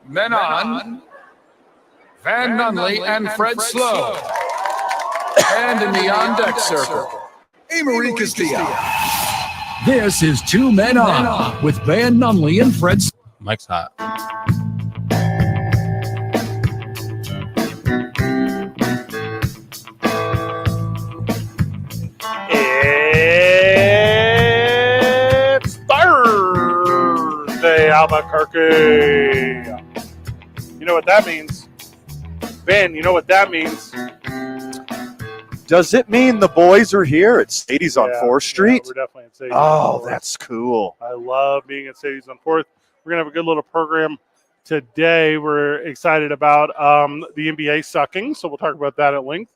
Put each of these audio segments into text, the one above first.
Men on, Van Nunley and Fred Slow. And in the on-deck circle, Amory Castillo. This is Two Men On with Van Nunley and Fred Slow. Mike's hot. It's Thursday, Albuquerque. You know what that means? Ben, you know what that means? Does it mean the boys are here at Sadie's on 4th Street? Yeah, we're definitely at Sadie's. Oh, that's cool. I love being at Sadie's on 4th. We're going to have a good little program today. We're excited about the NBA sucking, so we'll talk about that at length.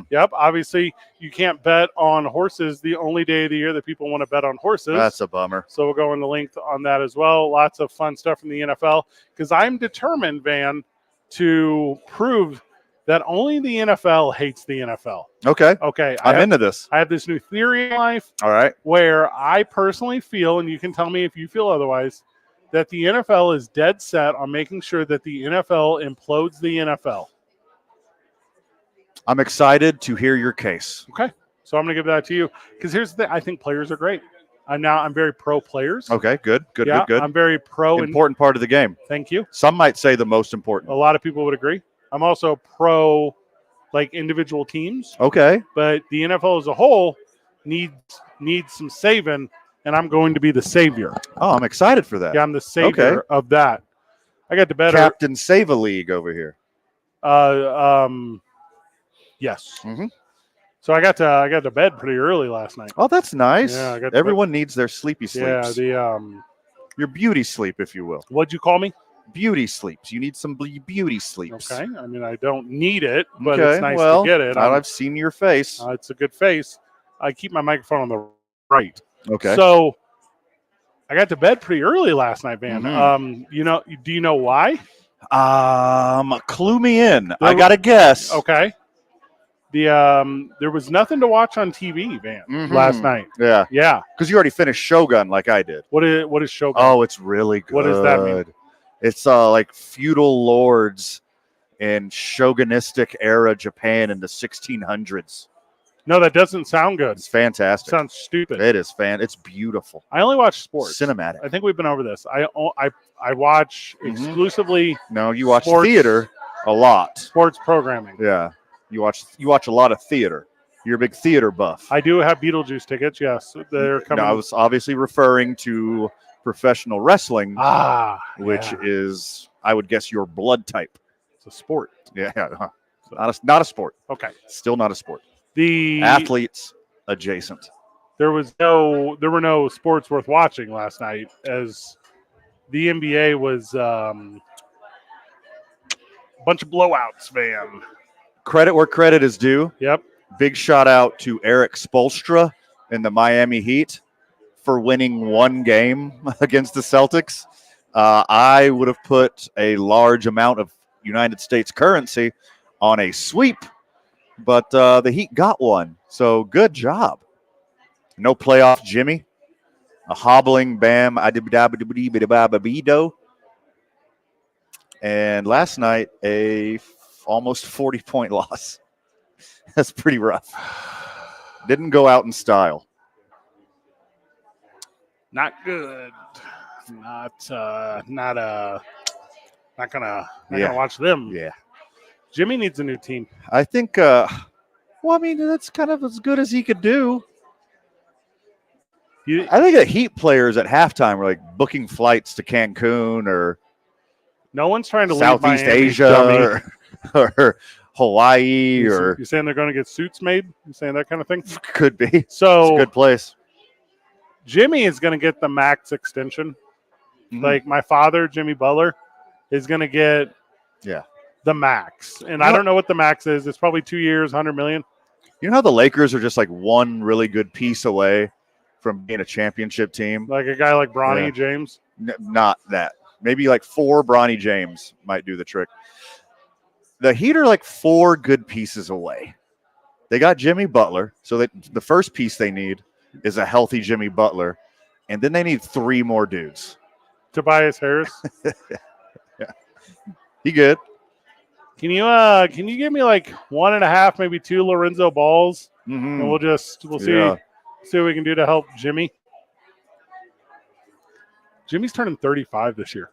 Yep, obviously you can't bet on horses the only day of the year that people want to bet on horses. That's a bummer. So we'll go into length on that as well. Lots of fun stuff from the NFL because I'm determined, Van, to prove that only the NFL hates the NFL. Okay. I'm into this. I have this new theory in life. All right. Where I personally feel, and you can tell me if you feel otherwise, that the NFL is dead set on making sure that the NFL implodes the NFL. I'm excited to hear your case. Okay. So I'm going to give that to you because here's the thing. I think players are great. I'm very pro players. Okay, good. I'm very pro. Important part of the game. Thank you. Some might say the most important. A lot of people would agree. I'm also pro individual teams. Okay. But the NFL as a whole needs some saving, and I'm going to be the savior. Oh, I'm excited for that. Yeah, I'm the savior of that. I got the better Captain Save a League over here. Yes. Mm-hmm. So I got to bed pretty early last night. Oh, that's nice. Yeah, everyone needs their sleepy sleeps. Yeah, your beauty sleep, if you will. What'd you call me? Beauty sleeps. You need some beauty sleeps. Okay. I mean, I don't need it, but it's nice to get it. I've seen your face. It's a good face. I keep my microphone on the right. Okay. So I got to bed pretty early last night, Van. Mm-hmm. Do you know why? Clue me in. I got to guess. Okay. There was nothing to watch on TV, Van, last night. Yeah. Yeah. Because you already finished Shogun like I did. What is Shogun? Oh, it's really good. What does that mean? It's like feudal lords in shogunistic era Japan in the 1600s. No, that doesn't sound good. It's fantastic. It sounds stupid. It is It's beautiful. I only watch sports. Cinematic. I think we've been over this. I watch exclusively. No, you watch theater a lot. Sports programming. Yeah. You watch a lot of theater. You're a big theater buff. I do have Beetlejuice tickets. Yes, they're coming. No, I was obviously referring to professional wrestling, which is, I would guess, your blood type. It's a sport. Yeah, not a sport. Okay, still not a sport. The athletes adjacent. There were no sports worth watching last night, as the NBA was a bunch of blowouts, man. Credit where credit is due. Yep. Big shout out to Eric Spoelstra and the Miami Heat for winning one game against the Celtics. I would have put a large amount of United States currency on a sweep, but the Heat got one. So good job. No playoff Jimmy. A hobbling Bam. And last night, a almost 40-point loss. That's pretty rough. Didn't go out in style. Not good. Not gonna watch them. Yeah. Jimmy needs a new team. I think that's kind of as good as he could do. I think the Heat players at halftime were like booking flights to Cancun or no one's trying to Southeast leave Miami, Asia or Hawaii. You're saying they're going to get suits made? You saying that kind of thing? Could be. So it's a good place. Jimmy is going to get the max extension. Mm-hmm. Like my father, Jimmy Butler, is going to get the max. And I don't know what the max is. It's probably 2 years, $100 million. You know how the Lakers are just like one really good piece away from being a championship team? Like a guy like Bronny James? Not that. Maybe like 4 Bronny James might do the trick. The Heat are like 4 good pieces away. They got Jimmy Butler, so the first piece they need is a healthy Jimmy Butler, and then they need 3 more dudes. Tobias Harris. He good. Can you give me like 1.5, maybe 2 Lorenzo balls, and we'll see Yeah. see what we can do to help Jimmy. Jimmy's turning 35 this year.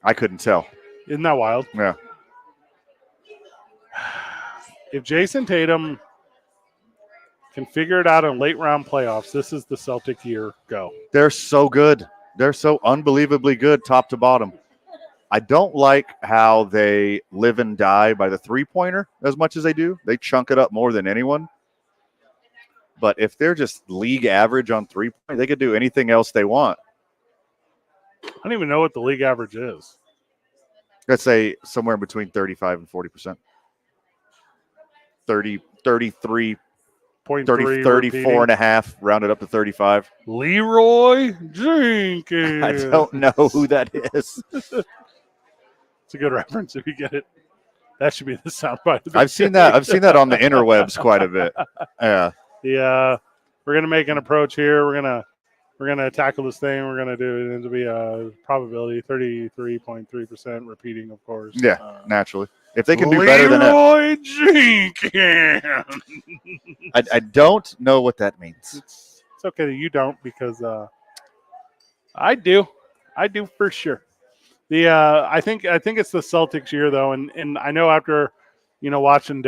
I couldn't tell. Isn't that wild? Yeah. If Jason Tatum can figure it out in late round playoffs, this is the Celtic year. Go. They're so good. They're so unbelievably good top to bottom. I don't like how they live and die by the three-pointer as much as they do. They chunk it up more than anyone. But if they're just league average on three-point, they could do anything else they want. I don't even know what the league average is. Let's say somewhere between 35 and 40%. 30, 33, 30, 34 and a half, rounded up to 35. Leroy Jenkins. I don't know who that is. It's a good reference if you get it. That should be the soundbite. I've seen that on the interwebs quite a bit. Yeah. Yeah. We're gonna make an approach here. We're gonna tackle this thing. We're gonna do it to be a probability 33.3% repeating, of course. Yeah, naturally. If they can do better than that. Leroy Jenkins. I don't know what that means. It's okay that you don't, because I do. I do for sure. I think it's the Celtics year though, and I know after watching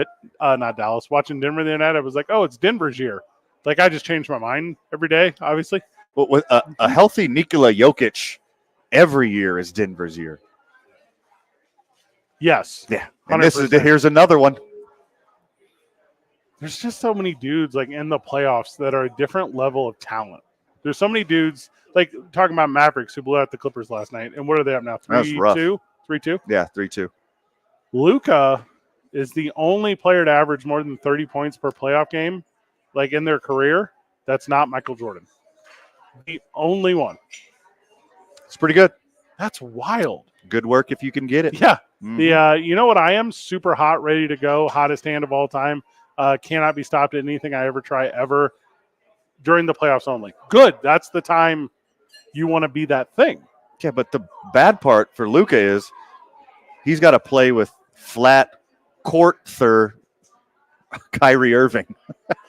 watching Denver the other night, I was like, oh, it's Denver's year. Like, I just changed my mind every day, obviously. But with a healthy Nikola Jokic, every year is Denver's year. Yes. Yeah. And 100%. here's another one. There's just so many dudes like in the playoffs that are a different level of talent. There's so many dudes, like talking about Mavericks, who blew out the Clippers last night. And what are they up now? 3-2? 3-2? Yeah, 3-2. Luka is the only player to average more than 30 points per playoff game, like in their career. That's not Michael Jordan. The only one. It's pretty good. That's wild. Good work if you can get it. Yeah. Mhm. You know what I am? Super hot, ready to go. Hottest hand of all time. Cannot be stopped at anything I ever try ever. During the playoffs only. Good. That's the time you want to be that thing. Yeah, but the bad part for Luka is he's got to play with flat court Kyrie Irving.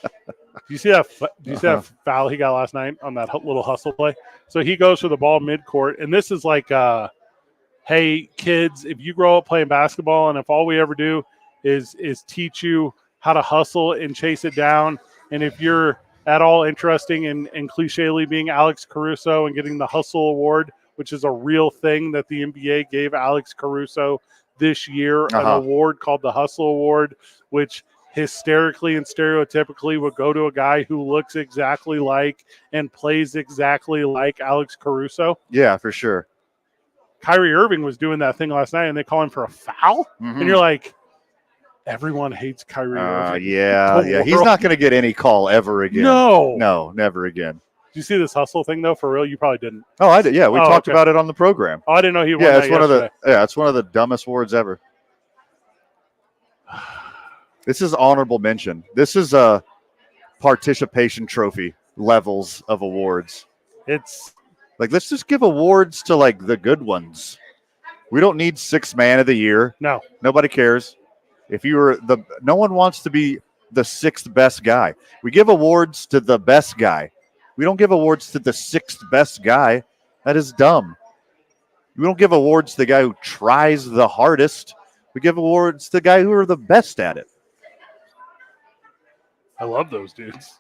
Do you see that foul he got last night on that little hustle play? So he goes for the ball midcourt, and this is like, hey, kids, if you grow up playing basketball, and if all we ever do is teach you how to hustle and chase it down, and if you're at all interesting in cliché-ly being Alex Caruso and getting the Hustle Award, which is a real thing that the NBA gave Alex Caruso this year, an award called the Hustle Award, which hysterically and stereotypically would go to a guy who looks exactly like and plays exactly like Alex Caruso. Yeah, for sure. Kyrie Irving was doing that thing last night, and they call him for a foul, and you're like, everyone hates Kyrie Irving. Yeah. He's not going to get any call ever again. No, never again. Did you see this hustle thing though? For real, you probably didn't. Oh, I did. Yeah, we talked about it on the program. Oh, I didn't know he won. Yeah, that it's one of the dumbest awards ever. This is honorable mention. This is a participation trophy levels of awards. It's like, let's just give awards to like the good ones. We don't need 6th man of the year. No, nobody cares. If you were no one wants to be the 6th best guy. We give awards to the best guy. We don't give awards to the 6th best guy. That is dumb. We don't give awards to the guy who tries the hardest. We give awards to the guy who are the best at it. I love those dudes.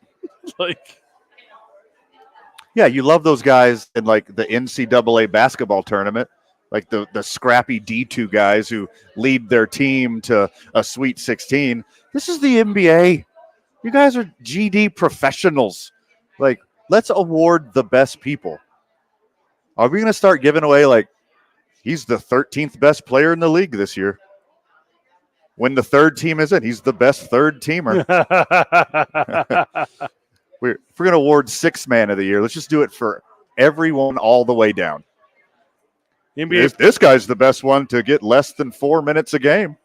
Yeah, you love those guys in like the NCAA basketball tournament. Like the scrappy D2 guys who lead their team to a Sweet 16. This is the NBA. You guys are GD professionals. Like, let's award the best people. Are we going to start giving away, like, he's the 13th best player in the league this year? When the third team is in, he's the best third teamer. If we're going to award 6th man of the year, let's just do it for everyone all the way down. NBA, this guy's the best one to get less than 4 minutes a game.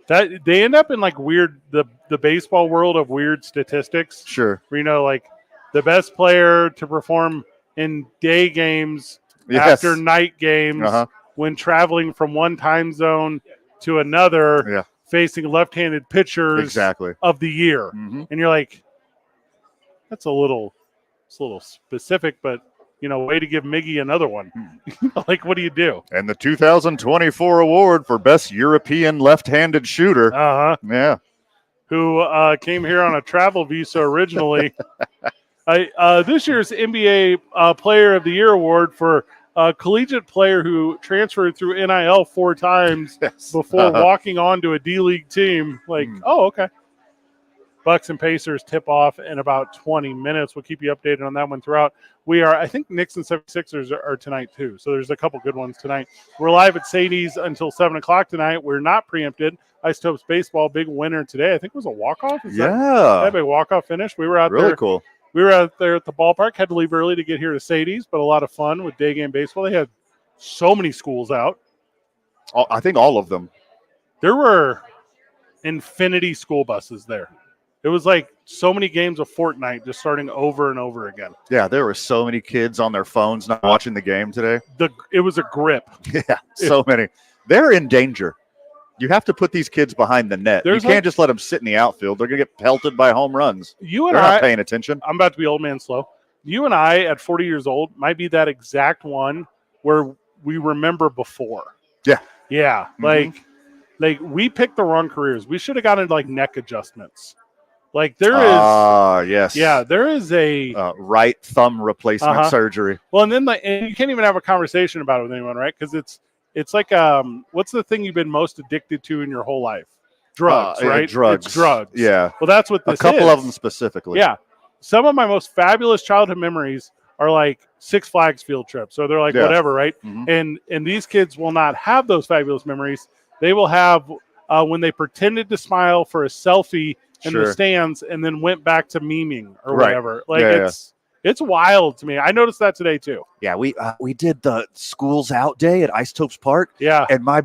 That they end up in like weird the baseball world of weird statistics. Sure. Where, like the best player to perform in day games after night games when traveling from one time zone to another, Yeah. facing left-handed pitchers Exactly. of the year. Mm-hmm. And you're like, it's a little specific, but way to give Miggy another one. Like, what do you do? And the 2024 award for best European left-handed shooter. Yeah. Who came here on a travel visa originally. This year's NBA Player of the Year award for a collegiate player who transferred through NIL 4 times before walking on to a D-League team. Like, oh, okay. Bucks and Pacers tip off in about 20 minutes. We'll keep you updated on that one throughout. I think Knicks and 76ers are tonight too. So there's a couple good ones tonight. We're live at Sadie's until 7 o'clock tonight. We're not preempted. Isotopes baseball, big winner today. I think it was a walk-off. That big walk-off finish. We were out there. Really cool. We were out there at the ballpark. Had to leave early to get here to Sadie's, but a lot of fun with day game baseball. They had so many schools out. I think all of them. There were infinity school buses there. It was like so many games of Fortnite just starting over and over again. Yeah, there were so many kids on their phones not watching the game today. It was a grip. Yeah, so many. They're in danger. You have to put these kids behind the net. You can't just let them sit in the outfield. They're going to get pelted by home runs. They're not paying attention. I'm about to be old man slow. You and I, at 40 years old, might be that exact one where we remember before. Yeah. Yeah. Mm-hmm. Like we picked the wrong careers. We should have gotten like neck adjustments. Like there is. Yes. Yeah, there is a right thumb replacement surgery. Well, and then and you can't even have a conversation about it with anyone, right? Because it's like what's the thing you've been most addicted to in your whole life? Drugs, right? Drugs. It's drugs. Yeah. Well, that's what this is. A couple of them specifically. Yeah. Some of my most fabulous childhood memories are like Six Flags field trips. So they're like whatever, right? Mm-hmm. And these kids will not have those fabulous memories. They will have when they pretended to smile for a selfie in the stands and then went back to memeing or whatever. Like it's wild to me. I noticed that today too. Yeah, we did the schools out day at Isotopes Park. Yeah. And my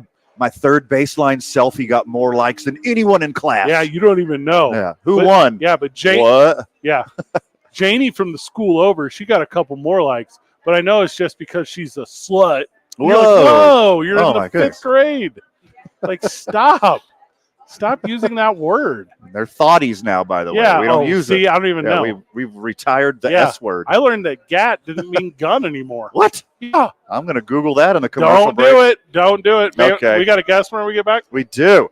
third baseline selfie got more likes than anyone in class. Yeah, you don't even know. Yeah. Who won? Yeah, but What? Yeah. Janie from the school over, she got a couple more likes. But I know it's just because she's a slut. Whoa. You're in the 5th grade. Like, stop. Stop using that word. They're thoughties now, by the way. We don't use it. I don't even know. We've retired the S word. I learned that gat didn't mean gun anymore. What? Yeah. I'm going to Google that in the commercial break. Don't do it. Okay. We got a guess when we get back? We do.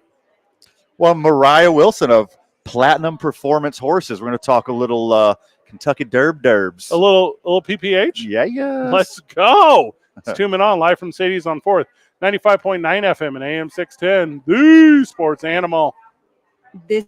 Well, Mariah Wilson of Platinum Performance Horses. We're going to talk a little Kentucky Derbs. A little PPH? Yeah. Let's go. It's 2 Men On, live from Sadie's on 4th. 95.9 FM and AM 610, the sports animal. This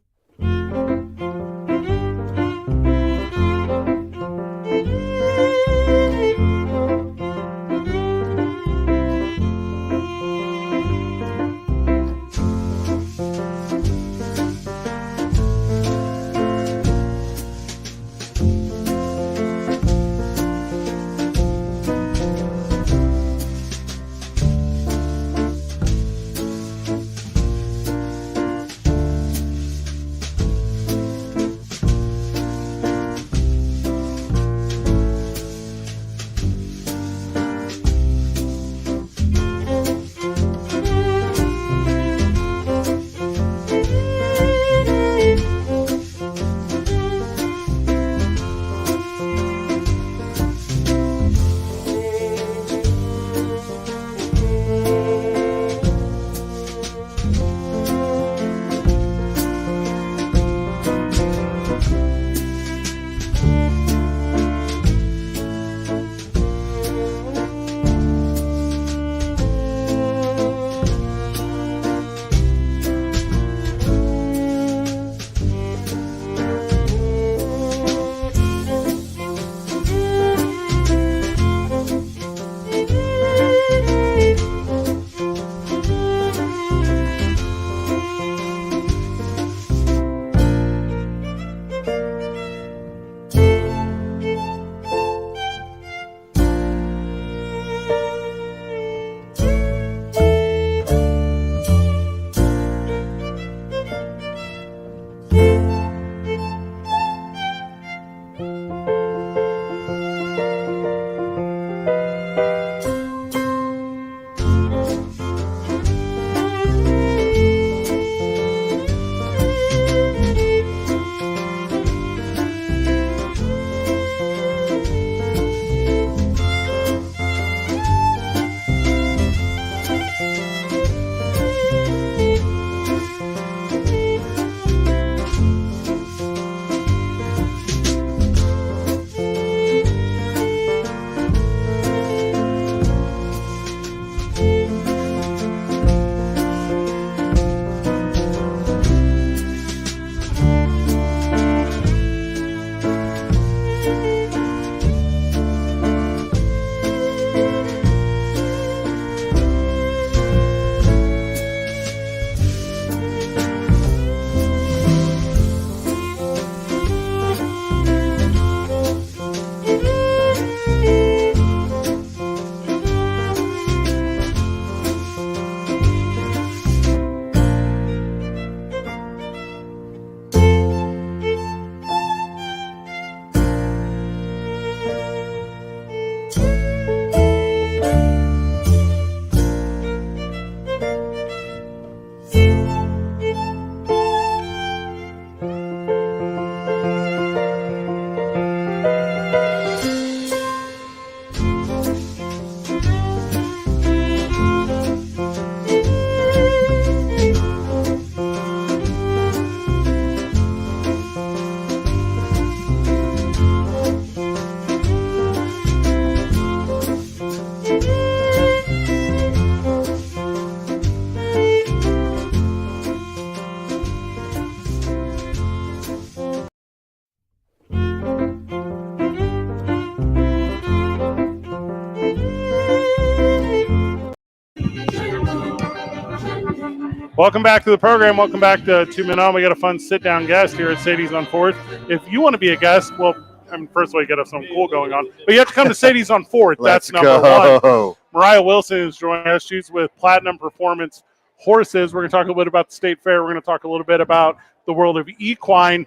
Welcome back to the program. Welcome back to 2 Men On. We got a fun sit-down guest here at Sadie's on 4th. If you want to be a guest, well, I mean, first of all, you got to have something cool going on. But you have to come to Sadie's on 4th. That's number one. Mariah Wilson is joining us. She's with Platinum Performance Horses. We're going to talk a little bit about the State Fair. We're going to talk a little bit about the world of equine.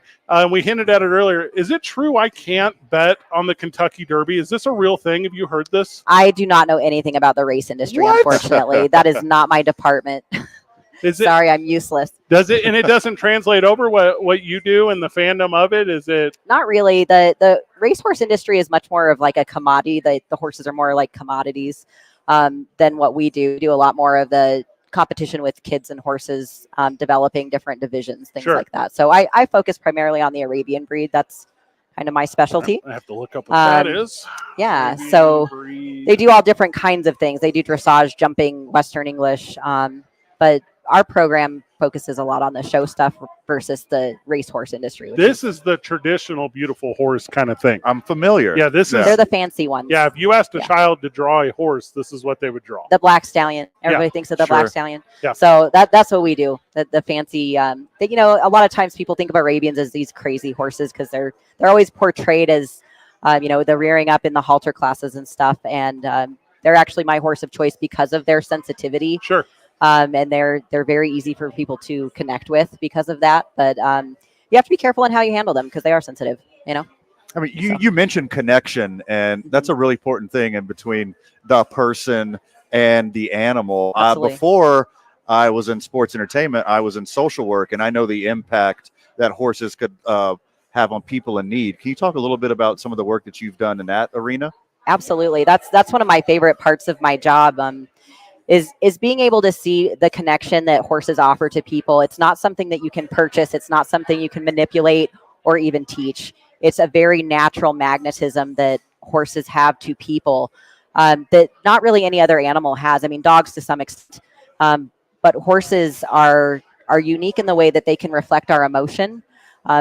We hinted at it earlier. Is it true I can't bet on the Kentucky Derby? Is this a real thing? Have you heard this? I do not know anything about the race industry, unfortunately. That is not my department. Is it, Sorry, I'm useless. Does it, and it doesn't translate over what you do and the fandom of it? Is it? Not really. The racehorse industry is much more of like a commodity. The horses are more like commodities than what we do. We do a lot more of the competition with kids and horses, developing different divisions, things like that. So I focus primarily on the Arabian breed. That's kind of my specialty. I have to look up what that is. Yeah, Arabian so breed. they do all different kinds of things. They do dressage, jumping, Western English, but our program focuses a lot on the show stuff versus the racehorse industry. This is the traditional beautiful horse kind of thing. I'm familiar. Yeah, this is. They're the fancy ones. Yeah, if you asked a child to draw a horse, this is what they would draw. The black stallion. Everybody thinks of the black stallion. Yeah. So that's what we do. The fancy. A lot of times people think of Arabians as these crazy horses because they're always portrayed as, the rearing up in the halter classes and stuff. And they're actually my horse of choice because of their sensitivity. Sure. And they're very easy for people to connect with because of that. But you have to be careful in how you handle them because they are sensitive. I mean, you mentioned connection, and that's a really important thing in between the person and the animal. Before I was in sports entertainment, I was in social work, and I know the impact that horses could have on people in need. Can you talk a little bit about some of the work that you've done in that arena? Absolutely. That's one of my favorite parts of my job. Is being able to see the connection that horses offer to people. It's not something that you can purchase. It's not something you can manipulate or even teach. It's a very natural magnetism that horses have to people that not really any other animal has. I mean, dogs to some extent, but horses are unique in the way that they can reflect our emotion.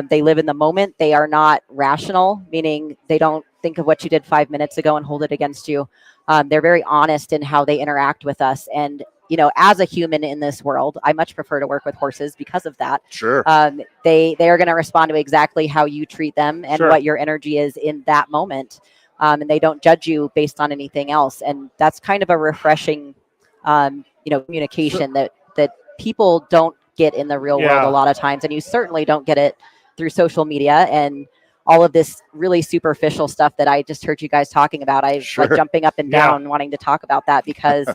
They live in the moment. They are not rational, meaning they don't think of what you did 5 minutes ago and hold it against you. They're very honest in how they interact with us. And, as a human in this world, I much prefer to work with horses because of that. Sure. They are going to respond to exactly how you treat them and what your energy is in that moment. And they don't judge you based on anything else. And that's kind of a refreshing, communication that people don't get in the real world a lot of times. And you certainly don't get it through social media and all of this really superficial stuff that I just heard you guys talking about. I like jumping up and down wanting to talk about that because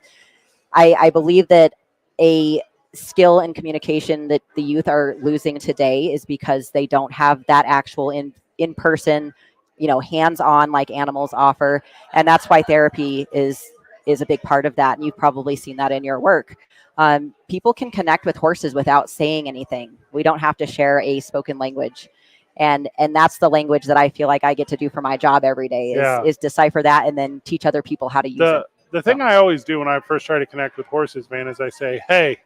I believe that a skill in communication that the youth are losing today is because they don't have that actual in person, hands-on like animals offer. And that's why therapy is a big part of that. And you've probably seen that in your work. People can connect with horses without saying anything. We don't have to share a spoken language. And that's the language that I feel like I get to do for my job every day is decipher that and then teach other people how to use it. The thing I always do when I first try to connect with horses, man, is I say, hey.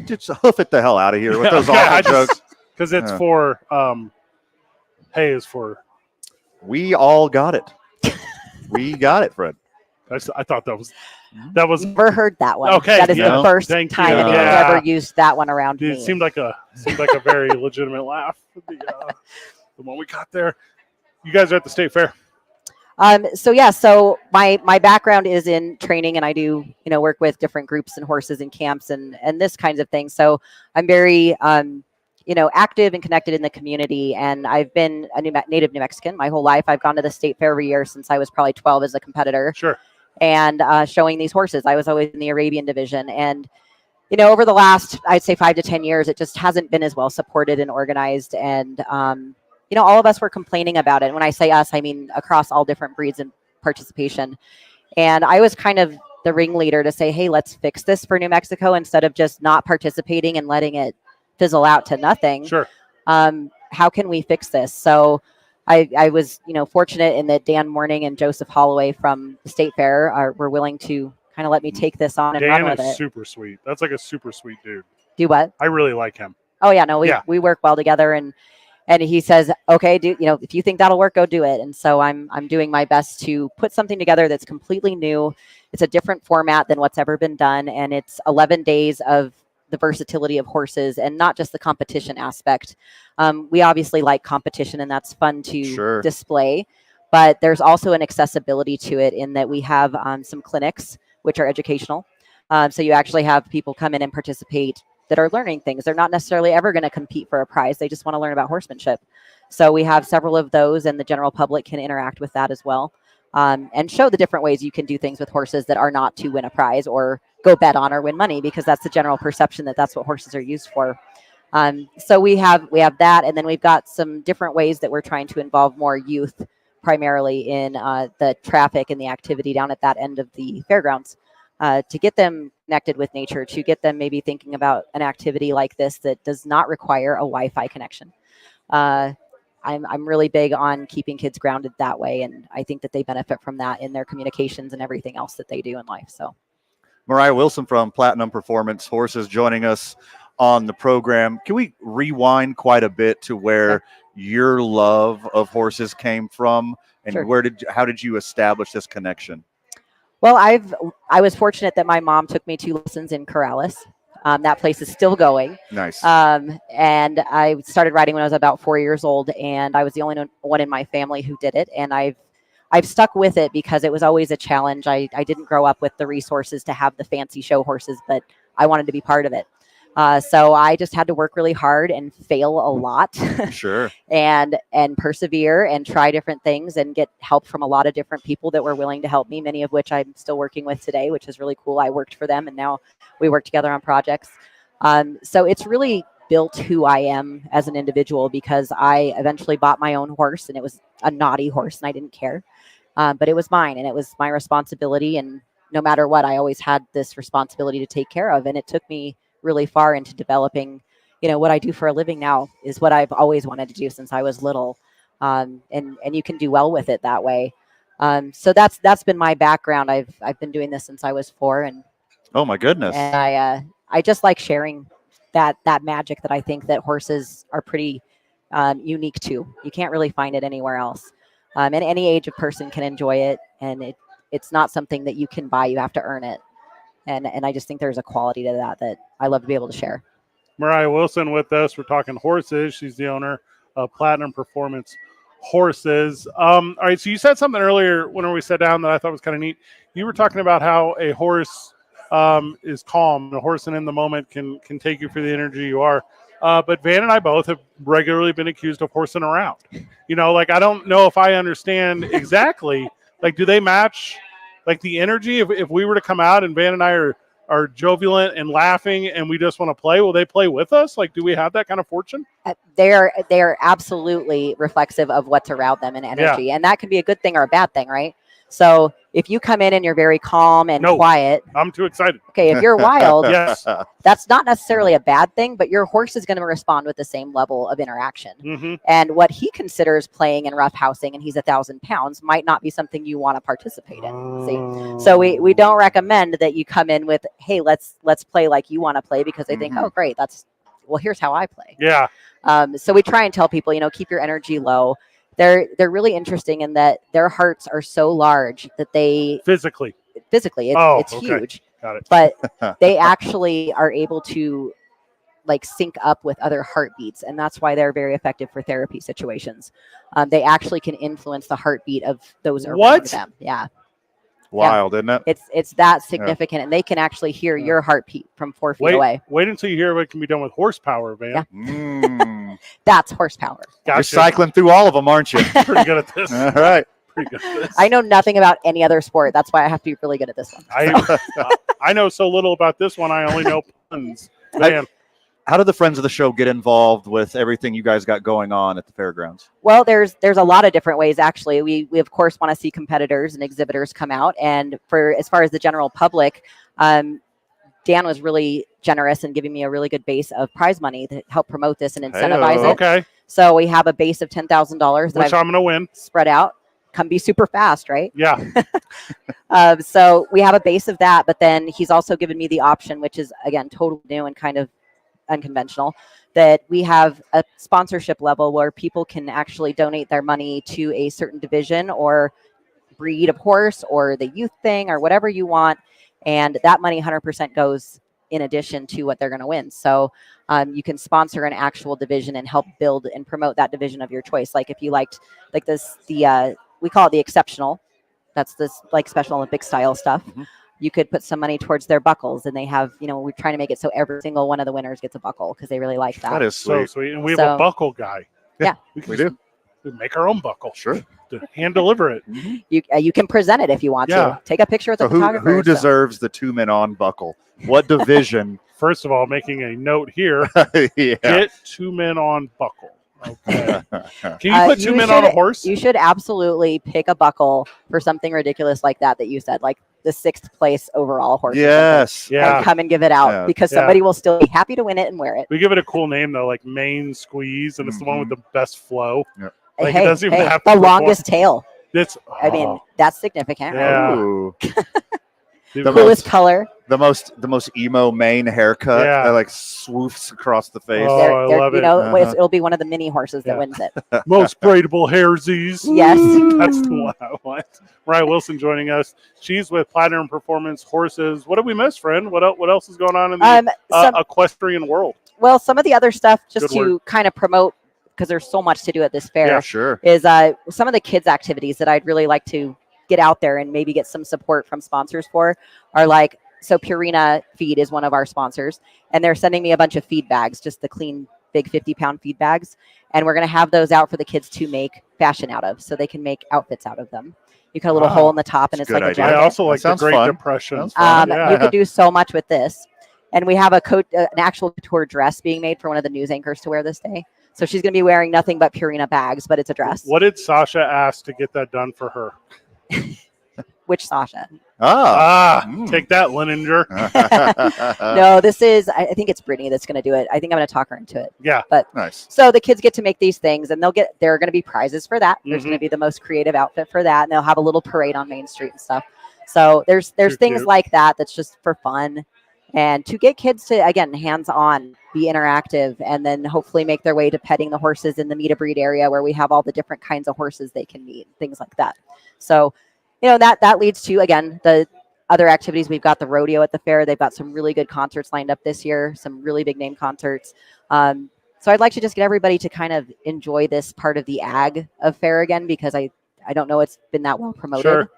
Just hoof it the hell out of here with those awful jokes. Because it's for, hey is for. We all got it. We got it, Fred. I thought that was. Never heard that one. Okay, that is the first time anyone ever used that one around me. It seemed like a very legitimate laugh. The one we got there. You guys are at the State Fair. So my background is in training, and I do work with different groups and horses and camps and this kinds of things. So I'm very active and connected in the community. And I've been a native New Mexican my whole life. I've gone to the State Fair every year since I was probably 12 as a competitor. Sure. And showing these horses. I was always in the Arabian division. And, over the last, I'd say 5 to 10 years, it just hasn't been as well supported and organized. And, all of us were complaining about it. When I say us, I mean across all different breeds and participation. And I was kind of the ringleader to say, hey, let's fix this for New Mexico instead of just not participating and letting it fizzle out to nothing. Sure. How can we fix this? So I was, fortunate in that Dan Morning and Joseph Holloway from the State Fair were willing to kind of let me take this on and run with it. Dan is super sweet. That's like a super sweet dude. Do what? I really like him. Oh yeah, no, we work well together, and And he says, okay, if you think that'll work, go do it. And so I'm doing my best to put something together that's completely new. It's a different format than what's ever been done. And it's 11 days of the versatility of horses and not just the competition aspect. We obviously like competition, and that's fun to display. But there's also an accessibility to it in that we have some clinics, which are educational. So you actually have people come in and participate that are learning things. They're not necessarily ever going to compete for a prize. They just want to learn about horsemanship. So we have several of those, and the general public can interact with that as well, and show the different ways you can do things with horses that are not to win a prize or go bet on or win money, because that's the general perception that that's what horses are used for. So we have that, and then we've got some different ways that we're trying to involve more youth, primarily in the traffic and the activity down at that end of the fairgrounds. To get them connected with nature, to get them maybe thinking about an activity like this that does not require a Wi-Fi connection. I'm really big on keeping kids grounded that way, and I think that they benefit from that in their communications and everything else that they do in life. So, Mariah Wilson from Platinum Performance Horses joining us on the program. Can we rewind quite a bit to where your love of horses came from, and how did you establish this connection? Well, I was fortunate that my mom took me to lessons in Corrales. That place is still going. Nice. And I started riding when I was about 4 years old, and I was the only one in my family who did it. And I've stuck with it because it was always a challenge. I didn't grow up with the resources to have the fancy show horses, but I wanted to be part of it. So I just had to work really hard and fail a lot. Sure. and persevere and try different things and get help from a lot of different people that were willing to help me, many of which I'm still working with today, which is really cool. I worked for them, and now we work together on projects. So it's really built who I am as an individual, because I eventually bought my own horse, and it was a naughty horse, and I didn't care. But it was mine, and it was my responsibility. And no matter what, I always had this responsibility to take care of. And it took me really far into developing, what I do for a living now is what I've always wanted to do since I was little. And you can do well with it that way. So that's been my background. I've been doing this since I was 4, and oh my goodness. And I just like sharing that magic that I think that horses are pretty unique to. You can't really find it anywhere else. And any age of person can enjoy it, and it's not something that you can buy. You have to earn it. And I just think there's a quality to that I love to be able to share. Mariah Wilson with us. We're talking horses. She's the owner of Platinum Performance Horses. All right, so you said something earlier when we sat down that I thought was kind of neat. You were talking about how a horse is calm. A horse in the moment can take you for the energy you are. But Van and I both have regularly been accused of horsing around. I don't know if I understand exactly. Do they match the energy? If we were to come out and Van and I are jovial and laughing and we just want to play, will they play with us? Do we have that kind of fortune? They are absolutely reflexive of what's around them and energy. And that can be a good thing or a bad thing, right? So if you come in and you're very calm and quiet. I'm too excited. Okay, if you're wild, yes, that's not necessarily a bad thing, but your horse is going to respond with the same level of interaction. Mm-hmm. And what he considers playing and roughhousing, and he's 1,000 pounds, might not be something you want to participate in. See? So we don't recommend that you come in with, hey, let's play like you want to play, because they think, oh, great, here's how I play. Yeah. So we try and tell people, keep your energy low. They're really interesting in that their hearts are so large that they physically it's huge. Got it. But they actually are able to sync up with other heartbeats, and that's why they're very effective for therapy situations. They actually can influence the heartbeat of those around them. Yeah. Wild, isn't it? It's that significant, and they can actually hear your heartbeat from 4 feet away. Wait until you hear what can be done with horsepower, Van. Yeah. That's horsepower. Gotcha. You're cycling through all of them, aren't you? Pretty good at this. All right. Pretty good at this. I know nothing about any other sport. That's why I have to be really good at this one. I know so little about this one. I only know puns. Van. How did the friends of the show get involved with everything you guys got going on at the fairgrounds? Well, there's a lot of different ways, actually. We of course want to see competitors and exhibitors come out. And as far as the general public, Dan was really generous in giving me a really good base of prize money to help promote this and incentivize it. Okay. So we have a base of $10,000 that which I'm going to win. Spread out. Come be super fast, right? Yeah. So we have a base of that, but then he's also given me the option, which is, again, totally new and kind of unconventional, that we have a sponsorship level where people can actually donate their money to a certain division or breed of horse or the youth thing or whatever you want. And that money 100% goes in addition to what they're going to win. So you can sponsor an actual division and help build and promote that division of your choice. Like if you liked like this, we call it the exceptional. That's this like Special Olympic style stuff. Mhm. You could put some money towards their buckles, and they have, we're trying to make it so every single one of the winners gets a buckle because they really like that. That is So sweet. sweet. And we have a buckle guy. Yeah. We do. We make our own buckle. Sure. To hand deliver it. You can present it if you want Yeah. to. Take a picture with So the photographer. who deserves the 2 men on buckle? What division? First of all, making a note here, Yeah. get 2 men on buckle. Okay. Can you put 2 you men on a should- horse? You should absolutely pick a buckle for something ridiculous like that you said, like the 6th place overall horse. or something, Yes. Yeah. and come and give it out Yeah. because Yeah. somebody will still be happy to win it and wear it. We give it a cool name though, like Main Squeeze, and it's the one with the best flow. Like, it hey, doesn't even hey, have to the perform. longest tail. It's I mean, that's significant. Right? Yeah. Ooh. the the Coolest color. The most emo mane haircut Yeah. that like swoofs across the face. Oh, I love it. It'll be one of the mini horses that Yeah. wins it. most braidable hairsies. Yes. That's the one I want. Mariah Wilson joining us. She's with Platinum Performance Horses. What did we miss, friend? What else is going on in the equestrian world? Well, some of the other stuff, just Good to kind of promote, because there's so much to do at this fair, Yeah, sure. is some of the kids' activities that I'd really like to get out there and maybe get some support from sponsors for are like, so Purina Feed is one of our sponsors, and they're sending me a bunch of feed bags, just the clean, big 50-pound feed bags. And we're going to have those out for the kids to make fashion out of, so they can make outfits out of them. You cut a little Wow. hole in the top, and That's it's a like good a idea. I jacket. also like the sounds Great fun. Depression. Sounds fun. Yeah. You could do so much with this. And we have an actual couture dress being made for one of the news anchors to wear this day. So she's going to be wearing nothing but Purina bags, but it's a dress. What did Sasha ask to get that done for her? Which Sasha? Take that, Leninger. No, this is, I think it's Brittany that's going to do it. I think I'm going to talk her into it. Yeah. Nice. So the kids get to make these things, and there are going to be prizes for that. There's Mhm. going to be the most creative outfit for that, and they'll have a little parade on Main Street and stuff. So there's Cute, things cute. like that that's just for fun, and to get kids to, again, hands-on, be interactive, and then hopefully make their way to petting the horses in the meet a breed area where we have all the different kinds of horses they can meet, things like that. So, that leads to, again, the other activities. We've got the rodeo at the fair. They've got some really good concerts lined up this year, some really big name concerts. So I'd like to just get everybody to kind of enjoy this part of the ag of fair again, because I don't know it's been that well promoted. Sure.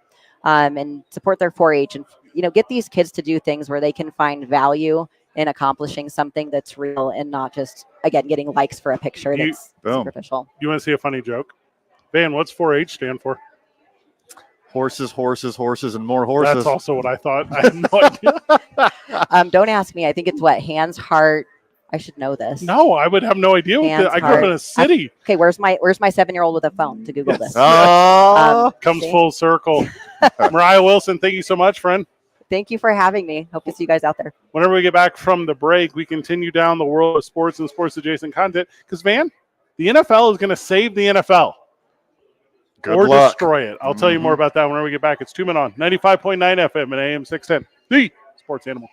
And support their 4-H and, get these kids to do things where they can find value in accomplishing something that's real and not just, again, getting likes for a picture that's Boom. superficial. You want to see a funny joke? Van, what's 4-H stand for? Horses, horses, horses, and more horses. That's also what I thought. I had no idea. Don't ask me. I think it's what? Hands, heart. I should know this. No, I would have no idea. Hands, I grew up in a heart. city. Okay, where's my 7-year-old with a phone to Google this? Oh, Comes see? full circle. Mariah Wilson, thank you so much, friend. Thank you for having me. Hope to see you guys out there. Whenever we get back from the break, we continue down the world of sports and sports adjacent content. Because, Van, the NFL is going to save the NFL good or luck. destroy it. I'll tell you more about that whenever we get back. It's 2 Men On 95.9 FM and AM 610. The Sports Animal.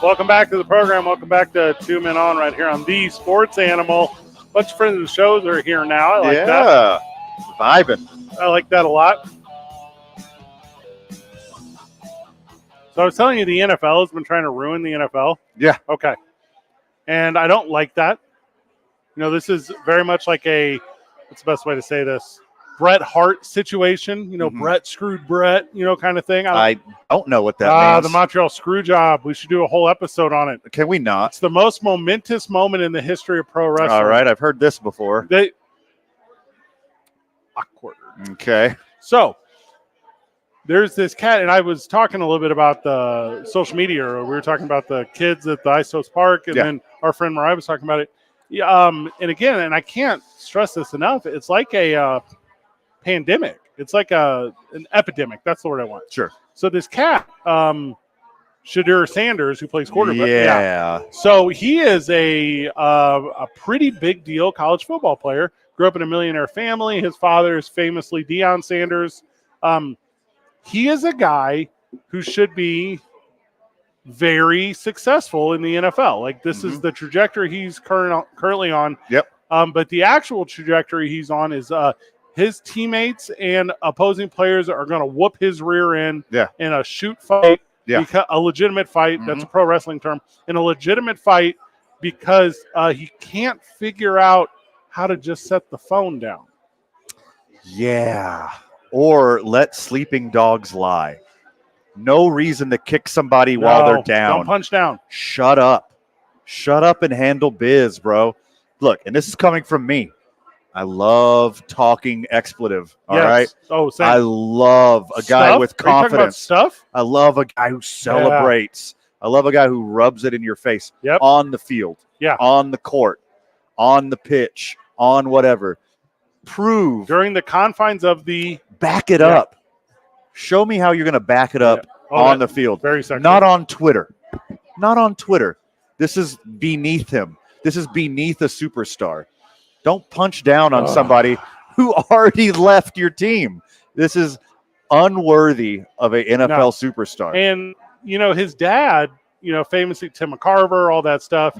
Welcome back to the program. Welcome back to 2 Men On right here on The Sports Animal. A bunch of friends of the shows are here now. I like that. Vibing. I like that a lot. So I was telling you the NFL has been trying to ruin the NFL. Yeah. Okay. And I don't like that. You know, this is very much like what's the best way to say this? Bret Hart situation. You know, Bret screwed Bret, kind of thing. I don't know what that means. The Montreal screw job. We should do a whole episode on it. Can we not? It's the most momentous moment in the history of pro wrestling. All right. I've heard this before. Awkward. Okay. So there's this cat, and I was talking a little bit about the social media. We were talking about the kids at the Ice Host Park, and then our friend Mariah was talking about it. And again, and I can't stress this enough, it's like a pandemic. It's like an epidemic. That's the word I want. Sure. So this cat, Shadur Sanders, who plays quarterback. Yeah. So he is a pretty big deal college football player. Grew up in a millionaire family. His father is famously Deion Sanders. He is a guy who should be very successful in the NFL. Like, this is the trajectory he's currently on. Yep. But the actual trajectory he's on is his teammates and opposing players are going to whoop his rear end in a shoot fight, a legitimate fight. That's a pro wrestling term. In a legitimate fight because he can't figure out how to just set the phone down. Yeah. Or let sleeping dogs lie. No reason to kick somebody while they're down. Don't punch down. Shut up. Shut up and handle biz, bro. Look, and this is coming from me. I love talking expletive. All right. Oh, same. I love a guy with confidence. Are you talking about stuff? I love a guy who celebrates. I love a guy who rubs it in your face on the field, on the court, on the pitch, on whatever. Prove during the confines of the back it up. Show me how you're going to back it up on the field. Very sexual. Not on Twitter. Not on Twitter. This is beneath him. This is beneath a superstar. Don't punch down on somebody who already left your team. This is unworthy of an NFL superstar. And, his dad, famously Tim McCarver, all that stuff,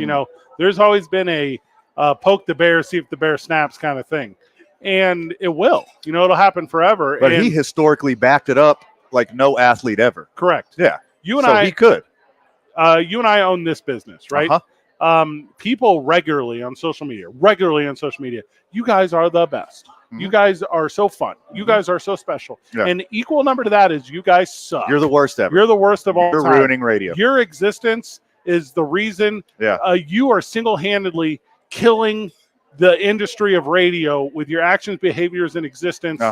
there's always been a poke the bear, see if the bear snaps kind of thing. And it will. It'll happen forever. But he historically backed it up like no athlete ever. Correct. Yeah. You and I, he could. You and I own this business, right? People regularly on social media, you guys are the best. You guys are so fun. You guys are so special. Yeah. And equal number to that is you guys suck. You're the worst ever. You're the worst of all time. You're ruining radio. Your existence is the reason you are single-handedly killing the industry of radio with your actions, behaviors, and existence.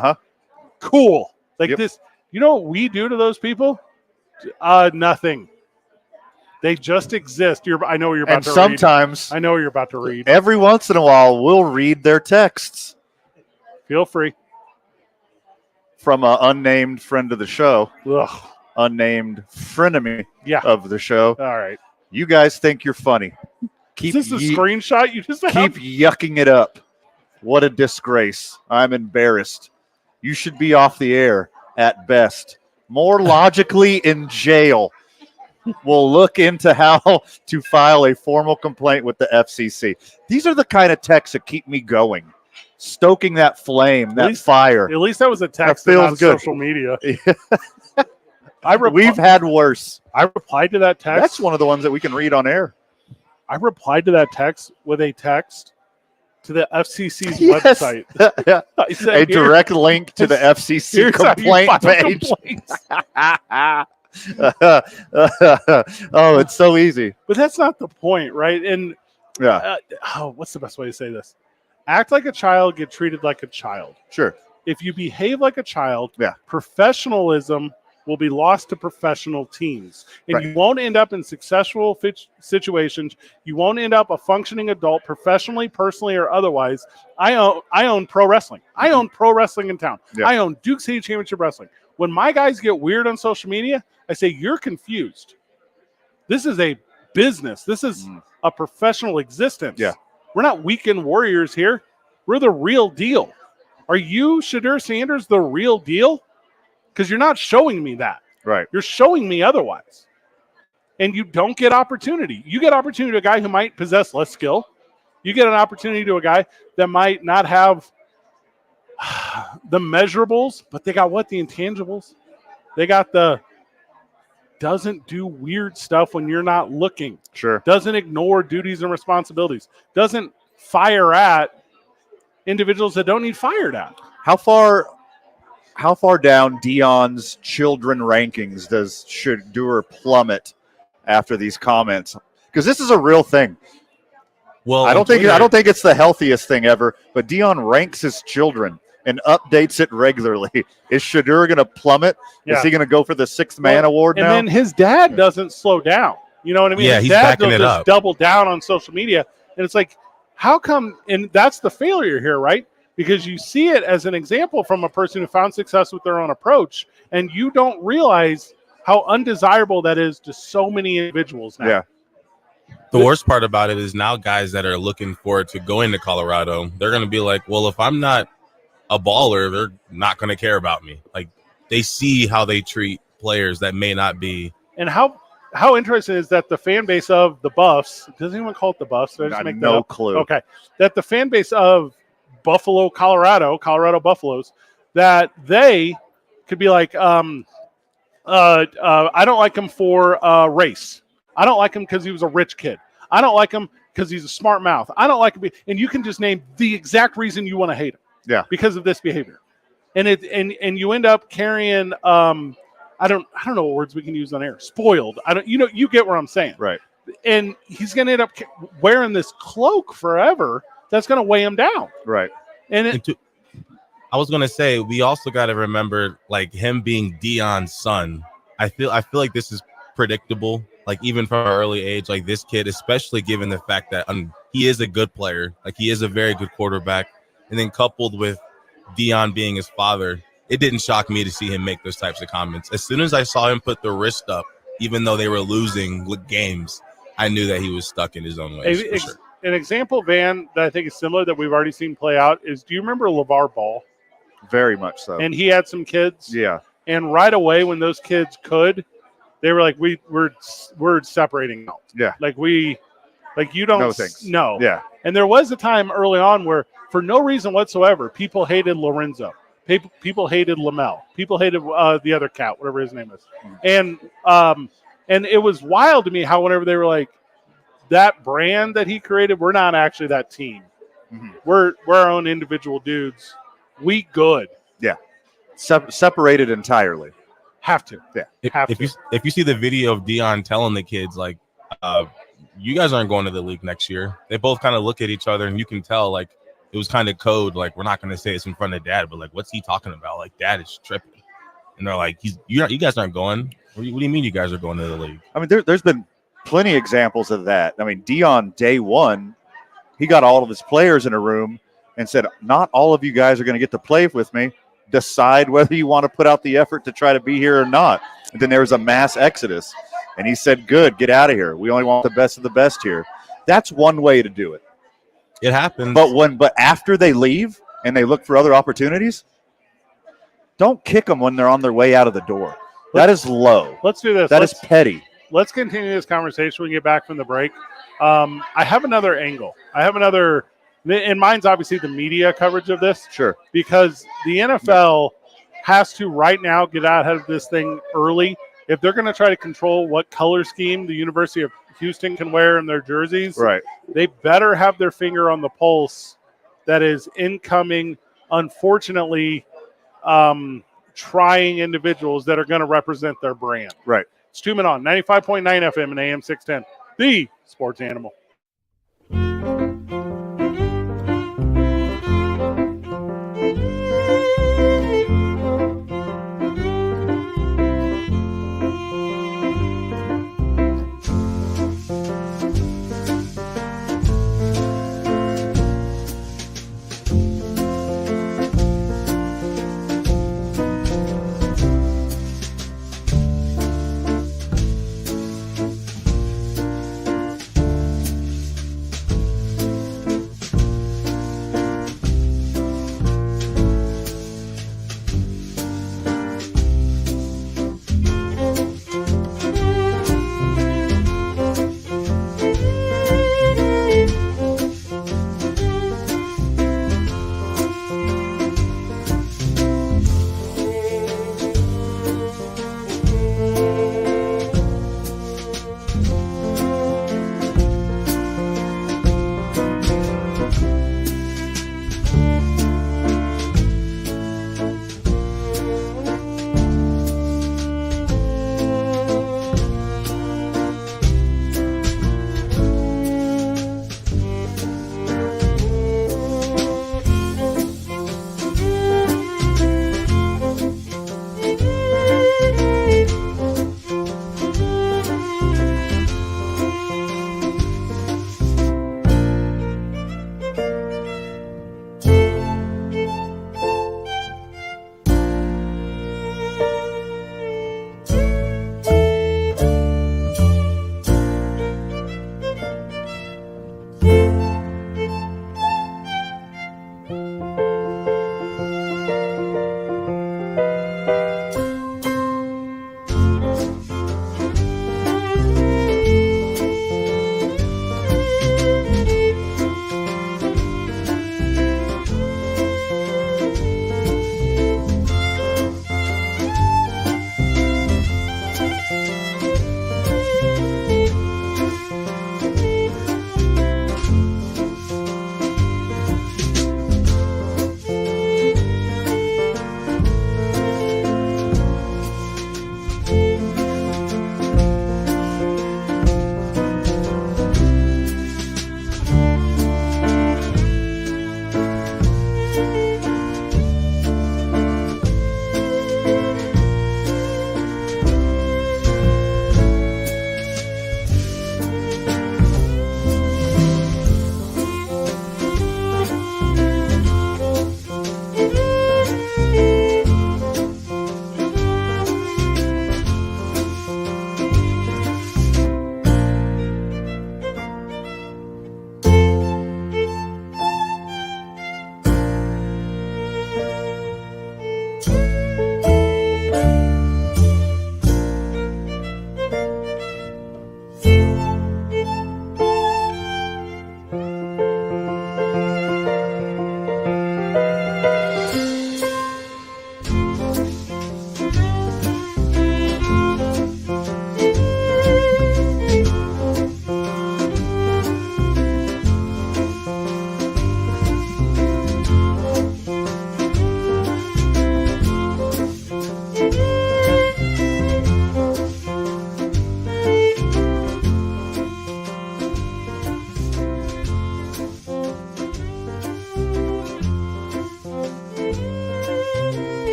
Cool. Like this. You know what we do to those people? Nothing. They just exist. I know what you're about to read. Sometimes I know what you're about to read. Every once in a while, we'll read their texts. Feel free. From an unnamed friend of the show. Ugh. Unnamed frenemy of the show. All right. You guys think you're funny. Is this a screenshot you just have? Keep yucking it up. What a disgrace. I'm embarrassed. You should be off the air at best. More logically, in jail. We'll look into how to file a formal complaint with the FCC. These are the kind of texts that keep me going. Stoking that flame, fire. At least that was a text that feels on good. Social media. We've had worse. I replied to that text. That's one of the ones that we can read on air. I replied to that text with a text to the FCC's website. I said, a direct link to the FCC complaint page. Oh, it's so easy. But that's not the point, right? And what's the best way to say this? Act like a child, get treated like a child. Sure. If you behave like a child, professionalism will be lost to professional teams. And you won't end up in successful situations. You won't end up a functioning adult professionally, personally, or otherwise. I own pro wrestling. I own pro wrestling in town. Yeah. I own Duke City Championship Wrestling. When my guys get weird on social media, I say, you're confused. This is a business. This is a professional existence. Yeah. We're not weekend warriors here. We're the real deal. Are you, Shadur Sanders, the real deal? Because you're not showing me that. Right. You're showing me otherwise. and you don't get opportunity. You get opportunity to a guy who might possess less skill. You get an opportunity to a guy that might not have the measurables, but they got what? The intangibles. They got the doesn't do weird stuff when you're not looking. Sure. Doesn't ignore duties and responsibilities. Doesn't fire at individuals that don't need fired at. How far down Dion's children rankings should Dewar plummet after these comments? Because this is a real thing. Well, I don't think it's the healthiest thing ever, but Dion ranks his children and updates it regularly. Is Shedeur going to plummet? Yeah. Is he going to go for the sixth man award and now? then his dad doesn't slow down. You know what I mean? Yeah, his he's dad backing it just up. double down on social media. And it's like, how come? And that's the failure here, right? Because you see it as an example from a person who found success with their own approach, and you don't realize how undesirable that is to so many individuals now. Yeah. The worst part about it is now guys that are looking forward to going to Colorado, they're going to be like, well, if I'm not a baller, they're not going to care about me. Like, they see how they treat players that may not be. And how interesting is that the fan base of the Buffs, does anyone call it the Buffs? Did I just make that no up? clue. Okay. That the fan base of Buffalo, Colorado Buffaloes, that they could be like, I don't like him for race. I don't like him because he was a rich kid. I don't like him because he's a smart mouth. I don't like him. And you can just name the exact reason you want to hate him. Yeah. Because of this behavior. And you end up carrying I don't know what words we can use on air. Spoiled. You get where I'm saying. Right. And he's going to end up wearing this cloak forever that's going to weigh him down. Right. And I was going to say, we also got to remember, like, him being Dion's son. I feel like this is predictable. Like, even from an early age, like, this kid, especially given the fact that he is a good player, like, he is a very good quarterback, and then coupled with Dion being his father, it didn't shock me to see him make those types of comments. As soon as I saw him put the wrist up, even though they were losing games, I knew that he was stuck in his own ways. For sure. An example, Van, that I think is similar that we've already seen play out is, do you remember LeVar Ball? Very much so. And he had some kids. Yeah. And right away when those kids could, they were like, we're separating out. Yeah. You don't. No thanks. No. Yeah. And there was a time early on where, for no reason whatsoever, people hated Lorenzo. People hated Lamel. People hated the other cat, whatever his name is. And it was wild to me how whenever they were like, that brand that he created, we're not actually that team. Mm-hmm. We're our own individual dudes. We good. Yeah. Separated entirely. Have to. Yeah. If you see the video of Dion telling the kids, like, you guys aren't going to the league next year, they both kind of look at each other, and you can tell, like, it was kind of code. Like, we're not going to say this in front of Dad, but, like, what's he talking about? Like, Dad is tripping. And they're like, you guys aren't going. What do you mean you guys are going to the league? I mean, there's been plenty of examples of that. I mean, Dion, day one, he got all of his players in a room and said, not all of you guys are going to get to play with me. Decide whether you want to put out the effort to try to be here or not. And then there was a mass exodus. And he said, good, get out of here. We only want the best of the best here. That's one way to do it. It happens. But after they leave and they look for other opportunities, don't kick them when they're on their way out of the door. That is low. Let's do this. That is petty. Let's continue this conversation when we get back from the break. I have another angle. And mine's obviously the media coverage of this. Sure. Because the NFL has to right now get out ahead of this thing early. If they're going to try to control what color scheme the University of Houston can wear in their jerseys, right, they better have their finger on the pulse that is incoming, unfortunately, trying individuals that are going to represent their brand. Right. It's 2 Men On, 95.9 FM and AM 610, the sports animal.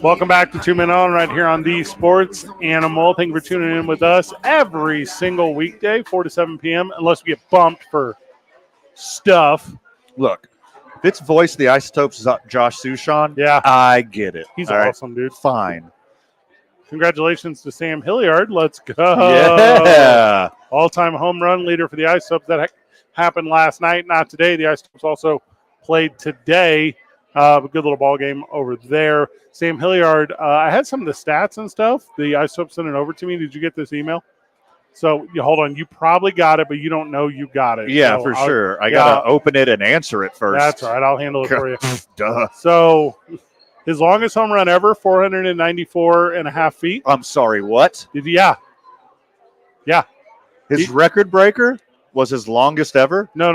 Welcome back to 2 Men On right here on the Sports Animal. Thank you for tuning in with us every single weekday, 4 to 7 p.m., unless we get bumped for stuff. Look, if it's voice of the Isotopes Josh Sushan, Yeah. I get it. He's All right? awesome, dude. Fine. Congratulations to Sam Hilliard. Let's go. Yeah. All-time home run leader for the Isotopes. That happened last night, not today. The Isotopes also played today. A good little ball game over there. Sam Hilliard, I had some of the stats and stuff. The Isotopes sent it over to me. Did you get this email? So, hold on. You probably got it, but you don't know you got it. Yeah, so for sure. I got to open it and answer it first. That's all right. I'll handle it for you. Duh. So, his longest home run ever, 494.5 feet. I'm sorry, what? Yeah. His record breaker was his longest ever? No.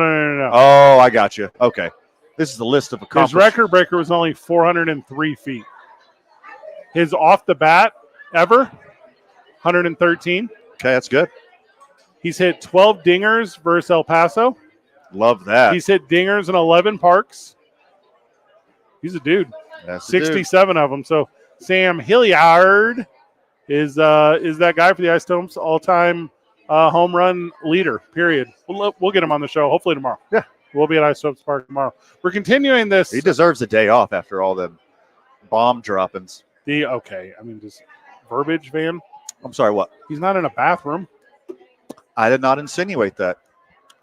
Oh, I got you. Okay. This is the list of His accomplishments. record breaker was only 403 feet. His off the bat ever, 113. Okay, that's good. He's hit 12 dingers versus El Paso. Love that. He's hit dingers in 11 parks. He's a dude. That's the dude. 67 of them. So Sam Hilliard is that guy for the Isotopes all-time home run leader, period. We'll get him on the show hopefully tomorrow. Yeah. We'll be at Isotopes Park tomorrow. We're continuing this. He deserves a day off after all the bomb droppings. Just verbiage, Van. I'm sorry, what? He's not in a bathroom. I did not insinuate that.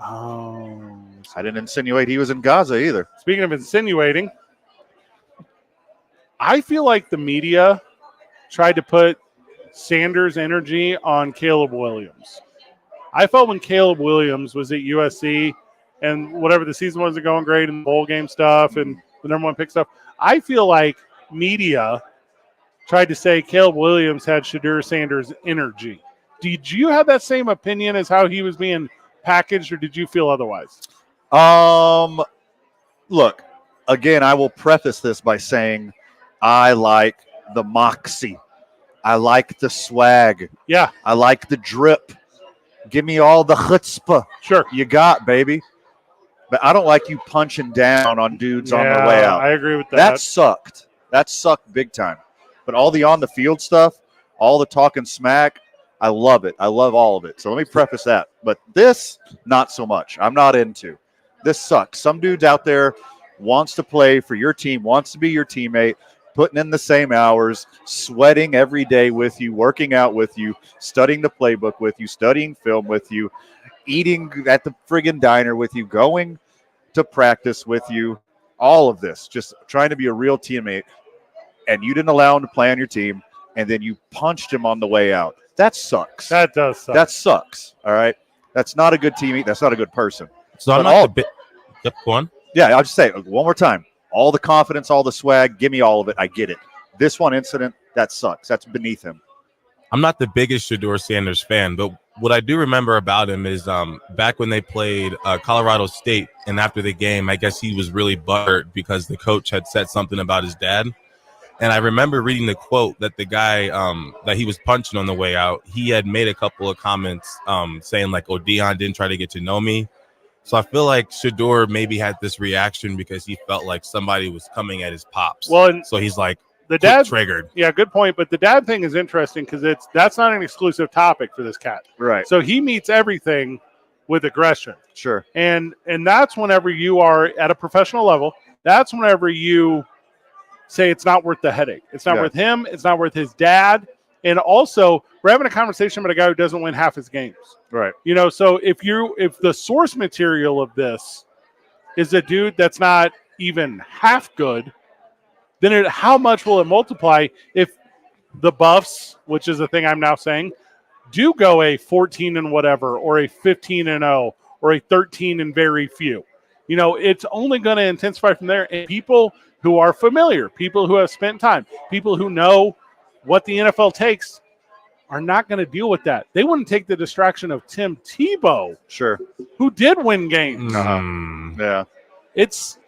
Oh. I didn't insinuate he was in Gaza either. Speaking of insinuating, I feel like the media tried to put Sanders' energy on Caleb Williams. I felt when Caleb Williams was at USC and whatever the season wasn't going great and the bowl game stuff and the number one pick stuff, I feel like media tried to say Caleb Williams had Shadur Sanders' energy. Did you have that same opinion as how he was being packaged, or did you feel otherwise? Look, again, I will preface this by saying I like the moxie. I like the swag. Yeah. I like the drip. Give me all the chutzpah. Sure. You got, baby. But I don't like you punching down on dudes on their way out. I agree with that. That sucked. That sucked big time. But all the on-the-field stuff, all the talking smack, I love it. I love all of it. So let me preface that. But this, not so much. I'm not into. This sucks. Some dudes out there wants to play for your team, wants to be your teammate, putting in the same hours, sweating every day with you, working out with you, studying the playbook with you, studying film with you, eating at the friggin' diner with you, going to practice with you, all of this, just trying to be a real teammate. And you didn't allow him to play on your team, and then you punched him on the way out. That sucks. That does suck. That sucks, all right? That's not a good teammate. That's not a good person. So I'm But not the bit. Yep, go on. Yeah, I'll just say it one more time. All the confidence, all the swag, give me all of it. I get it. This one incident, that sucks. That's beneath him. I'm not the biggest Shadur Sanders fan, but what I do remember about him is back when they played Colorado State, and after the game, I guess he was really buttered because the coach had said something about his dad. And I remember reading the quote that the guy that he was punching on the way out, he had made a couple of comments saying like, oh, Deion didn't try to get to know me. So I feel like Shadur maybe had this reaction because he felt like somebody was coming at his pops. Well, so he's like, the dad triggered. Yeah, good point. But the dad thing is interesting because that's not an exclusive topic for this cat. Right. So he meets everything with aggression. Sure. And that's whenever you are at a professional level, that's whenever you say it's not worth the headache. It's not worth him. It's not worth his dad. And also, we're having a conversation about a guy who doesn't win half his games. Right. So if the source material of this is a dude that's not even half good, then how much will it multiply if the Buffs, which is a thing I'm now saying, do go a 14 and whatever, or a 15 and 0, or a 13 and very few? It's only going to intensify from there. And people who are familiar, people who have spent time, people who know what the NFL takes are not going to deal with that. They wouldn't take the distraction of Tim Tebow, Sure. who did win games. Yeah. It's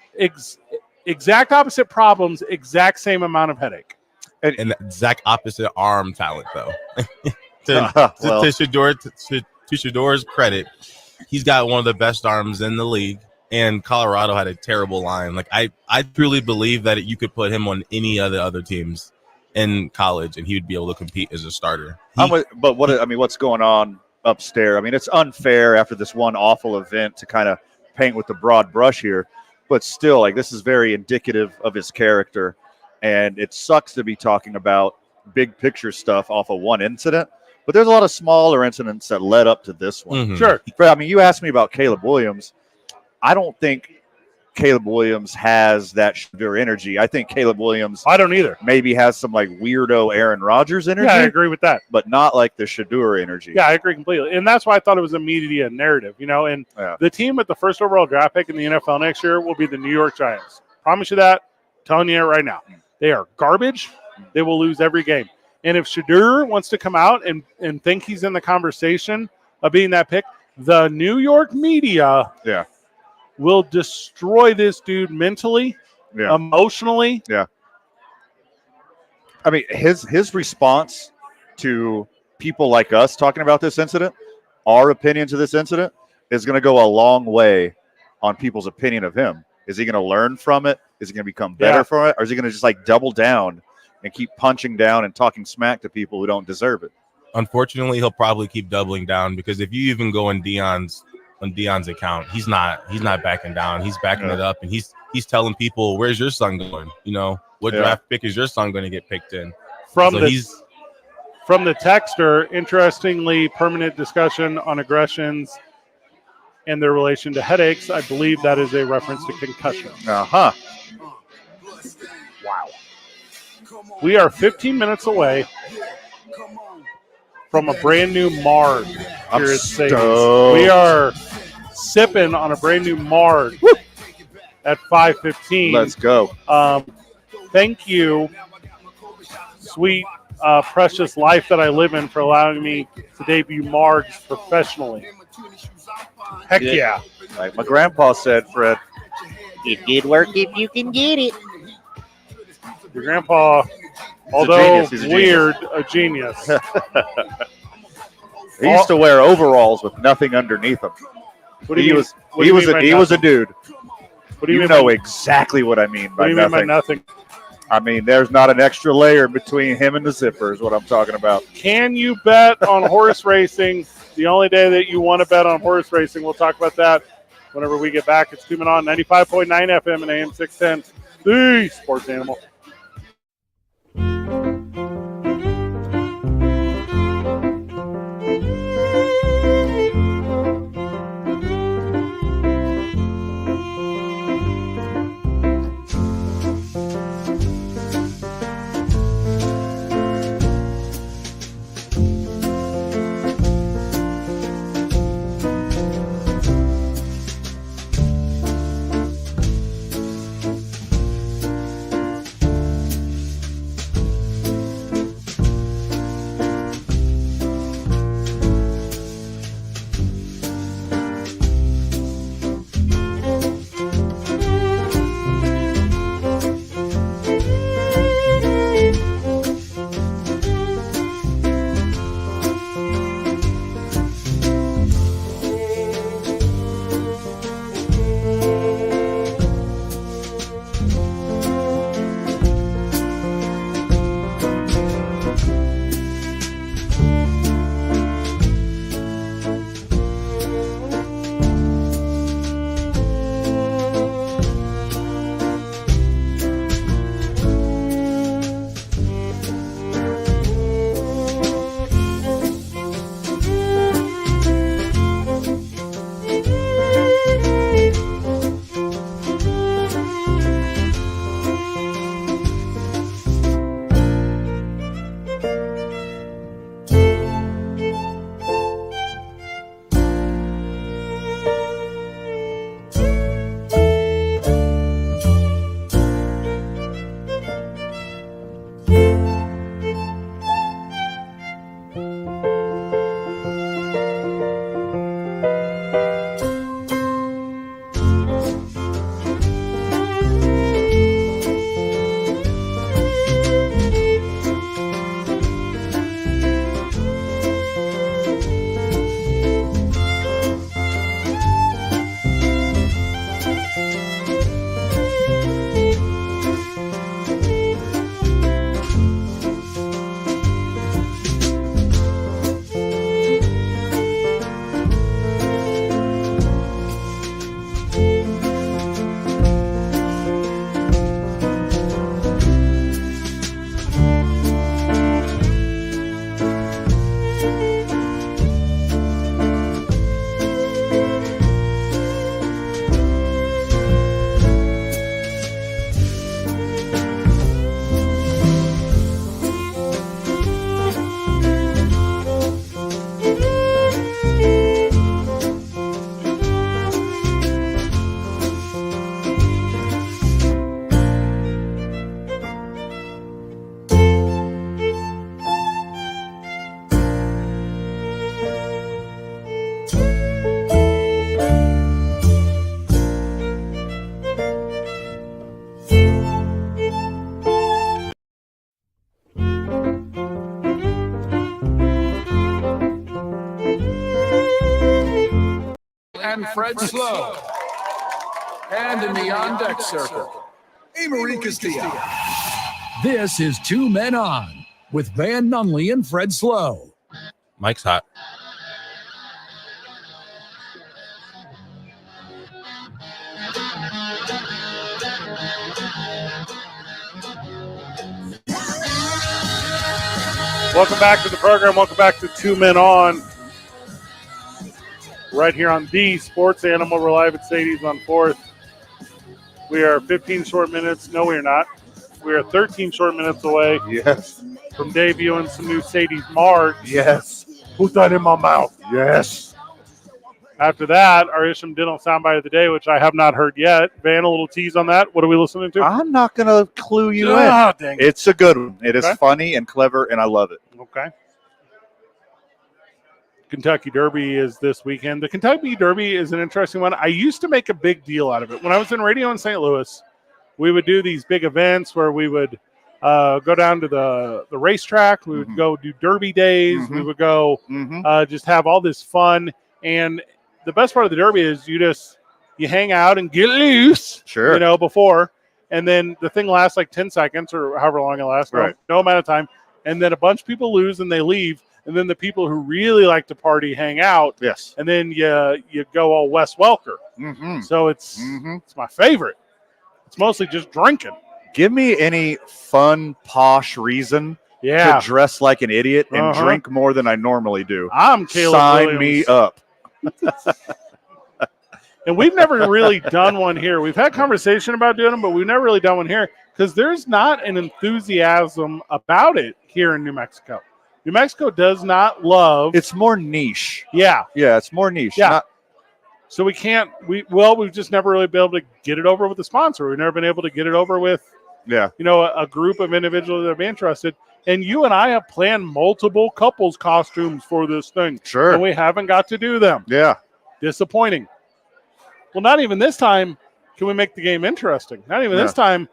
exact opposite problems, exact same amount of headache. And the exact opposite arm talent, though. To Shador's credit, he's got one of the best arms in the league, and Colorado had a terrible line. Like I truly believe that you could put him on any other teams in college, and he would be able to compete as a starter. What's going on upstairs? I mean, it's unfair after this one awful event to kind of paint with the broad brush here, but still, like, this is very indicative of his character, and it sucks to be talking about big picture stuff off of one incident. But there's a lot of smaller incidents that led up to this one. Mm-hmm. Sure. I mean, you asked me about Caleb Williams. I don't think Caleb Williams has that Shadur energy. I think Caleb Williams I don't either. maybe has some like weirdo Aaron Rodgers energy. Yeah, I agree with that. But not like the Shadur energy. Yeah, I agree completely. And that's why I thought it was a media narrative, and the team with the first overall draft pick in the NFL next year will be the New York Giants. Promise you that. Telling you it right now. They are garbage. They will lose every game. And if Shadur wants to come out and think he's in the conversation of being that pick, the New York media will destroy this dude mentally, emotionally. Yeah. I mean, his response to people like us talking about this incident, our opinions of this incident, is going to go a long way on people's opinion of him. Is he going to learn from it? Is he going to become better from it? Or is he going to just like double down and keep punching down and talking smack to people who don't deserve it? Unfortunately, he'll probably keep doubling down, because if you even go on Deion's account, he's not backing down. He's backing it up, and he's telling people, "Where's your son going? What draft pick is your son going to get picked in?" From the texter, interestingly, permanent discussion on aggressions and their relation to headaches. I believe that is a reference to concussion. Uh-huh. Wow. We are 15 minutes away from a brand new Marg here at Sadie's. We are sipping on a brand new Marg at 5:15. Let's go. Thank you, sweet, precious life that I live in, for allowing me to debut Margs professionally. Heck yeah. Like my grandpa said, Fred. It did work if you can get it. Your grandpa, although weird, a genius. He used to wear overalls with nothing underneath them. He was a dude. What do you mean know exactly what I mean by nothing. By nothing? I mean, there's not an extra layer between him and the zipper is what I'm talking about. Can you bet on horse racing? The only day that you want to bet on horse racing, we'll talk about that whenever we get back. It's Tuning On 95.9 FM and AM 610. The Sports Animal. and Fred Slow. And in the on-deck circle, Amory Castillo. This is Two Men On with Van Nunley and Fred Slow. Mike's hot. Welcome back to the program. Welcome back to Two Men On. Right here on the Sports Animal. We're live at Sadie's on 4th. We are 15 short minutes. No, we are not. We are 13 short minutes away Yes. from debuting some new Sadie's March. Yes. Put that in my mouth. Yes. After that, our Isham Dental soundbite of the day, which I have not heard yet. Van, a little tease on that. What are we listening to? I'm not going to clue you in. Dang it. It's a good one. It is Okay. funny and clever, and I love it. Okay. Kentucky Derby is this weekend. The Kentucky Derby is an interesting one. I used to make a big deal out of it. When I was in radio in St. Louis, we would do these big events where we would go down to the racetrack. We would go do Derby days. We would go just have all this fun. And the best part of the Derby is you hang out and get loose, Sure. before. And then the thing lasts like 10 seconds or however long it lasts. Right. No amount of time. And then a bunch of people lose and they leave. And then the people who really like to party hang out. Yes. And then you go all Wes Welker. So it's my favorite. It's mostly just drinking. Give me any fun, posh reason Yeah. to dress like an idiot and Uh-huh. drink more than I normally do. I'm Caleb Sign Williams. me up. And we've never really done one here. We've had conversation about doing them, but we've never really done one here because there's not an enthusiasm about it here in New Mexico. New Mexico does not love. It's more niche. Yeah. Yeah, it's more niche. Yeah. Not- So we've just never really been able to get it over with a sponsor. We've never been able to get it over with, yeah. a group of individuals that are interested. And you and I have planned multiple couples costumes for this thing. Sure. And we haven't got to do them. Yeah. Disappointing. Well, not even this time can we make the game interesting. Not even this time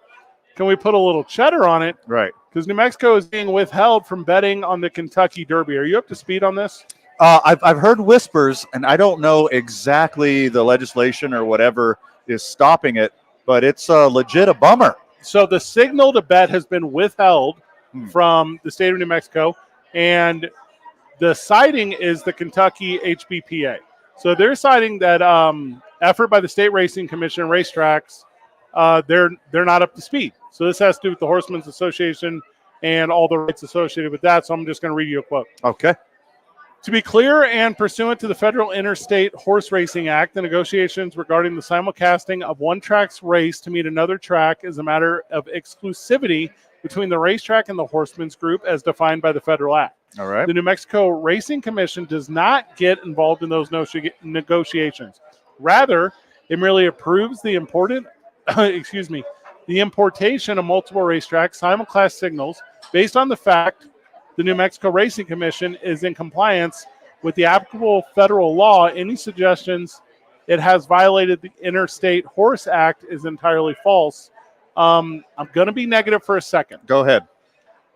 can we put a little cheddar on it. Right. Because New Mexico is being withheld from betting on the Kentucky Derby. Are you up to speed on this? I've heard whispers, and I don't know exactly the legislation or whatever is stopping it, but it's legit a bummer. So the signal to bet has been withheld from the state of New Mexico, and the citing is the Kentucky HBPA. So they're citing that effort by the State Racing Commission and racetracks, they're not up to speed. So this has to do with the Horsemen's Association and all the rights associated with that. So I'm just going to read you a quote. Okay. To be clear and pursuant to the Federal Interstate Horse Racing Act, the negotiations regarding the simulcasting of one track's race to meet another track is a matter of exclusivity between the racetrack and the horsemen's group as defined by the federal act. All right. The New Mexico Racing Commission does not get involved in those negotiations. Rather, it merely approves the the importation of multiple racetrack simulcast signals based on the fact the New Mexico Racing Commission is in compliance with the applicable federal law. Any suggestions it has violated the Interstate Horse Act is entirely false. I'm going to be negative for a second. Go ahead.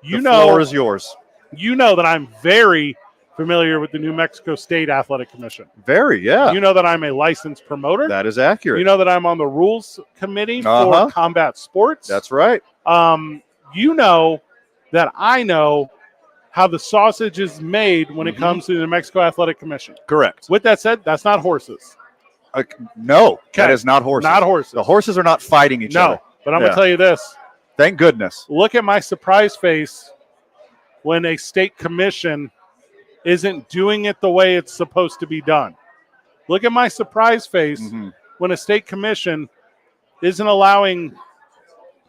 The floor is yours. You know that I'm very familiar with the New Mexico State Athletic Commission. Very, yeah. You know that I'm a licensed promoter. That is accurate. You know that I'm on the rules committee for combat sports. That's right. You know that I know how the sausage is made when it comes to the New Mexico Athletic Commission. Correct. With that said, that's not horses. No, that Okay. is not horses. Not horses. The horses are not fighting each other. No, but I'm going to tell you this. Thank goodness. Look at my surprise face when a state commission isn't doing it the way it's supposed to be done. Look at my surprise face when a state commission isn't allowing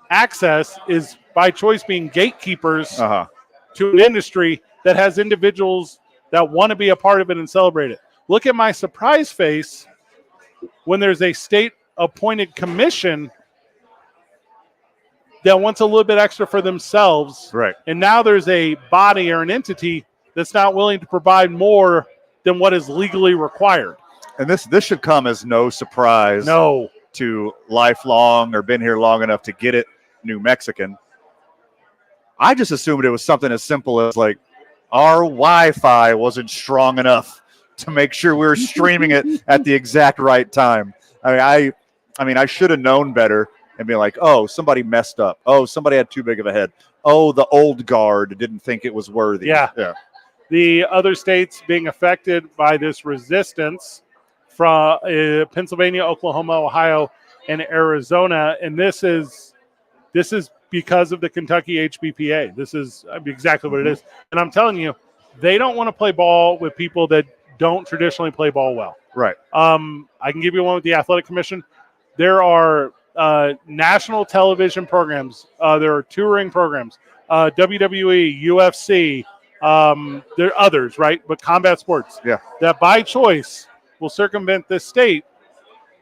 access, is by choice being gatekeepers to an industry that has individuals that want to be a part of it and celebrate it. Look at my surprise face when there's a state-appointed commission that wants a little bit extra for themselves. Right. And now there's a body or an entity that's not willing to provide more than what is legally required. And this should come as no surprise to lifelong or been here long enough to get it New Mexican. I just assumed it was something as simple as like our Wi-Fi wasn't strong enough to make sure we were streaming it at the exact right time. I mean, I should have known better and be like, oh, somebody messed up. Oh, somebody had too big of a head. Oh, the old guard didn't think it was worthy. Yeah. The other states being affected by this resistance from Pennsylvania, Oklahoma, Ohio, and Arizona, and this is because of the Kentucky HBPA. This is exactly what it is. And I'm telling you, they don't want to play ball with people that don't traditionally play ball well. Right. I can give you one with the Athletic Commission. There are national television programs. There are touring programs. WWE, UFC. There are others, right? But combat sports. Yeah. That by choice will circumvent this state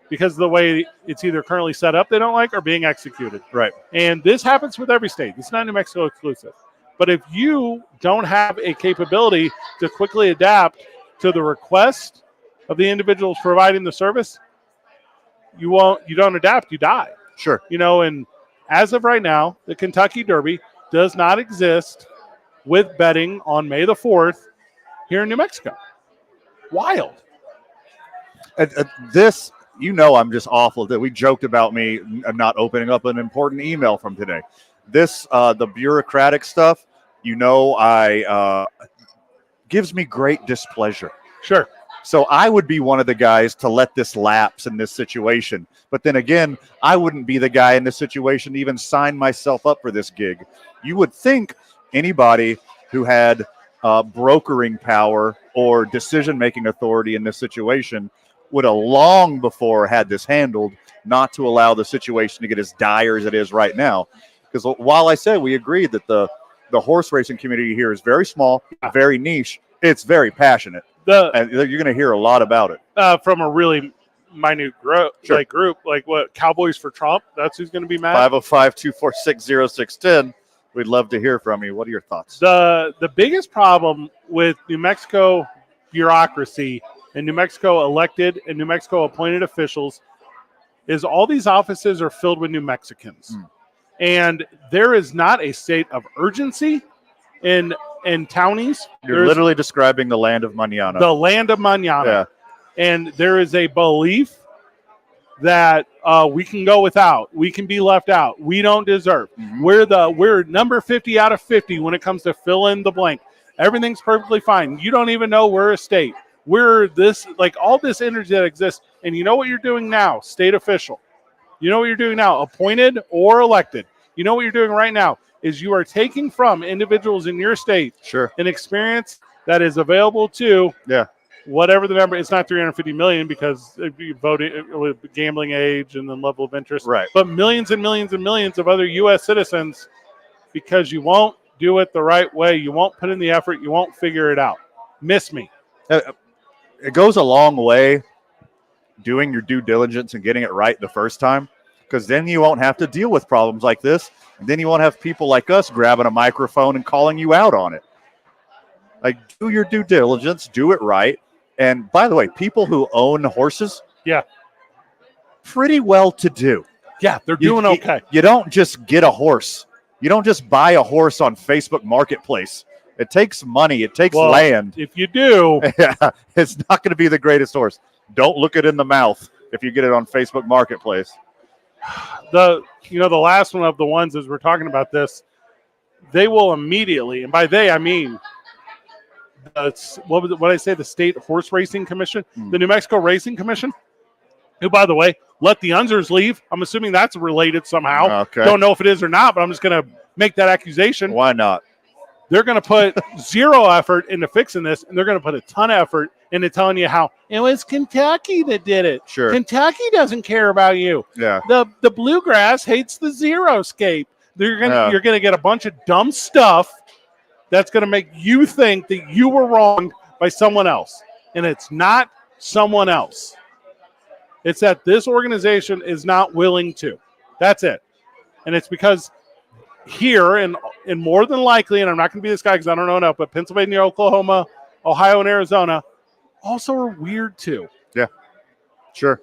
because of the way it's either currently set up they don't like or being executed. Right. And this happens with every state. It's not New Mexico exclusive. But if you don't have a capability to quickly adapt to the request of the individuals providing the service, you don't adapt, you die. Sure. And as of right now, the Kentucky Derby does not exist with betting on May the 4th here in New Mexico. Wild. This, I'm just awful that we joked about me not opening up an important email from today. This, the bureaucratic stuff, gives me great displeasure. Sure. So I would be one of the guys to let this lapse in this situation. But then again, I wouldn't be the guy in this situation to even sign myself up for this gig. You would think anybody who had brokering power or decision-making authority in this situation would have long before had this handled, not to allow the situation to get as dire as it is right now. Because while I said we agreed that the horse racing community here is very small, very niche, it's very passionate. And you're going to hear a lot about it. From a really minute group, sure. like what, Cowboys for Trump? That's who's going to be mad? 505-246-0610. We'd love to hear from you. What are your thoughts? The biggest problem with New Mexico bureaucracy and New Mexico elected and New Mexico appointed officials is all these offices are filled with New Mexicans. And there is not a state of urgency in townies. You're literally describing the land of mañana. The land of mañana. Yeah. And there is a belief that we can go without. We can be left out. We don't deserve. Mm-hmm. We're number 50 out of 50 when it comes to fill in the blank. Everything's perfectly fine. You don't even know we're a state. We're this, all this energy that exists. And you know what you're doing now, state official. You know what you're doing now, appointed or elected. You know what you're doing right now is you are taking from individuals in your state an experience that is available to whatever the number. It's not 350 million because you voted with gambling age and then level of interest. Right. But millions and millions and millions of other U.S. citizens, because you won't do it the right way. You won't put in the effort. You won't figure it out. Miss me. It goes a long way doing your due diligence and getting it right the first time, because then you won't have to deal with problems like this. And then you won't have people like us grabbing a microphone and calling you out on it. Do your due diligence, do it right. And by the way, people who own horses, pretty well to do. Yeah, they're doing okay. You don't just get a horse. You don't just buy a horse on Facebook Marketplace. It takes money. It takes land. If you do, it's not going to be the greatest horse. Don't look it in the mouth if you get it on Facebook Marketplace. The last one of the ones as we're talking about this, they will immediately, and by they I mean what I say, the State Horse Racing Commission, the New Mexico Racing Commission, who, by the way, let the Unzers leave. I'm assuming that's related somehow. Okay. Don't know if it is or not, but I'm just going to make that accusation. Why not? They're going to put zero effort into fixing this, and they're going to put a ton of effort into telling you how it was Kentucky that did it. Sure. Kentucky doesn't care about you. Yeah. The bluegrass hates the zero-scape. You're going to get a bunch of dumb stuff that's going to make you think that you were wronged by someone else. And it's not someone else. It's that this organization is not willing to. That's it. And it's because here, and more than likely, and I'm not going to be this guy because I don't know enough, but Pennsylvania, Oklahoma, Ohio, and Arizona also are weird too. Yeah, sure.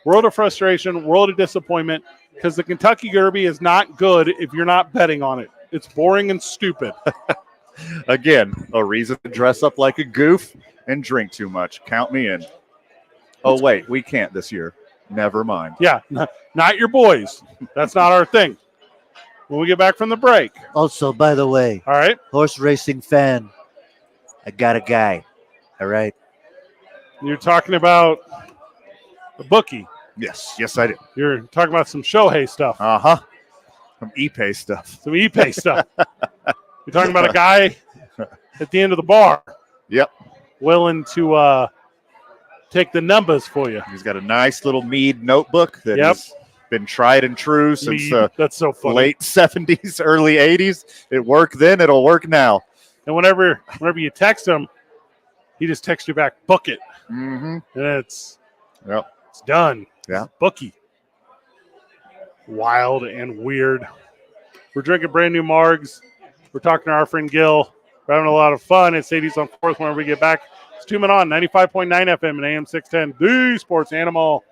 World of frustration, world of disappointment, because the Kentucky Derby is not good if you're not betting on it. It's boring and stupid. Again, a reason to dress up like a goof and drink too much. Count me in. Oh, wait, we can't this year. Never mind. Yeah, not your boys. That's not our thing. When we get back from the break. Also, by the way, All right. horse racing fan, I got a guy. All right. You're talking about the bookie. Yes, I do. You're talking about some Shohei stuff, Uh-huh. Some Ipe stuff. some Ipe stuff. You're talking about a guy at the end of the bar. Yep. Willing to take the numbers for you. He's got a nice little Mead notebook that has been tried and true since That's so funny. late 70s, early 80s. It worked then. It'll work now. And whenever you text him, he just texts you back, book it. Mm-hmm. And it's Yep. done. Yeah. It's bookie. Wild and weird. We're drinking brand new Margs. We're talking to our friend Gil. We're having a lot of fun. It's 80s on 4th whenever we get back. It's 2 Men On, 95.9 FM and AM 610, the Sports Animal.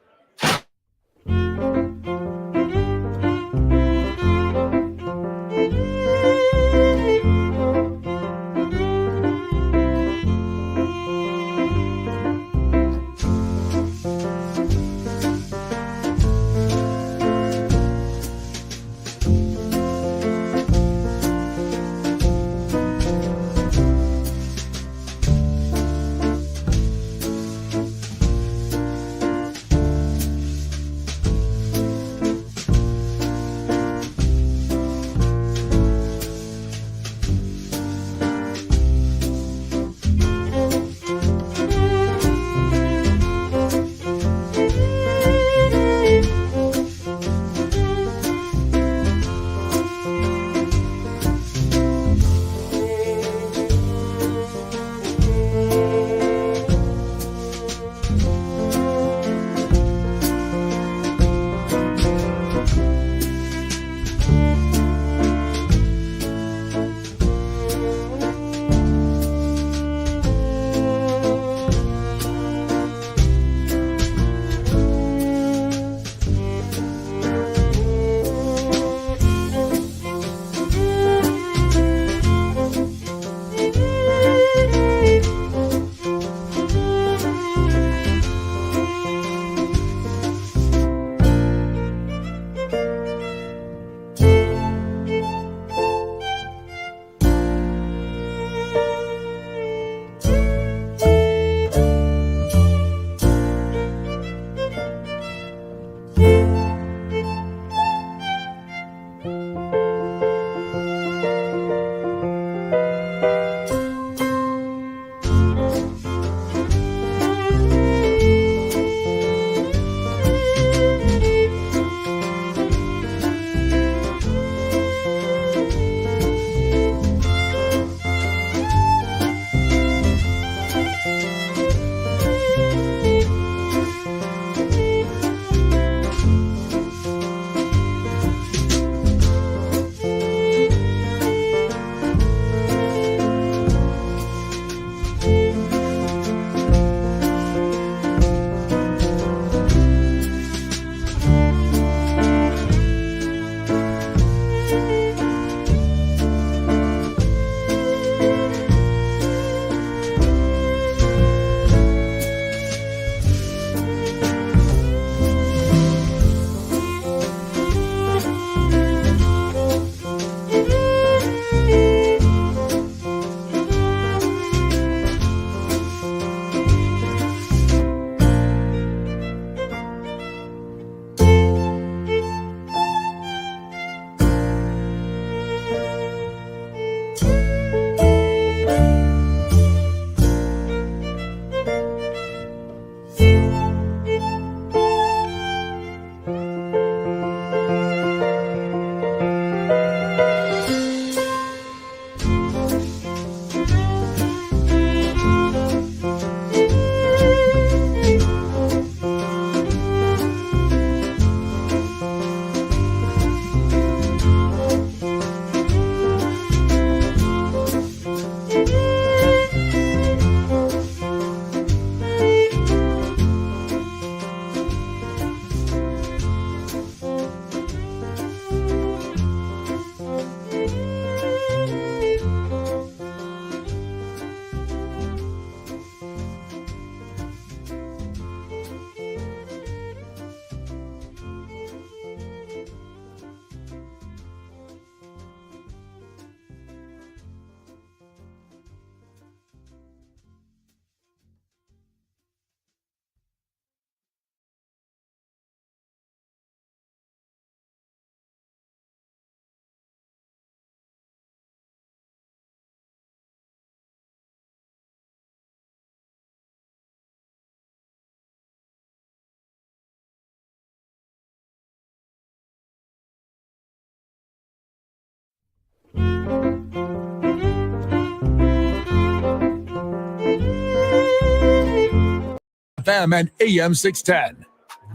FM and AM 610.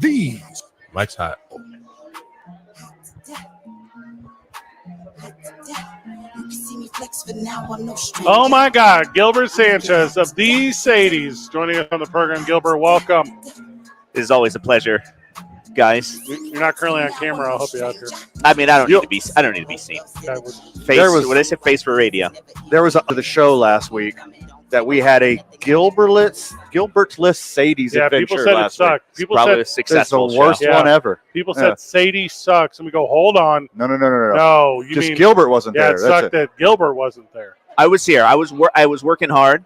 These Mike's hot. Oh my God, Gilbert Sanchez of these Sadies joining us on the program. Gilbert, welcome. It is always a pleasure, guys. You're not currently on camera. I'll help you out here. I mean, I don't need to be seen. Okay, Face. What is it? Face for radio. There was the show last week that we had a Gilbert's Sadie's yeah, adventure people said it last week. sucked. People Probably a said It's successful the worst show. one ever. people Yeah. said Sadie sucks, and we go, hold on. No. No, you Just mean Gilbert wasn't yeah, there. it That's sucked it. that Gilbert wasn't there. I was here. I was working hard.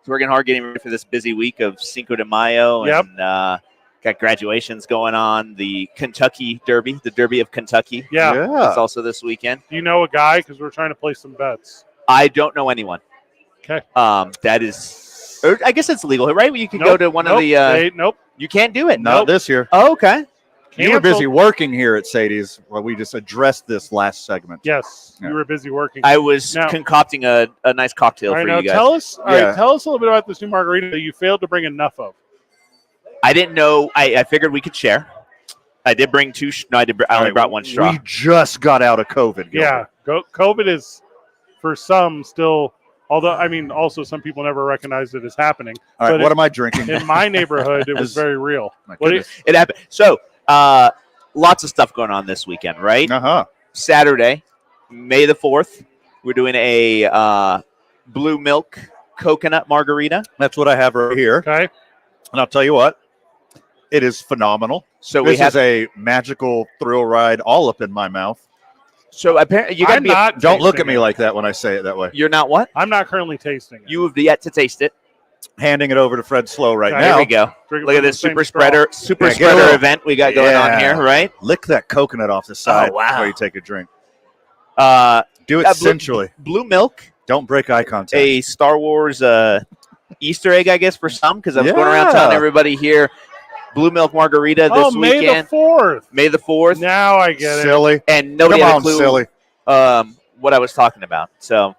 Getting ready for this busy week of Cinco de Mayo, Yep. and got graduations going on. The Kentucky Derby, the Derby of Kentucky. Yeah. That's also this weekend. You know a guy because we're trying to play some bets. I don't know anyone. Okay. That is. Or I guess it's legal, right? You can go to one of the. Nope. You can't do it. Not this year. Oh, okay. You were busy Canceled. working here at Sadie's. Well, we just addressed this last segment. Yes, Yeah. you were busy working. I was Now- concocting a nice cocktail All right, for now you guys. tell us. All Yeah. right, tell us a little bit about this new margarita that you failed to bring enough of. I didn't know. I figured we could share. I did bring two. I only brought one straw. We just got out of COVID. Yeah, COVID is for some still. Although I mean, also some people never recognized it as happening. All right, But what am I drinking? in my neighborhood, it was very real. My What do you- goodness. It happened. So, lots of stuff going on this weekend, right? Uh-huh. Saturday, May the 4th, we're doing a blue milk coconut margarita. That's what I have right here. Okay. And I'll tell you what, it is phenomenal. So This we have. is a magical thrill ride all up in my mouth. So apparently, you got to I'm be. not. Don't look at tasting me it. like that when I say it that way. You're not what? I'm not currently tasting it. You have yet to taste it. Handing it over to Fred Slow right Okay. There now. we go. Drink it Look at from this the same super straw. spreader Yeah, get a spreader little- event we got going on Yeah. here, right? Lick that coconut off the side wow. before you take a drink. Uh, Do it blue- sensually. blue milk, Don't break eye contact. a Star Wars Easter egg, I guess, for some, because I was going around Yeah. telling everybody here, blue milk margarita this May weekend, the 4th. May the 4th, Now I get it. Silly. and nobody Come had a on, clue silly. what I was talking about. So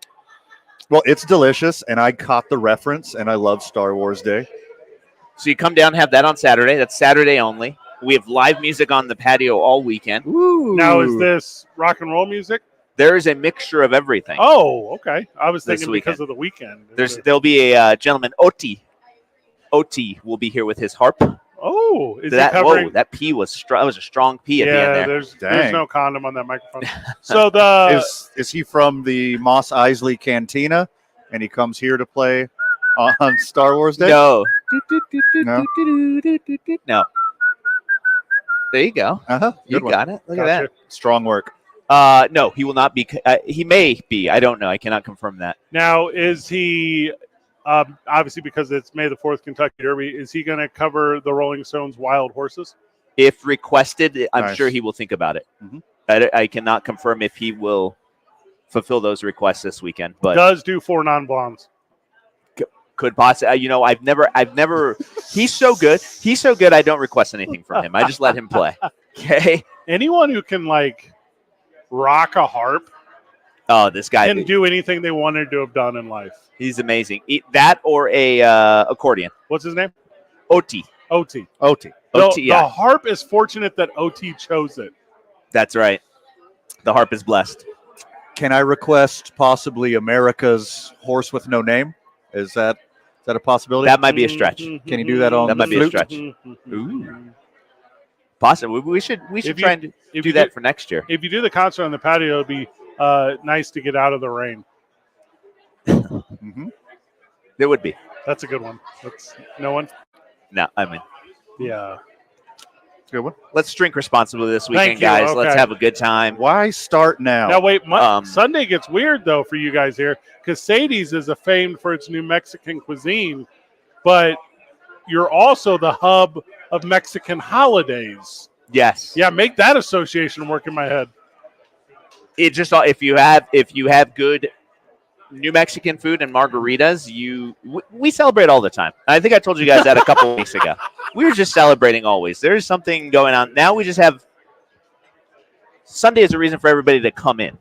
Well, it's delicious, and I caught the reference, and I love Star Wars Day. you come down and have that on Saturday. That's Saturday only. We have live music on the patio all weekend. Ooh. Now is this rock and roll music? There is a mixture of everything. Oh, okay. I was This thinking weekend. because of the weekend. There'll be a gentleman, Oti. Oti will be here with his harp. Oh, is That it covering? whoa, that P was strong. That was a strong P at the Yeah, end there. there's Dang. no condom on that microphone. So the Is he from the Moss Isley Cantina, and he comes here to play on Star Wars Day? No. No? No. There you go. Uh-huh. You Good one. got it. Look Gotcha. at Strong work. that. No, he will not be. He may be. I don't know. I cannot confirm that. Now is he obviously because it's May the 4th Kentucky Derby? Is he going to cover the Rolling Stones' Wild Horses? If requested, I'm Nice. sure he will think about it. Mhm. I cannot confirm if he will fulfill those requests this weekend, but Does do 4 non-blondes. could possibly. I've never. He's so good. He's so good. I don't request anything from him. I just let him play. Okay. Anyone who can like rock a harp Oh, this guy. can do anything they wanted to have done in life. He's amazing. That or a accordion. What's his name? OT. OT. OT. OT. The Yeah, harp is fortunate that OT chose it. that's right. The harp is blessed. Can I request possibly America's Horse with No Name? Is that a possibility? That might be a stretch. Can you do that on That the might be a flute? stretch. Ooh. Possibly. We should If try you and If do you that for next year. If you do the concert on the patio, it'd be nice to get out of the rain. Mhm. There would be. That's a good one. That's no one. No, I mean, Yeah. Good one. let's drink responsibly this weekend, Thank you. guys. Let's Okay. have a good time. Why start now? Now wait, Um, Sunday gets weird though for you guys here because Sadie's is famed for its New Mexican cuisine, but you're also the hub of Mexican holidays. Yes. Yeah, make that association work in my head. It just if you have good New Mexican food and margaritas, we celebrate all the time. I think I told you guys that a couple weeks ago. We're just celebrating always. There's something going on. Now we just have Sunday is a reason for everybody to come in.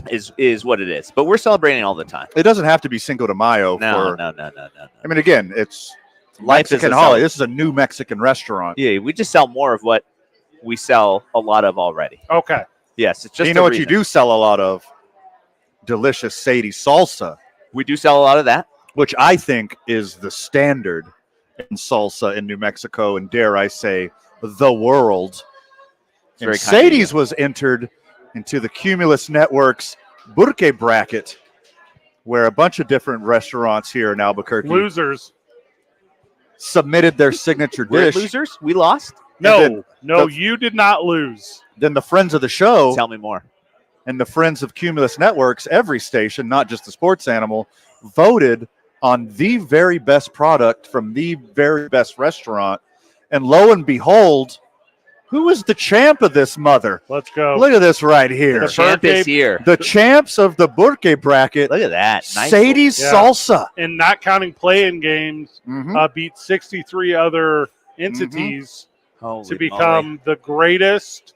Is what it is. But we're celebrating all the time. It doesn't have to be Cinco de Mayo. No. I mean, again, it's Life is Mexican a holiday. cel- This is a new Mexican restaurant. Yeah, we just sell more of what we sell a lot of already. Okay. Yes, it's just You know a what you reason. do sell a lot of? Delicious Sadie salsa, We do sell a lot of that. which I think is the standard in salsa in New Mexico, and dare I say, the world. And very kind of Sadie's was entered into the Cumulus Network's Burke bracket, where a bunch of different restaurants here in Albuquerque Losers. submitted their signature We're dish. losers. We lost. No, then no, the- you did not lose. Then the friends of the show Tell me more. and the friends of Cumulus Networks, every station, not just the Sports Animal, voted on the very best product from the very best restaurant. And lo and behold, who is the champ of this mother? Let's go. Look at this right here. The champ is Burke- here. The champs of the Burke bracket, Look at that. Nice. Sadie's Yeah. Salsa. And not counting play-in games, Mhm. beat 63 other entities Holy to become moly. the greatest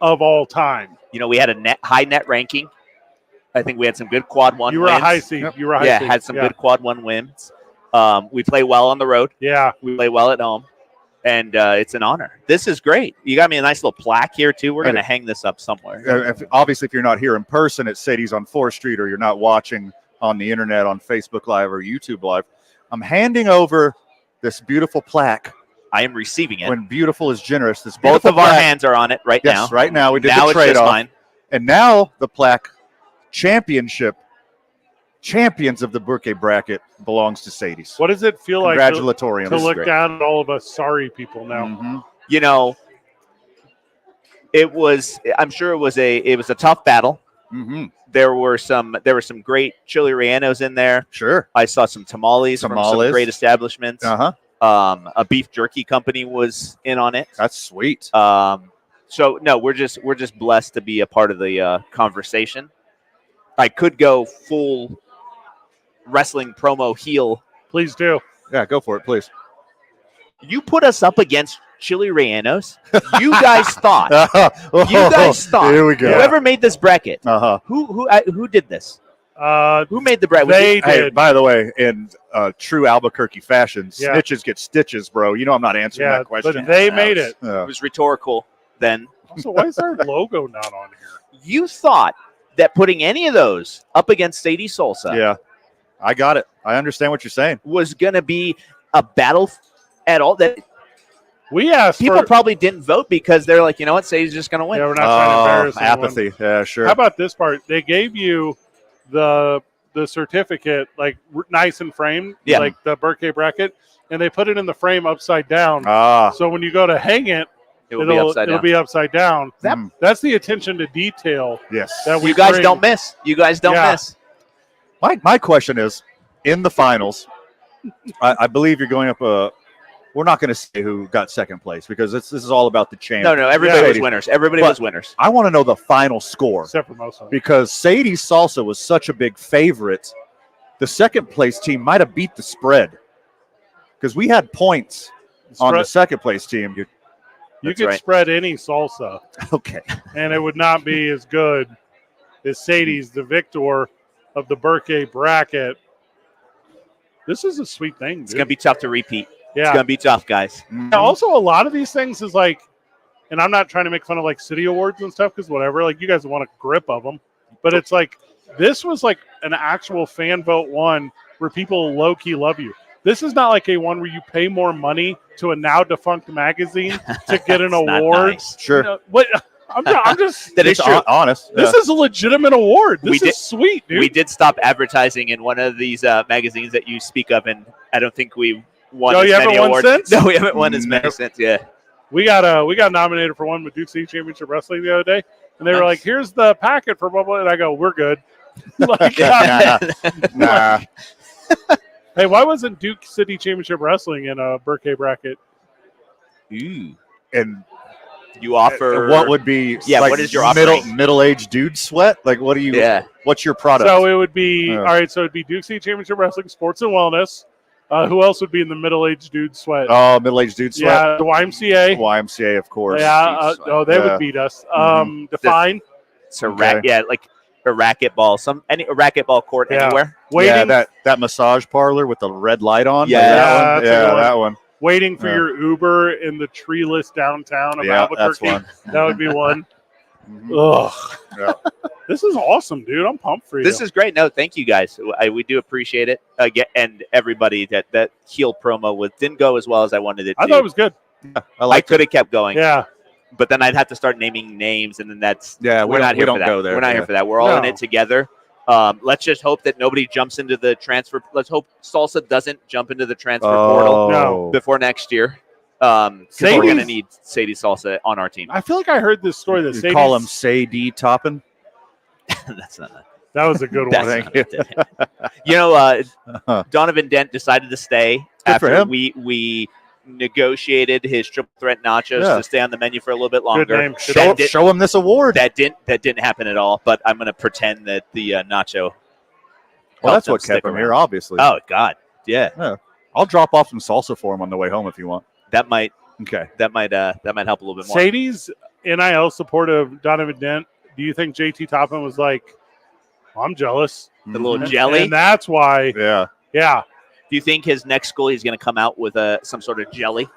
of all time. You know, we had a high net ranking. I think we had some good quad one You were wins. a high seed. Yep. You were a high Yeah, seed. had some good quad one wins. We play well on the road. Yeah. We play well at home. And it's an honor. This is great. You got me a nice little plaque here, too. We're going to hang this up somewhere. Obviously, if you're not here in person at Sadie's on 4th Street, or you're not watching on the internet on Facebook Live or YouTube Live, I'm handing over this beautiful plaque. I am receiving it. When beautiful is generous, this Both beautiful of our plaque- hands are on it right now. Yes, right now we did Now the it's just trade-off, mine. and now the plaque championship champions of the Burke bracket belongs to Sadie's. What does it feel like Congratulatoriums. to look great. down at all of us sorry people now? Mhm. You know, I'm sure it was a tough battle. Mhm. There were some great chili rellenos in there. Sure. I saw some tamales from some Tamales. great establishments. Uh-huh. A beef jerky company was in on it. That's sweet. So no, we're just blessed to be a part of the conversation. I could go full wrestling promo heel. Please do. Yeah, go for it, please. You put us up against chili rellenos. You guys thought. You guys thought. Here we go. Whoever made this bracket. Uh-huh. Who did this? Who made the bracket? They Hey, did. by the way, in true Albuquerque fashion, Yeah. snitches get stitches, bro. You know I'm not answering Yeah, that question. but they made it. It was rhetorical then. So why is our logo not on here? You thought that putting any of those up against Sadie Salsa Yeah, I got it. I understand what you're saying. was going to be a battle at all. That We asked people for. probably didn't vote because they're like, you know what, Sadie's just going to win. Yeah, we're not trying to embarrass anyone. apathy. Yeah, sure. How about this part? They gave you the certificate like nice and framed, Yeah. like the birthday bracket, and they put it in the frame upside down. Ah, So when you go to hang it, It will be upside it'll down. be upside down. mm, That's the attention to detail yes. that we You guys bring. don't miss. You guys don't Yeah. miss. My question is, in the finals, I believe you're going up we're not going to say who got second place because this is all about the champ. No, everybody Yeah. was winners. Everybody But- was winners. I want to know the final score except for most of them. because Sadie's Salsa was such a big favorite. The second place team might have beat the spread because we had points on the second place team. You That's could right. spread any salsa, Okay. and it would not be as good as Sadie's, the victor of the birthday bracket. This is a sweet thing, dude. It's going to be tough to repeat. It's yeah. going to be tough, guys. Now, also, a lot of these things is like, and I'm not trying to make fun of like city awards and stuff because whatever, like you guys want a grip of them, but it's like this was like an actual fan vote one where people low key love you. This is not like a one where you pay more money to a now defunct magazine to get an It's not award. nice. Sure. You know, what? I'm just. That is It's true. honest. This is a legitimate award. This We is did- sweet, dude. We did stop advertising in one of these magazines that you speak of, and I don't think we won No, as you haven't many won awards. since? No, we haven't won as many Nope. since. Yeah. We got nominated for one with Duke City Championship Wrestling the other day, and they were Nice. like, "Here's the packet for blah blah," and I go, "We're good." Like, nah. hey, why wasn't Duke City Championship Wrestling in a birthday bracket? Ooh. And You offer what would be Yeah, like what is your offering? middle-aged dude sweat? Like what do you Yeah. what's your product? So it would be Yeah. all right. So it'd be Duke City Championship Wrestling, Sports and Wellness. Who else would be in the middle-aged dude sweat? Oh, middle-aged dude sweat. yeah, the YMCA. YMCA, of course. Yeah, they Yeah. would beat us. Mhm. Define. So Okay. yeah, like a racquetball, a racquetball court Yeah. anywhere. Waiting, that massage parlor with the red light on. Yeah. that Yeah, one. that's a Yeah, good one. that one. waiting for Yeah. your Uber in the treeless downtown of Yeah, that's Albuquerque. one. That would be one. Mhm. Ugh. Yeah. This is awesome, dude. I'm pumped for you. This is great. No, thank you guys. We do appreciate it. Again, and everybody that heel promo didn't go as well as I wanted it to. I thought it was good. I could have kept going. Yeah. But then I'd have to start naming names, and then that's We we're not here don't for that. go there. We're not Yeah. here for that. We're all in No. it together. Let's just hope that nobody jumps into the transfer. Let's hope Salsa doesn't jump into the transfer portal No. before next year. Because we're going to Sadie's- need Sadie Salsa on our team. I feel like I heard this story that You Sadie's, call him Sadie Toppin. That's not it. that was a good That's one. Thank not it. You know, Donovan Dent decided to stay Good for after him. we negotiated his triple threat nachos Yeah. to stay on the menu for a little bit longer. name. Show him this award. That didn't happen at all. But I'm going to pretend that the nacho. Well, helped that's what stick kept him around. here, obviously. Oh God, yeah. I'll drop off some salsa for him on the way home if you want. That might Okay. help a little bit more. Sadie's NIL support of Donovan Dent. Do you think JT Toppin was like, I'm jealous? The little And- jelly. And that's why, Yeah. yeah. Do you think his next school he's going to come out with some sort of jelly?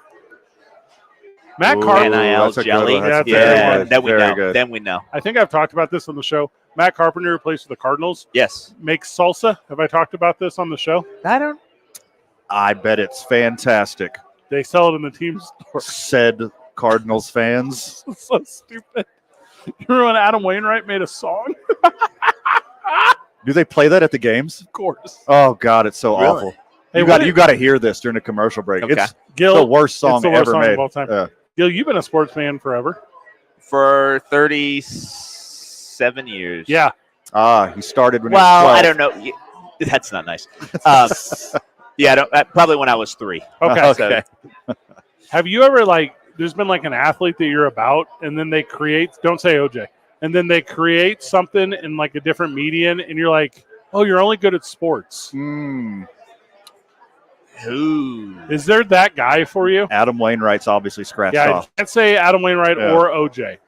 Matt Ooh, Carpenter. NIL that's a good jelly. one. That's very Yeah, good. then we Very know. good. Then we know. I think I've talked about this on the show. Matt Carpenter, who plays for the Cardinals, Yes. makes salsa. Have I talked about this on the show? I don't. I bet it's fantastic. They sell it in the team store. Said Cardinals fans. It's so stupid. You remember when Adam Wainwright made a song? Do they play that at the games? Of course. Oh God, it's so Really? awful. Hey, You got to hear this during a commercial break. Okay. It's Gil, the worst song it's the worst ever song made. of all time. Yeah. Gil, you've been a sports fan forever. For 37 years. Yeah. He started when Well, he was 12. I don't know. That's not nice. Yeah, probably when I was 3. Okay. Okay. Have you ever there's been an athlete that you're about, and then they create, don't say OJ, and then they create something in a different medium, and you're like, oh, you're only good at sports. Mm. Ooh. Is there that guy for you? Adam Wainwright's obviously scratched Yeah, I off. can't say Adam Wainwright Yeah. or OJ.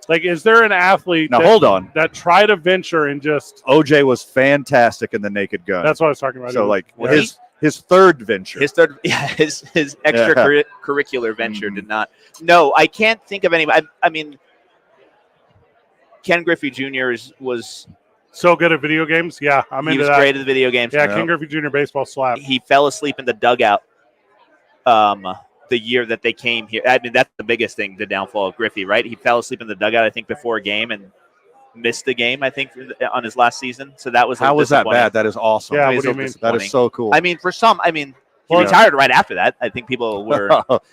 Is there an athlete Now hold on. that tried to venture and just, OJ was fantastic in the Naked Gun. that's what I was talking about. so Yeah. his third venture. His third, his extracurricular venture did not. No, I can't think of anybody. I mean, Ken Griffey Jr. was so good at video games. Yeah, I'm he into was that. great at the video games. Yeah, Ken Griffey Jr. baseball slap. He fell asleep in the dugout. The year that they came here, I mean, that's the biggest thing, the downfall of Griffey, right? He fell asleep in the dugout, I think, before a game and missed the game, I think, on his last season. So that was How was that disappointing. bad? That is awesome. Yeah, I mean, what do you it's mean? That is so cool. I mean, for some, he Well, retired right after that. I think people were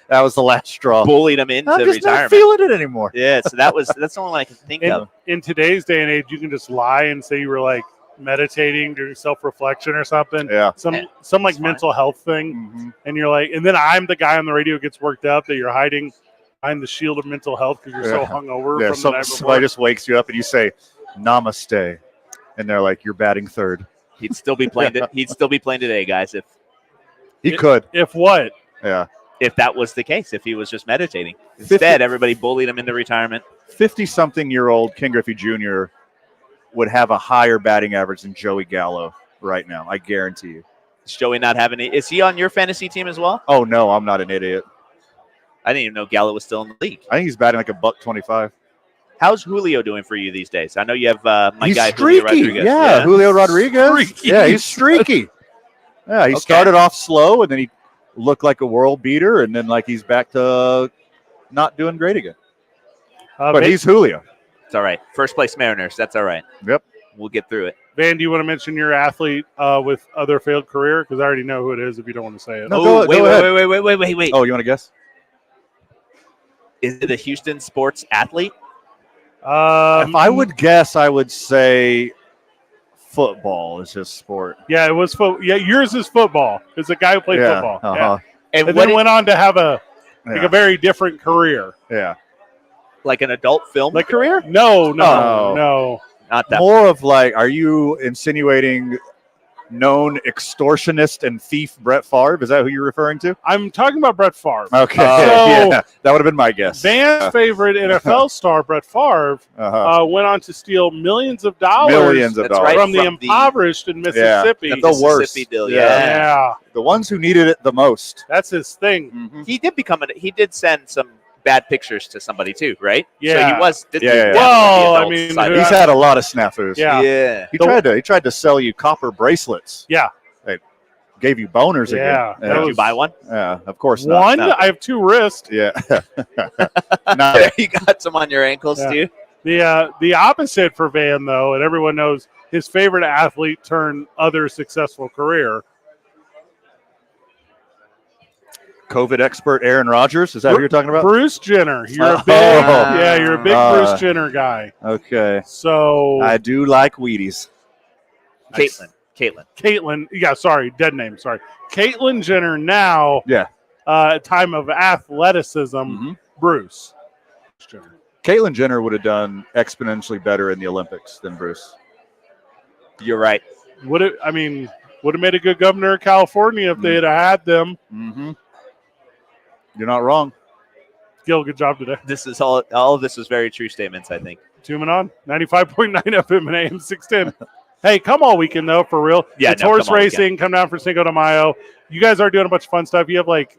that was the last straw. bullied him into I'm just not retirement. feeling it anymore. Yeah, so that's the only one I can think of. In today's day and age, you can just lie and say you were meditating, doing self-reflection or something. Yeah. Some That's fine. mental health thing. Mhm. And you're and then I'm the guy on the radio who gets worked up that you're hiding behind the shield of mental health because you're so Yeah. hungover Yeah. from the night Somebody before. just wakes you up and you say, "Namaste," and they're like, "You're batting third." He'd still be playing. He'd still be playing today, guys. He could. If what? Yeah. If that was the case, if he was just meditating. Instead, everybody bullied him into retirement. 50-something-year-old Ken Griffey Jr. would have a higher batting average than Joey Gallo right now. I guarantee you. Does Joey not have any? Is he on your fantasy team as well? Oh no, I'm not an idiot. I didn't even know Gallo was still in the league. I think he's batting like $125. How's Julio doing for you these days? I know you have my He's guy streaky. Julio Rodriguez. Yeah, Julio Rodriguez. Streaky. Yeah, he's streaky. Yeah, he Okay. started off slow and then he looked like a world beater, and then he's back to not doing great again. But he's Julio. It's all right. First place Mariners. That's all right. Yep. We'll get through it. Van, do you want to mention your athlete with other failed career? Because I already know who it is if you don't want to say it. No, Oh, go ahead. wait. Oh, you want to guess? Is it a Houston sports athlete? If I would guess, I would say football is his sport. Yeah, it was yours is football. It's a guy who played football. Uh-huh. Yeah. And And what then went on to have a very different career. Yeah. like an adult film career? No, Oh. no. Not that. More of are you insinuating known extortionist and thief Brett Favre. Is that who you're referring to? I'm talking about Brett Favre. Okay, So- yeah, that would have been my guess. Van's favorite NFL star, Brett Favre, went on to steal millions of dollars Millions of That's dollars. right. from the From the- impoverished in Mississippi. The worst. Mississippi deal. Yeah. Yeah, The ones who needed it the most. that's his thing. Mhm. He did send some bad pictures to somebody too, right? So Yeah. he was. This Yeah, is yeah, yeah. definitely Well, the I adult mean, side. He's had a lot of snafus. Yeah. Yeah. He tried to sell you copper bracelets. Yeah. Gave you boners Yeah. again. Did you buy one? Yeah, of course not. One, No. I have two wrists. Yeah. Not You got some on your ankles Yeah. too. The opposite for Van, though, and everyone knows his favorite athlete turned other successful career. COVID expert Aaron Rodgers. Is that who you're talking about? Bruce Jenner. You're a Oh. big, you're a big Uh, Bruce Jenner guy. Okay. So I do like Wheaties. Caitlin. Yeah, sorry, dead name. Sorry, Caitlyn Jenner. Now, Yeah. time of athleticism, Mhm. Bruce Jenner. Caitlyn Jenner would have done exponentially better in the Olympics than Bruce. You're right. Would have made a good governor of California if they had had them. Mm-hmm. You're not wrong. Gil, good job today. This is all of this is very true statements, I think. Tuning on 95.9 FM and AM 610. Hey, come all weekend though, for real. Yeah, it's no, horse come all racing. Come down for Cinco de Mayo. You guys are doing a bunch of fun stuff. You have like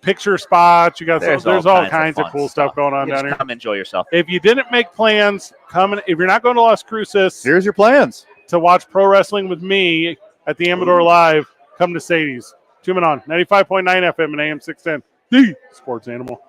picture spots. You got there's all kinds of fun cool stuff going on You down just here. come enjoy yourself. If you didn't make plans, if you're not going to Las Cruces Here's your plans. to watch pro wrestling with me at the Amador Live, come to Sadie's. Tune on 95.9 FM and AM 610. The Sports Animal.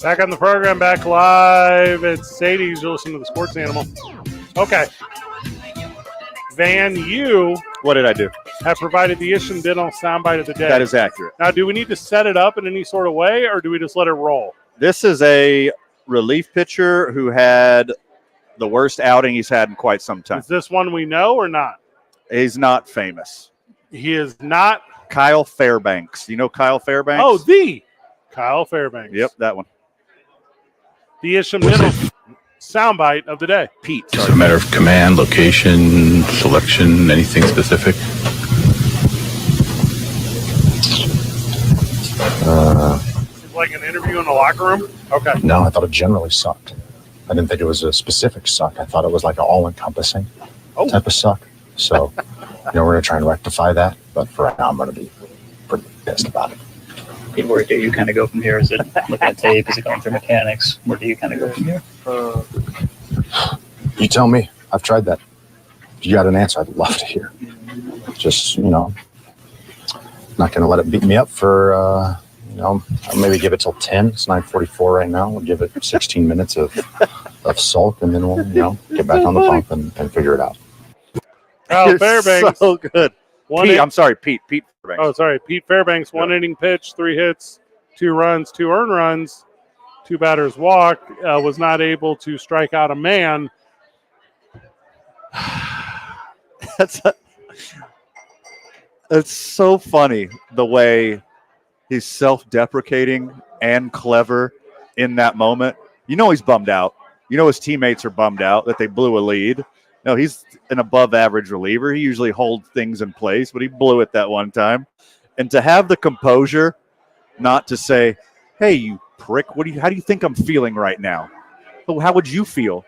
Back on the program, back live. It's Sadie's. You're listening to the Sports Animal. Okay. Van, you What did I do? have provided the Isham Dental soundbite of the day. That is accurate. Now, do we need to set it up in any sort of way, or do we just let it roll? This is a relief pitcher who had the worst outing he's had in quite some time. Is this one we know or not? He's not famous. He is not. Kyle Fairbanks. You know Kyle Fairbanks? Oh, the Kyle Fairbanks. Yep, that one. The Isham Dental soundbite of the day. Pete. Is it a matter of command, location, selection, anything specific? Like an interview in the locker room? Okay. No, I thought it generally sucked. I didn't think it was a specific suck. I thought it was like an all-encompassing type of suck. So, we're going to try and rectify that. But for right now, I'm going to be pretty pissed about it. Where do you kind of go from here? Is it looking at tape? Is it going through mechanics? Where do you kind of go from here? You tell me. I've tried that. If you got an answer, I'd love to hear. Just, not going to let it beat me up for, I'll maybe give it till 10. It's 9:44 right now. We'll give it 16 minutes of sulk, and then we'll, get back on the pump and figure it out. Kyle Fairbanks. So good. I'm sorry, Pete. Pete Fairbanks. Oh, sorry. Pete Fairbanks, one inning pitch, 3 hits, 2 runs, 2 earned runs, 2 batters walk, was not able to strike out a man. It's so funny the way he's self-deprecating and clever in that moment. He's bummed out. His teammates are bummed out that they blew a lead. No, he's an above-average reliever. He usually holds things in place, but he blew it that one time. And to have the composure not to say, hey, you prick, how do you think I'm feeling right now? Well, how would you feel?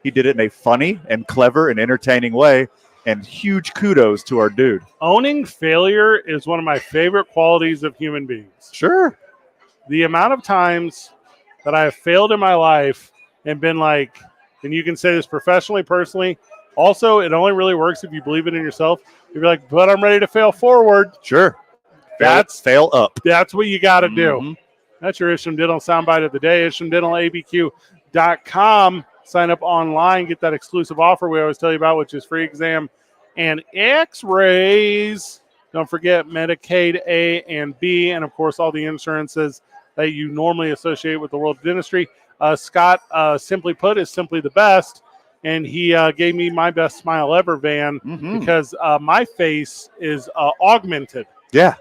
He did it in a funny and clever and entertaining way, and huge kudos to our dude. Owning failure is one of my favorite qualities of human beings. Sure. The amount of times that I have failed in my life and been like, and you can say this professionally, personally, also, it only really works if you believe it in yourself. You're like, but I'm ready to fail forward. Sure. Fail up. That's what you got to do. That's your Isham Dental soundbite of the day. IshamDentalABQ.com. Sign up online, get that exclusive offer we always tell you about, which is free exam and x-rays. Don't forget Medicaid A and B, and, of course, all the insurances that you normally associate with the world of dentistry. Scott, simply put, is simply the best. And he gave me my best smile ever, Van, because my face is augmented. Yeah,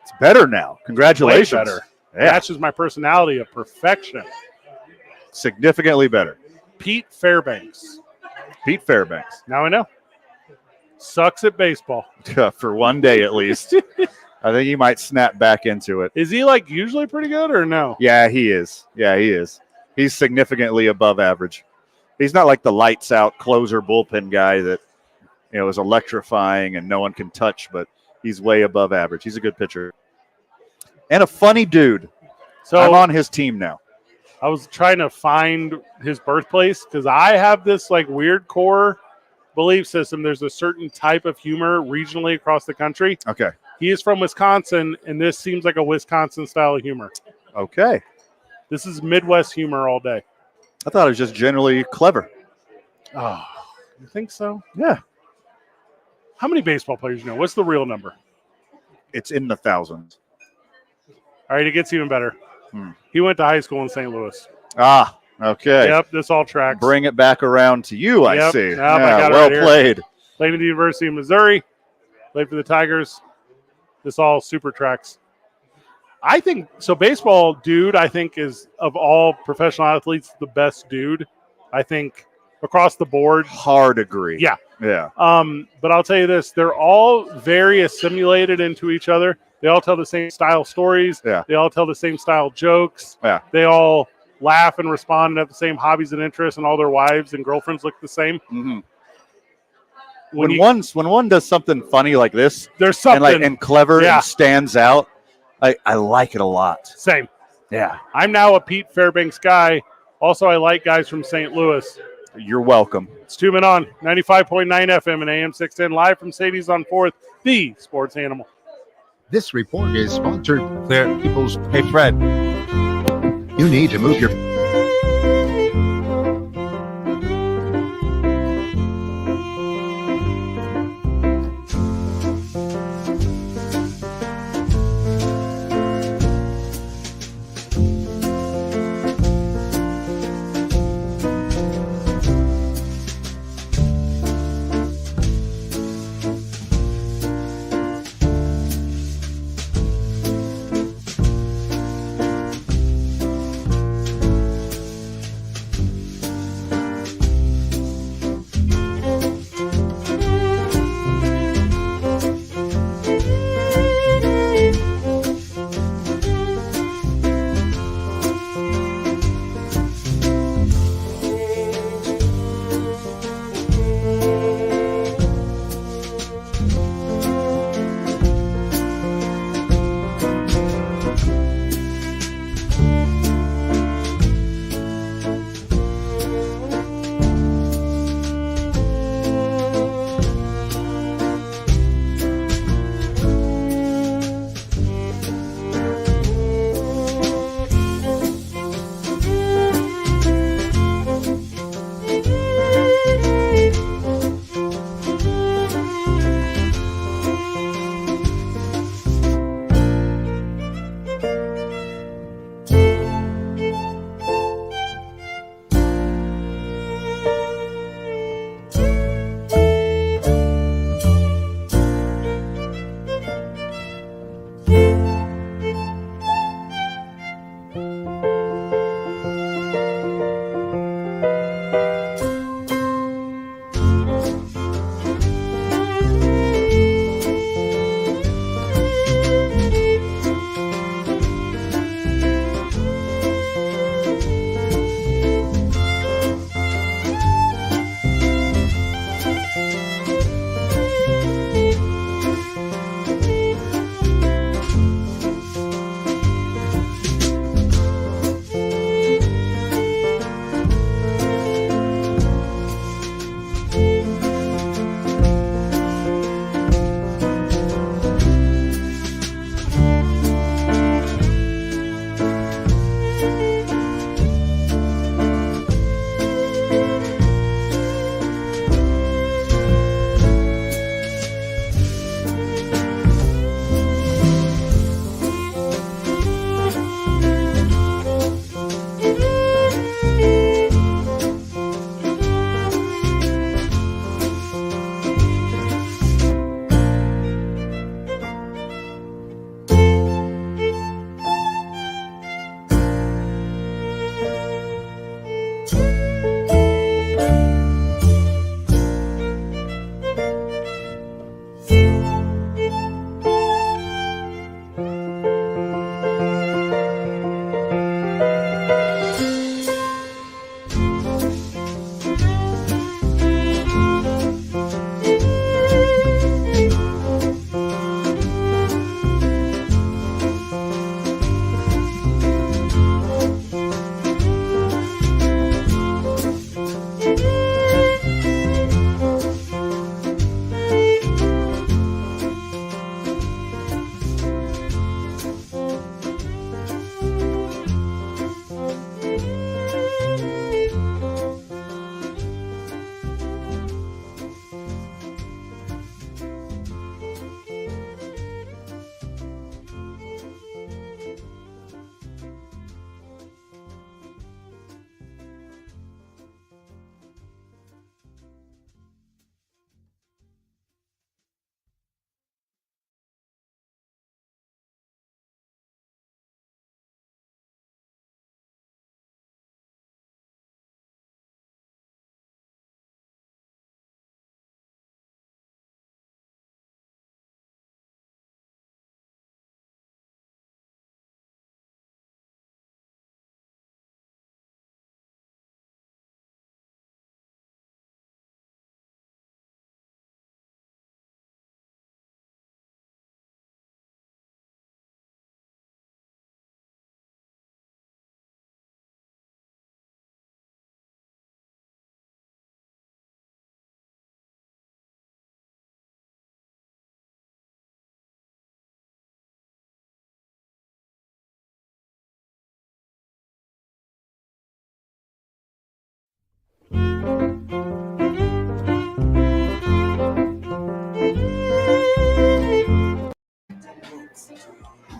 it's better now. Congratulations. Way better. Yeah. Matches my personality of perfection. Significantly better. Pete Fairbanks. Pete Fairbanks. Now I know. Sucks at baseball. For one day at least. I think he might snap back into it. Is he usually pretty good or no? Yeah, he is. He's significantly above average. He's not like the lights out closer bullpen guy that is electrifying and no one can touch, but he's way above average. He's a good pitcher. And a funny dude. So I'm on his team now. I was trying to find his birthplace because I have this weird core belief system. There's a certain type of humor regionally across the country. Okay. He is from Wisconsin, and this seems like a Wisconsin style of humor. Okay. This is Midwest humor all day. I thought it was just generally clever. Oh, you think so? Yeah. How many baseball players you know? What's the real number? It's in the thousands. All right, it gets even better. He went to high school in St. Louis. Ah, okay. Yep, this all tracks. Bring it back around to you, I see. Yep, I got well it played. Played at the University of Missouri. Played for the Tigers. This all super tracks. I think so. Baseball, dude, I think is of all professional athletes the best dude. I think across the board. Hard agree. Yeah. Yeah. But I'll tell you this: they're all very assimilated into each other. They all tell the same style stories. Yeah. They all tell the same style jokes. Yeah. They all laugh and respond and have the same hobbies and interests, and all their wives and girlfriends look the same. Mm-hmm. When one does something funny like this, there's something and clever and stands out. I like it a lot. Same. Yeah. I'm now a Pete Fairbanks guy. Also, I like guys from St. Louis. You're welcome. It's 2 Men On, 95.9 FM and AM 610, live from Sadie's on 4th, the Sports Animal. This report is sponsored. Clear people's. Hey, Fred. You need to move your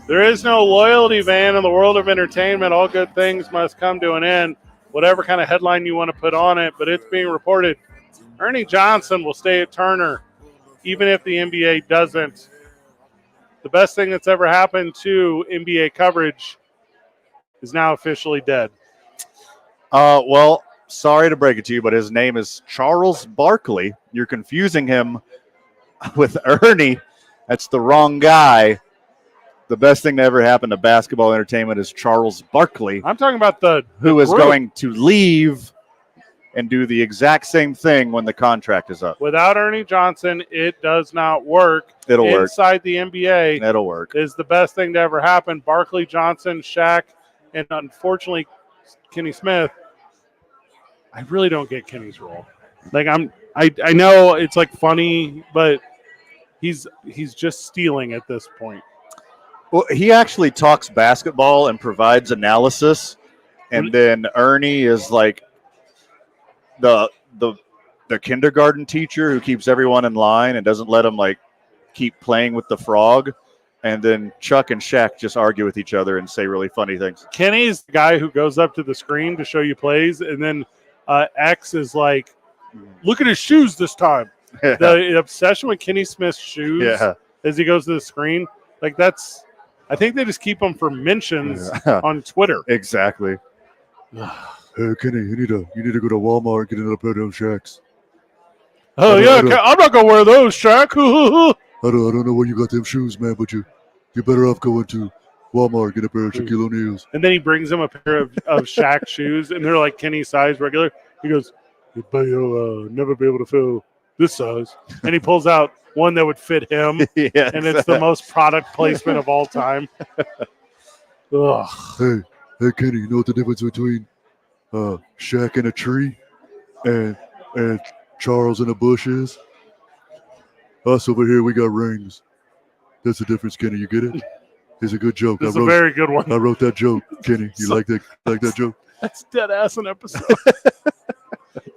There is no loyalty ban in the world of entertainment. All good things must come to an end, whatever kind of headline you want to put on it. But it's being reported Ernie Johnson will stay at Turner, even if the NBA doesn't. The best thing that's ever happened to NBA coverage is now officially dead. Well, sorry to break it to you, but his name is Charles Barkley. You're confusing him with Ernie. That's the wrong guy. The best thing that ever happened to basketball entertainment is Charles Barkley. I'm talking about who is group. going to leave and do the exact same thing when the contract is up. Without Ernie Johnson, it does not work. It'll work. Inside the NBA, It'll work. Is the best thing to ever happen. Barkley, Johnson, Shaq, and unfortunately, Kenny Smith. I really don't get Kenny's role. Like I know it's like funny, but he's just stealing at this point. Well, he actually talks basketball and provides analysis, and then Ernie is like the kindergarten teacher who keeps everyone in line and doesn't let them like keep playing with the frog. And then Chuck and Shaq just argue with each other and say really funny things. Kenny's the guy who goes up to the screen to show you plays, and then X is like, look at his shoes this time. The obsession with Kenny Smith's shoes as he goes to the screen, like that's. I think they just keep them for mentions on Twitter. Exactly. Hey Kenny, you need to go to Walmart and get another pair of those Shaqs. Oh yeah, I'm not gonna wear those, Shaq. I don't know where you got them shoes, man, but you're better off going to Walmart, get a pair of Shaquille O'Neal's. And then he brings him a pair of Shaq shoes, and they're like Kenny size regular. He goes, "You'll never be able to fill this size." And he pulls out one that would fit him, and it's the most product placement of all time. Ugh. Hey, Kenny, you know what the difference between Shaq and a tree and Charles and a bush is? Us over here, we got rings. That's the difference, Kenny. You get it? It's a good joke. It's a very good one. I wrote that joke, Kenny. You like that joke? That's dead ass an episode.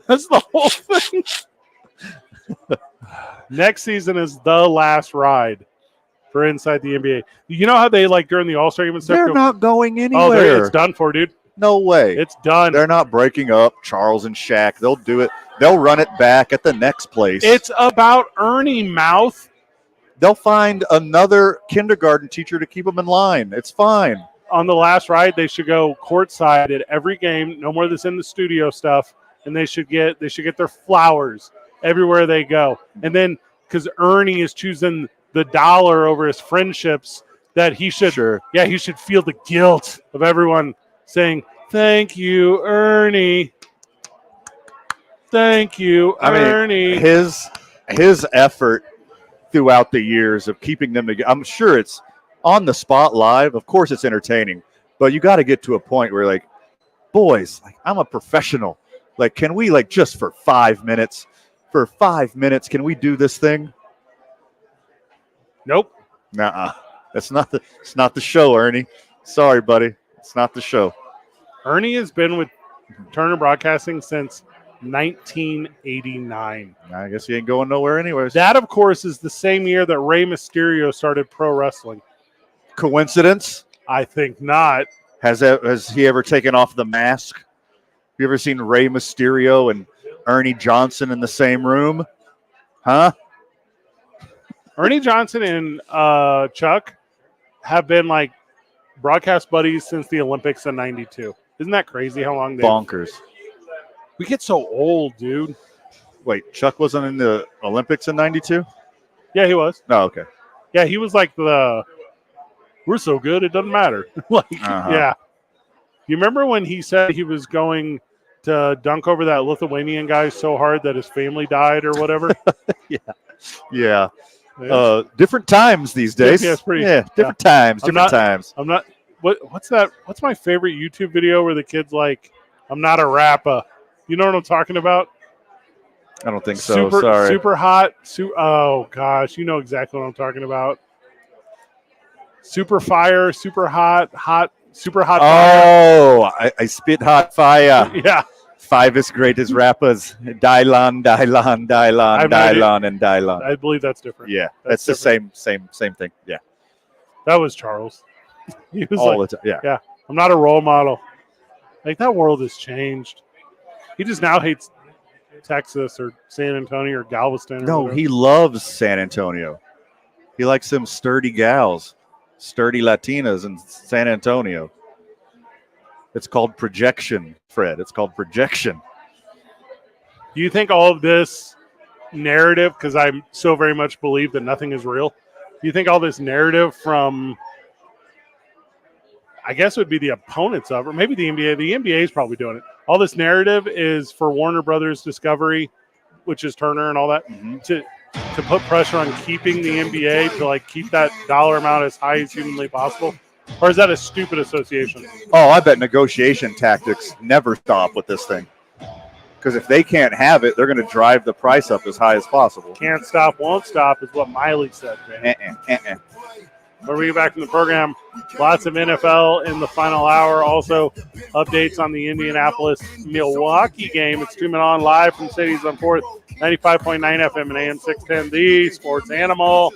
That's the whole thing. Next season is the last ride for inside the NBA. You know how they like during the All-Star game and stuff? They're not going anywhere. Oh, it's done for, dude. No way. It's done. They're not breaking up Charles and Shaq. They'll do it. They'll run it back at the next place. It's about Ernie, mouth. They'll find another kindergarten teacher to keep them in line. It's fine. On the last ride, they should go courtside at every game. No more of this in the studio stuff. And they should get their flowers everywhere they go. And then because Ernie is choosing the dollar over his friendships, that he should he should feel the guilt of everyone saying, "Thank you, Ernie. Thank you, Ernie." His effort throughout the years of keeping them together. I'm sure it's on the spot live. Of course it's entertaining, but you got to get to a point where like, boys, like I'm a professional. Like, can we like just for 5 minutes? For 5 minutes, can we do this thing? Nope. Nuh-uh. It's not the show, Ernie. Sorry, buddy. It's not the show. Ernie has been with Turner Broadcasting since 1989. I guess he ain't going nowhere anyways. That, of course, is the same year that Rey Mysterio started pro wrestling. Coincidence? I think not. Has he ever taken off the mask? Have you ever seen Rey Mysterio and Ernie Johnson in the same room? Huh? Ernie Johnson and Chuck have been like broadcast buddies since the Olympics in '92. Isn't that crazy how long they bonkers? We get so old, dude. Wait, Chuck wasn't in the Olympics in '92? Yeah, he was. Oh, okay. Yeah, he was like we're so good it doesn't matter. Yeah. You remember when he said he was going to dunk over that Lithuanian guy so hard that his family died or whatever? Yeah. Different times these days. Different times. I'm not. What's that? What's my favorite YouTube video where the kid's like, "I'm not a rapper." You know what I'm talking about? I don't think so. Sorry. Super hot. Oh gosh, you know exactly what I'm talking about. Super fire, super hot, super hot. Oh, I spit hot fire. Yeah. Fivest greatest rappers, Dylon, and Dylon. I believe that's different. Yeah, that's the same thing. Yeah, that was Charles. He was all like, the time. yeah, I'm not a role model. Like, that world has changed. He just now hates Texas or San Antonio or Galveston. No, he loves San Antonio. He likes them sturdy gals, sturdy Latinas in San Antonio. It's called projection, Fred. It's called projection. Do you think all of this narrative, because I so very much believe that nothing is real, do you think all this narrative from, I guess it would be the opponents of, or maybe the NBA is probably doing it. All this narrative is for Warner Brothers Discovery, which is Turner and all that, to put pressure on keeping the NBA to like keep that dollar amount as high as humanly possible? Or is that a stupid association? Oh, I bet negotiation tactics never stop with this thing. Because if they can't have it, they're going to drive the price up as high as possible. Can't stop, won't stop is what Miley said, man. When we get back from the program, lots of NFL in the final hour. Also, updates on the Indianapolis-Milwaukee game. It's 2 Men On live from Cities on 4th, 95.9 FM and AM 610, the Sports Animal.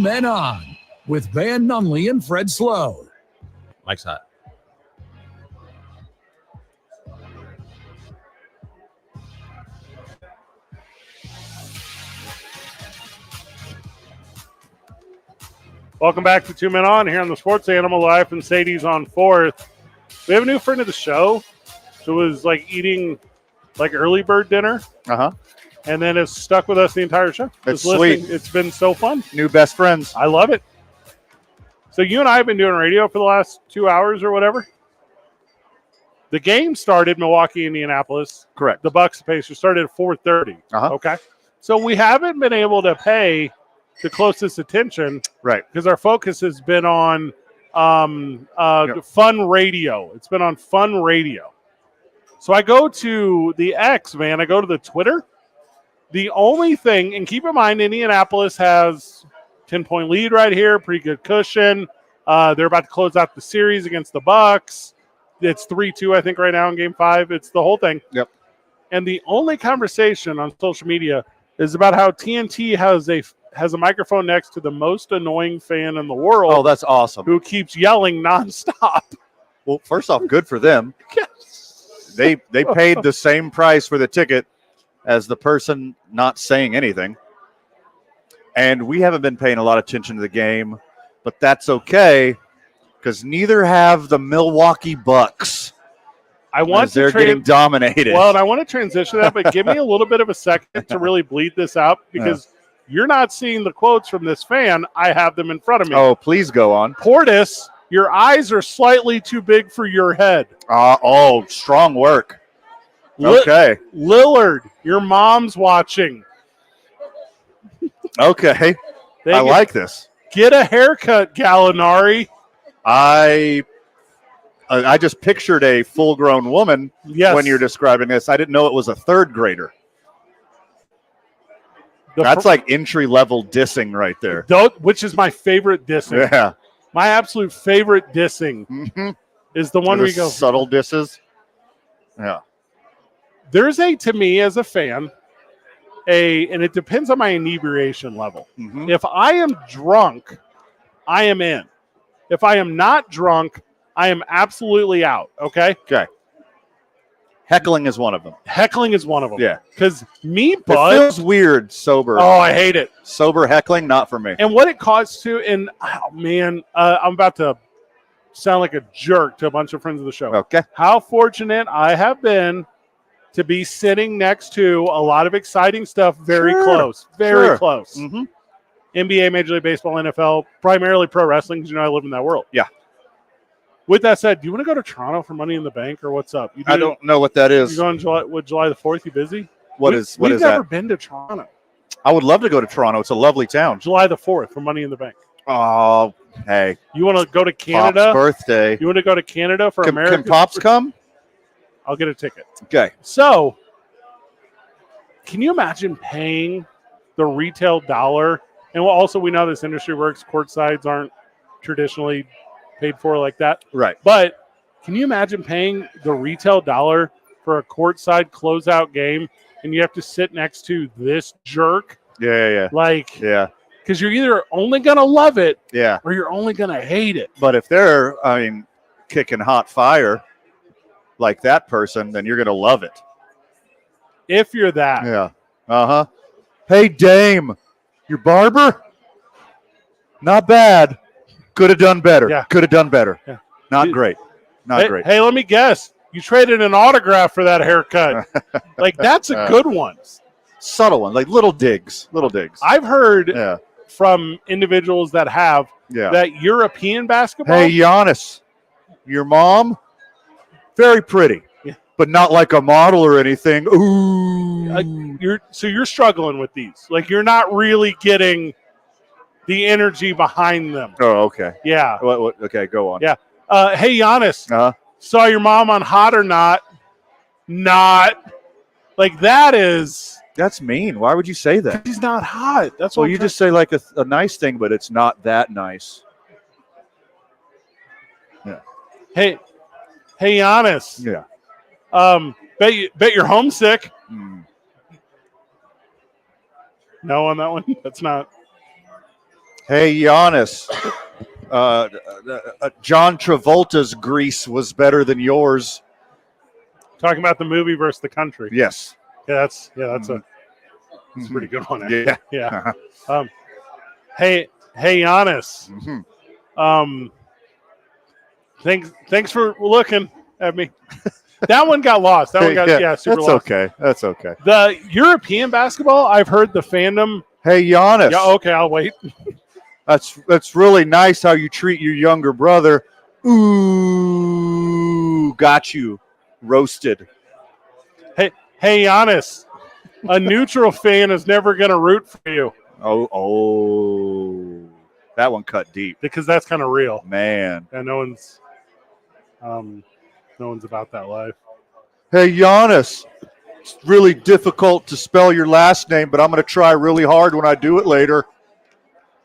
Men On with Van Nunley and Fred Slow. Mike's hot. Welcome back to 2 Men On here on the Sports Animal live from Sadie's on 4th. We have a new friend of the show who was like eating like early bird dinner. And then has stuck with us the entire show. That's Just sweet. listening. It's been so fun. New best friends. I love it. So you and I have been doing radio for the last 2 hours or whatever. The game started Milwaukee, Indianapolis. Correct. The Bucks Pacers started at 4:30. Okay. So we haven't been able to pay the closest attention, right? Because our focus has been on fun radio. It's been on fun radio. So I go to the X, man. I go to the Twitter. The only thing, and keep in mind, Indianapolis has 10-point lead right here, pretty good cushion. They're about to close out the series against the Bucks. It's 3-2, I think, right now in Game 5. It's the whole thing. Yep. And the only conversation on social media is about how TNT has a microphone next to the most annoying fan in the world. Oh, that's awesome. Who keeps yelling nonstop. Well, first off, good for them. Yes. They paid the same price for the ticket as the person not saying anything. And we haven't been paying a lot of attention to the game, but that's okay because neither have the Milwaukee Bucks. They're getting dominated. Well, and I want to transition that, but give me a little bit of a second to really bleed this out because you're not seeing the quotes from this fan. I have them in front of me. Oh, please go on. Portis, your eyes are slightly too big for your head. Strong work. Okay. Lillard, your mom's watching. Okay. I like this. Get a haircut, Gallinari. I just pictured a full-grown woman when you're describing this. I didn't know it was a third grader. That's like entry-level dissing right there. Which is my favorite dissing. Yeah. My absolute favorite dissing is the one where you go. Subtle disses. Yeah. There's to me as a fan, and it depends on my inebriation level. If I am drunk, I am in. If I am not drunk, I am absolutely out. Okay? Okay. Heckling is one of them. Yeah. Because it feels weird sober. Oh, I hate it. Sober heckling, not for me. And what it caused to, and I'm about to sound like a jerk to a bunch of friends of the show. Okay. How fortunate I have been to be sitting next to a lot of exciting stuff very close. Very close. NBA, Major League Baseball, NFL, primarily pro wrestling, because I live in that world. Yeah. With that said, do you want to go to Toronto for Money in the Bank or what's up? I don't know what that is. You're going July the 4th? You busy? What is We've that? never been to Toronto. I would love to go to Toronto. It's a lovely town. July the 4th for Money in the Bank. Oh, hey. You want to go to Canada? Pop's birthday. You want to go to Canada for America? Can Pops come? I'll get a ticket. Okay. So, can you imagine paying the retail dollar? And also, we know this industry works. Courtsides aren't traditionally paid for like that. Right. But can you imagine paying the retail dollar for a courtside closeout game and you have to sit next to this jerk? Yeah. Because you're either only going to love it or you're only going to hate it. But if they're, kicking hot fire like that person, then you're going to love it. If you're that. Yeah. Hey, Dame, your barber? Not bad. Could have done better. Yeah. Could have done better. Yeah. Not great. Not great. Hey, let me guess. You traded an autograph for that haircut. That's a good one. Subtle one, like little digs. I've heard from individuals that have that European basketball. Hey, Giannis, your mom, very pretty, but not like a model or anything. Ooh. You're struggling with these. You're not really getting the energy behind them. Oh, okay. Yeah. What, okay, go on. Yeah. Hey, Giannis, saw your mom on Hot or Not. Not. That is. That's mean. Why would you say that? He's not hot. That's what you just say a nice thing, but it's not that nice. Yeah. Hey, Giannis. Yeah. Bet you're homesick. Mm. No on that one. That's not. Hey, Giannis. John Travolta's Grease was better than yours. Talking about the movie versus the country. Yes. Yeah, that's a pretty good one. Actually. Yeah. Yeah. Hey, Hey, Giannis. Mm-hmm. Thanks for looking at me. That one got lost. That one got super that's lost. okay. That's okay. The European basketball, I've heard the fandom. Hey, Giannis. Yeah, okay, I'll wait. That's really nice how you treat your younger brother. Ooh, got you roasted. Hey, Giannis. A neutral fan is never going to root for you. Oh, that one cut deep because that's kind of real, man. And no one's about that life. Hey, Giannis. It's really difficult to spell your last name, but I'm going to try really hard when I do it later.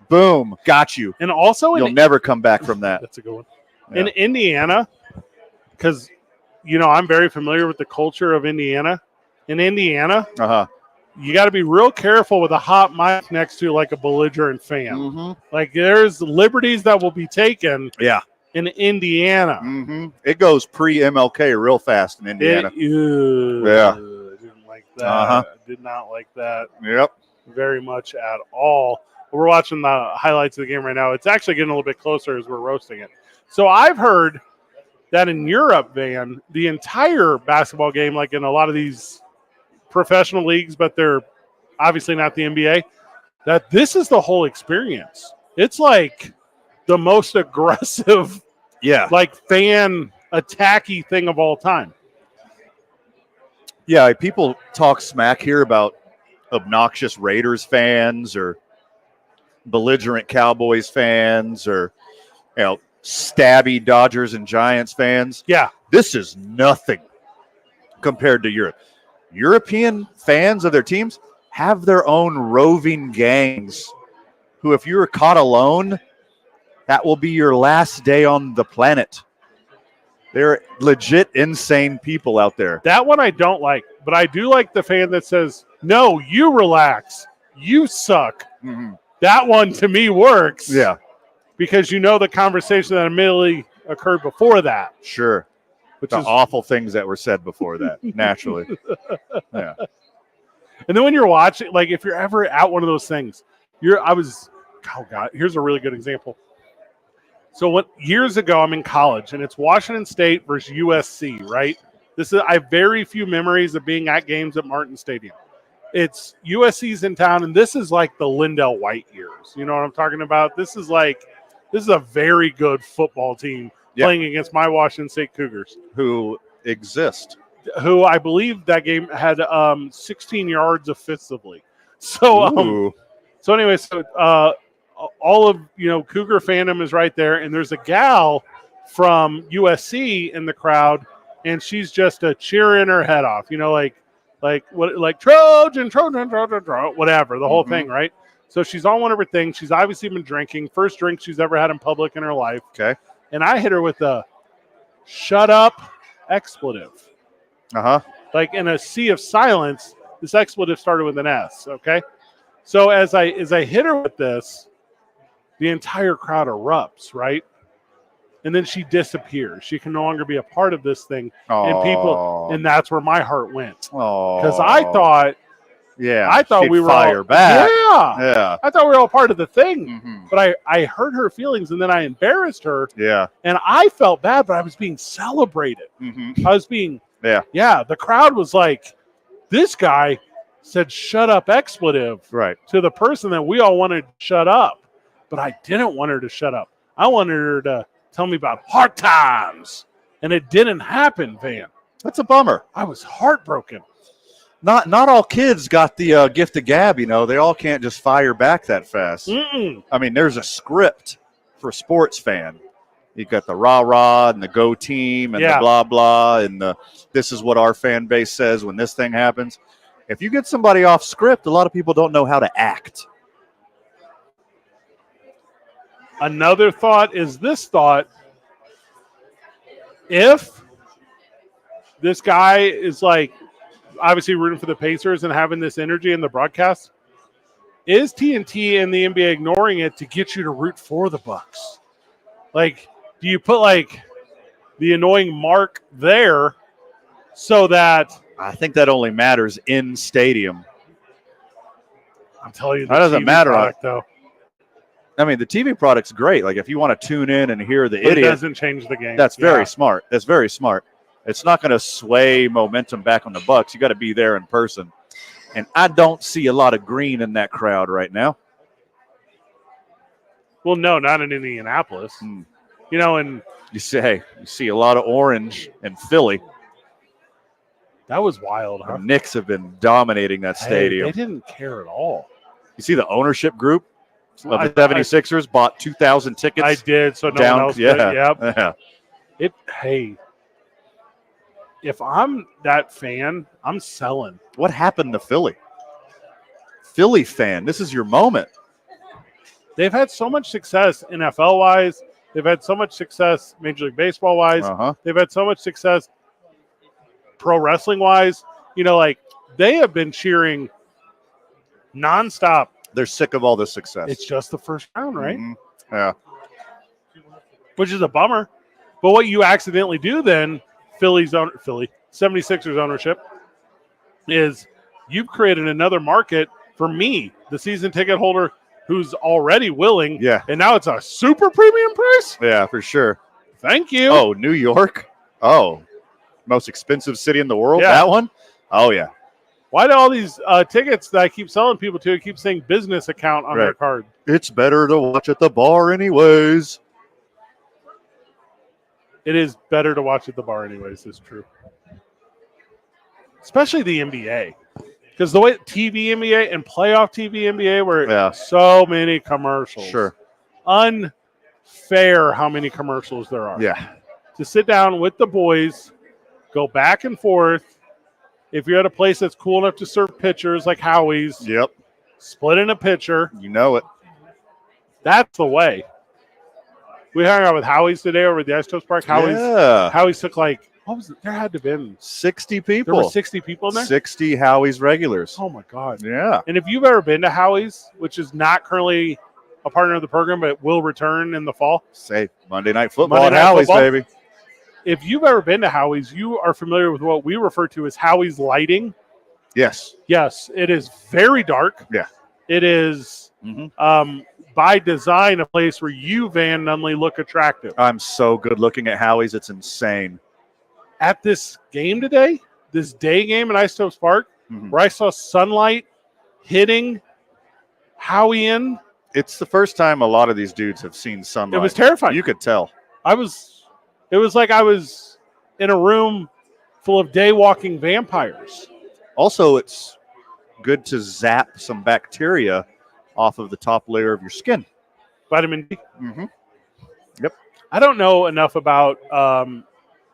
Boom, got you. And also, you'll never come back from that. That's a good one. Yeah. In Indiana, because I'm very familiar with the culture of Indiana. In Indiana, you got to be real careful with a hot mic next to like a belligerent fan. Mm-hmm. Like there's liberties that will be taken. Yeah. In Indiana, it goes pre-MLK real fast in Indiana. Yeah, I didn't like that. I did not like that. Yep, very much at all. We're watching the highlights of the game right now. It's actually getting a little bit closer as we're roasting it. So I've heard that in Europe, Van, the entire basketball game, like in a lot of these professional leagues, but they're obviously not the NBA, that this is the whole experience. It's like the most aggressive, like fan attacky thing of all time. Yeah, people talk smack here about obnoxious Raiders fans or belligerent Cowboys fans or stabby Dodgers and Giants fans. Yeah. This is nothing compared to Europe. European fans of their teams have their own roving gangs who, if you're caught alone, that will be your last day on the planet. They're legit insane people out there. That one I don't like, but I do like the fan that says, no, you relax. You suck. Mm-hmm. That one to me works. Yeah. Because the conversation that immediately occurred before that. Sure. Which the is awful things that were said before that, naturally. Yeah. And then when you're watching, like if you're ever at one of those things, here's a really good example. So years ago, I'm in college, and it's Washington State versus USC, right? I have very few memories of being at games at Martin Stadium. It's USC's in town, and this is like the Lindell White years. You know what I'm talking about? This is a very good football team playing against my Washington State Cougars. Who exist. Who I believe that game had 16 yards offensively. So, all of Cougar fandom is right there, and there's a gal from USC in the crowd, and she's just cheering her head off, like Trojan, whatever, the whole thing, right? So she's on one of her things. She's obviously been drinking, first drink she's ever had in public in her life. Okay, and I hit her with a "shut up" expletive. Like in a sea of silence, this expletive started with an S. Okay, so as I hit her with this, the entire crowd erupts, right? And then she disappears. She can no longer be a part of this thing. And that's where my heart went. Because I thought we were fire all back. Yeah. I thought we were all part of the thing. But I hurt her feelings, and then I embarrassed her. Yeah. And I felt bad, but I was being celebrated. I was being the crowd was like, this guy said shut up expletive to the person that we all wanted to shut up. But I didn't want her to shut up. I wanted her to tell me about hard times. And it didn't happen, Van. That's a bummer. I was heartbroken. Not all kids got the gift of gab, They all can't just fire back that fast. I mean, there's a script for a sports fan. You got the rah-rah and the go team and the blah-blah and the this is what our fan base says when this thing happens. If you get somebody off script, a lot of people don't know how to act. Another thought is this thought. If this guy is like obviously rooting for the Pacers and having this energy in the broadcast, is TNT and the NBA ignoring it to get you to root for the Bucks? Like, do you put like the annoying mark there so that I think that only matters in stadium. I'm telling you, that doesn't matter product, though. I mean, the TV product's great. Like if you want to tune in and hear the But it idiot, doesn't change the game. that's very smart. That's very smart. It's not going to sway momentum back on the Bucks. You got to be there in person. And I don't see a lot of green in that crowd right now. Well, no, not in Indianapolis. You know, and you see a lot of orange in Philly. That was wild, huh? The Knicks have been dominating that stadium. They didn't care at all. You see the ownership group of the 76ers bought 2,000 tickets. I did, so no one else did. Yep. Hey, if I'm that fan, I'm selling. What happened to Philly? Philly fan, this is your moment. They've had so much success NFL-wise. They've had so much success Major League Baseball-wise. They've had so much success pro wrestling-wise. You know, like, they have been cheering nonstop. They're sick of all this success. It's just the first round, right? Yeah. Which is a bummer. But what you accidentally do then, 76ers ownership, is you've created another market for me, the season ticket holder, who's already willing. Yeah. And now it's a super premium price? Yeah, for sure. Thank you. Oh, New York? Oh, most expensive city in the world? Yeah. That one? Oh, yeah. Why do all these tickets that I keep selling people to keep saying business account on their card? It's better to watch at the bar anyways. It is better to watch at the bar anyways, is true. Especially the NBA. Because the way TV NBA and playoff TV NBA were so many commercials. Sure. Unfair how many commercials there are. Yeah. To sit down with the boys, go back and forth. If you're at a place that's cool enough to serve pitchers like Howie's, split in a pitcher. You know it. That's the way. We hung out with Howie's today over at the Ice Toast Park. Howie's took like, what was it? There had to have been 60 people. There were 60 people in there? 60 Howie's regulars. Oh, my God. Yeah. And if you've ever been to Howie's, which is not currently a partner of the program, but will return in the fall. Say Monday Night Football at Howie's, baby. If you've ever been to Howie's, you are familiar with what we refer to as Howie's lighting. Yes. Yes, it is very dark. Yeah. It is, by design, a place where you, Van Nunley, look attractive. I'm so good looking at Howie's. It's insane. At this game today, this day game at Ice Toast Park, where I saw sunlight hitting Howie in. It's the first time a lot of these dudes have seen sunlight. It was terrifying. You could tell. It was like I was in a room full of day-walking vampires. Also, it's good to zap some bacteria off of the top layer of your skin. Vitamin D. Yep. I don't know enough about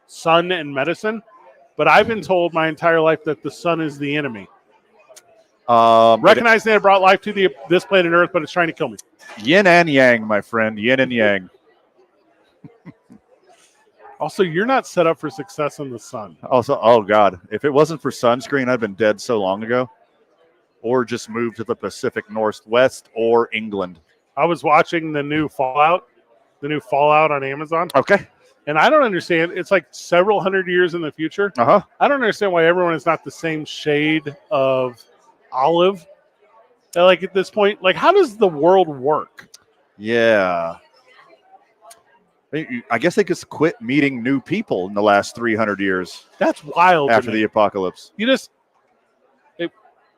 sun and medicine, but I've been told my entire life that the sun is the enemy. Recognizing that it brought life to this planet Earth, but it's trying to kill me. Yin and yang, my friend. Yin and yang. Also, you're not set up for success in the sun. Also, oh, God. If it wasn't for sunscreen, I'd been dead so long ago. Or just moved to the Pacific Northwest or England. I was watching the new Fallout on Amazon. Okay. And I don't understand. It's like several hundred years in the future. I don't understand why everyone is not the same shade of olive. Like at this point, like how does the world work? Yeah. I guess they just quit meeting new people in the last 300 years. That's wild. After the apocalypse.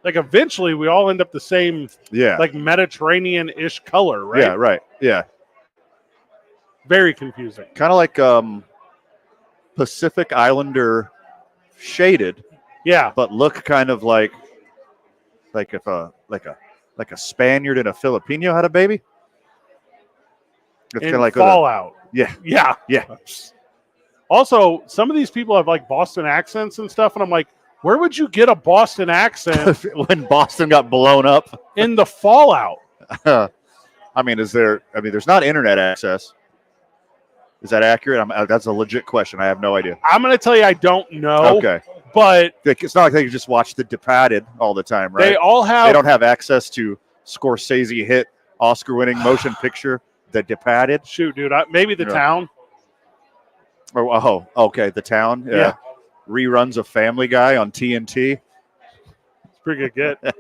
Like eventually we all end up the same, like Mediterranean-ish color, right? Yeah, right. Yeah. Very confusing. Kind of like Pacific Islander shaded. Yeah. But look kind of like if a Spaniard and a Filipino had a baby. It's kind of like Fallout. Yeah. Also, some of these people have like Boston accents and stuff, and I'm like, where would you get a Boston accent when Boston got blown up in the Fallout? There's not internet access. Is that accurate? That's a legit question. I have no idea. I'm going to tell you I don't know. Okay. But it's not like they can just watch The Departed all the time, right? They don't have access to Scorsese hit Oscar-winning motion picture, The Departed. Shoot, dude. Maybe The Town. Oh, okay. The Town. Yeah. Reruns of Family Guy on TNT. It's pretty good get.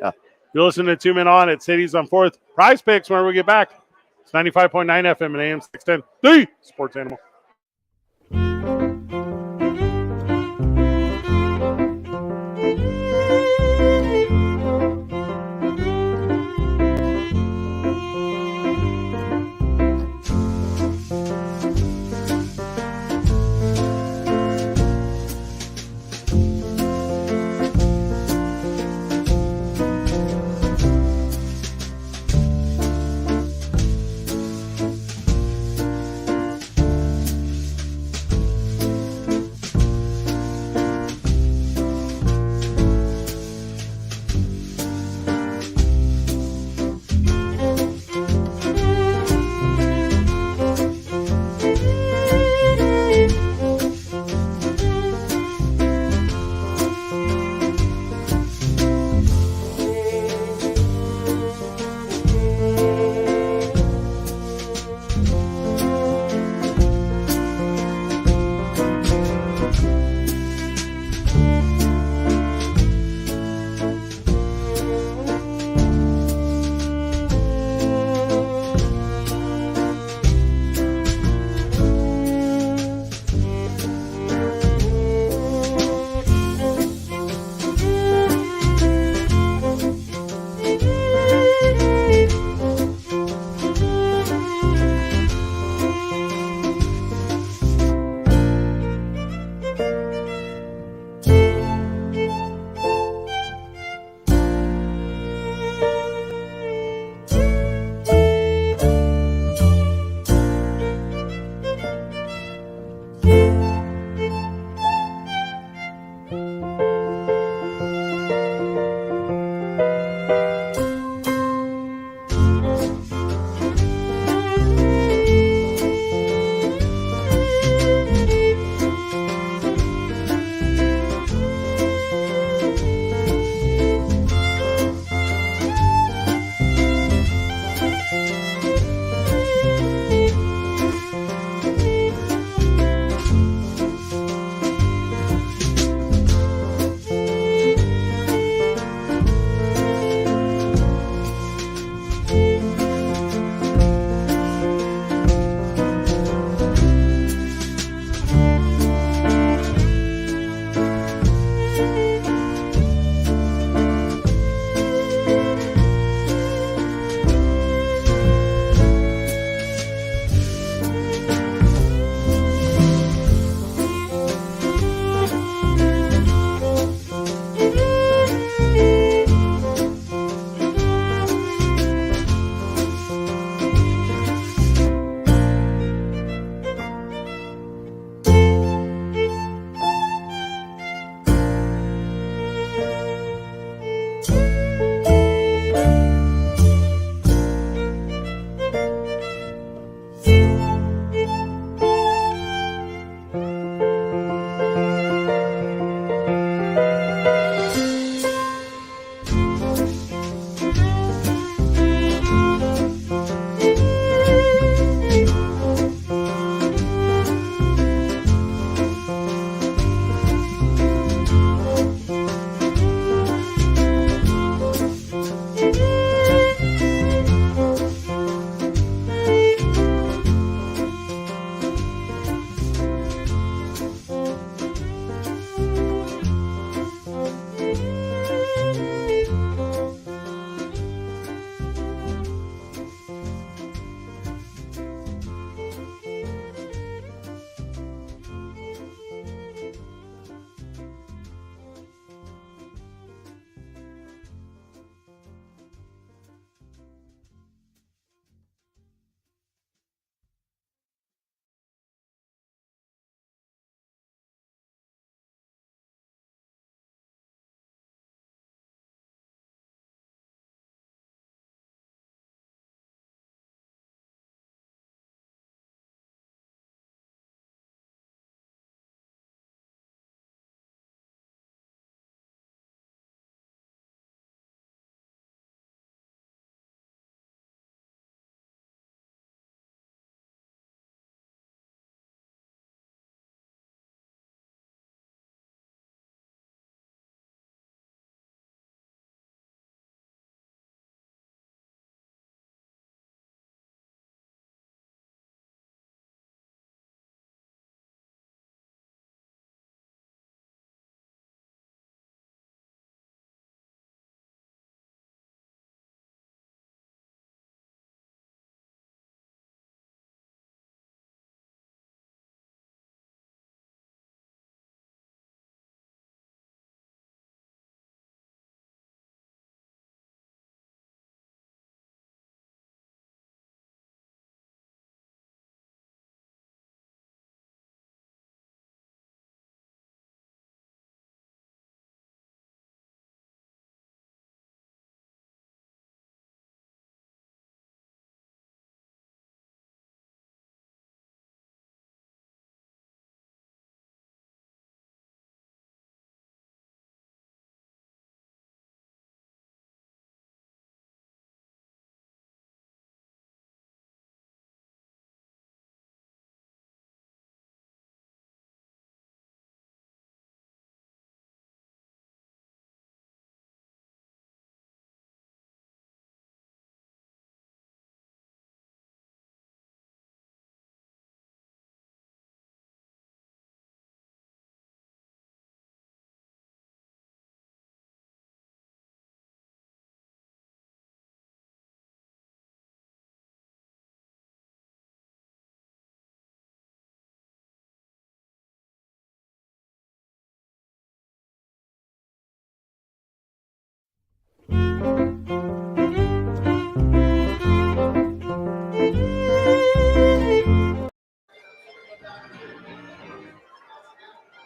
You're listening to 2 Men On at Cities on 4th. Prize Picks when we get back. It's 95.9 FM and AM 610, the Sports Animal.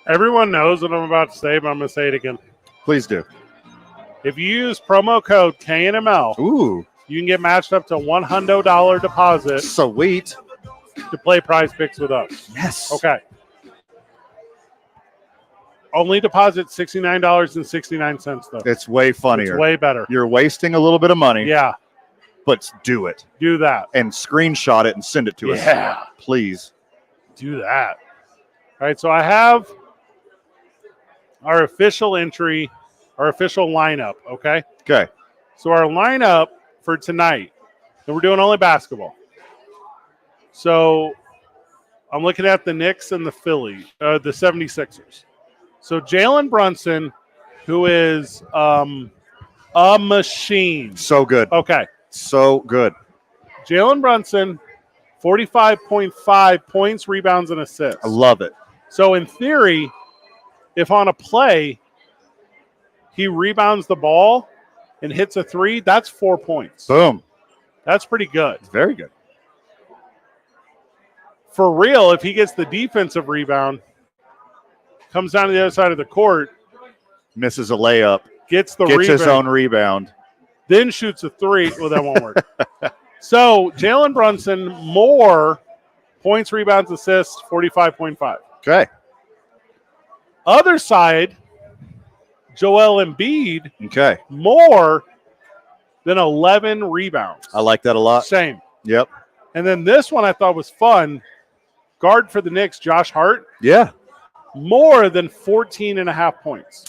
Everyone knows what I'm about to say, but I'm going to say it again. Please do. If you use promo code KNML, Ooh, you can get matched up to $100 deposit sweet. to play Prize Picks with us. Yes. Okay. Only deposit $69.69 though. It's way funnier. It's way better. You're wasting a little bit of money. Yeah. But do it. Do that. And screenshot it and send it to us. Yeah. Please. Do that. All right, so I have our official entry, our official lineup, okay? Okay. So our lineup for tonight, and we're doing only basketball. So I'm looking at the Knicks and the 76ers. So Jalen Brunson, who is a machine. So good. Okay. So good. Jalen Brunson, 45.5 points, rebounds, and assists. I love it. So in theory, if on a play he rebounds the ball and hits a three, that's 4 points. Boom. That's pretty good. Very good. For real, if he gets the defensive rebound, comes down to the other side of the court, misses a layup, gets rebound, his own rebound, then shoots a three. Well, that won't work. So Jalen Brunson, more points, rebounds, assists, 45.5. Okay. Other side, Joel Embiid, okay, more than 11 rebounds. I like that a lot. Same. Yep. And then this one I thought was fun. Guard for the Knicks, Josh Hart. Yeah. More than 14.5 points.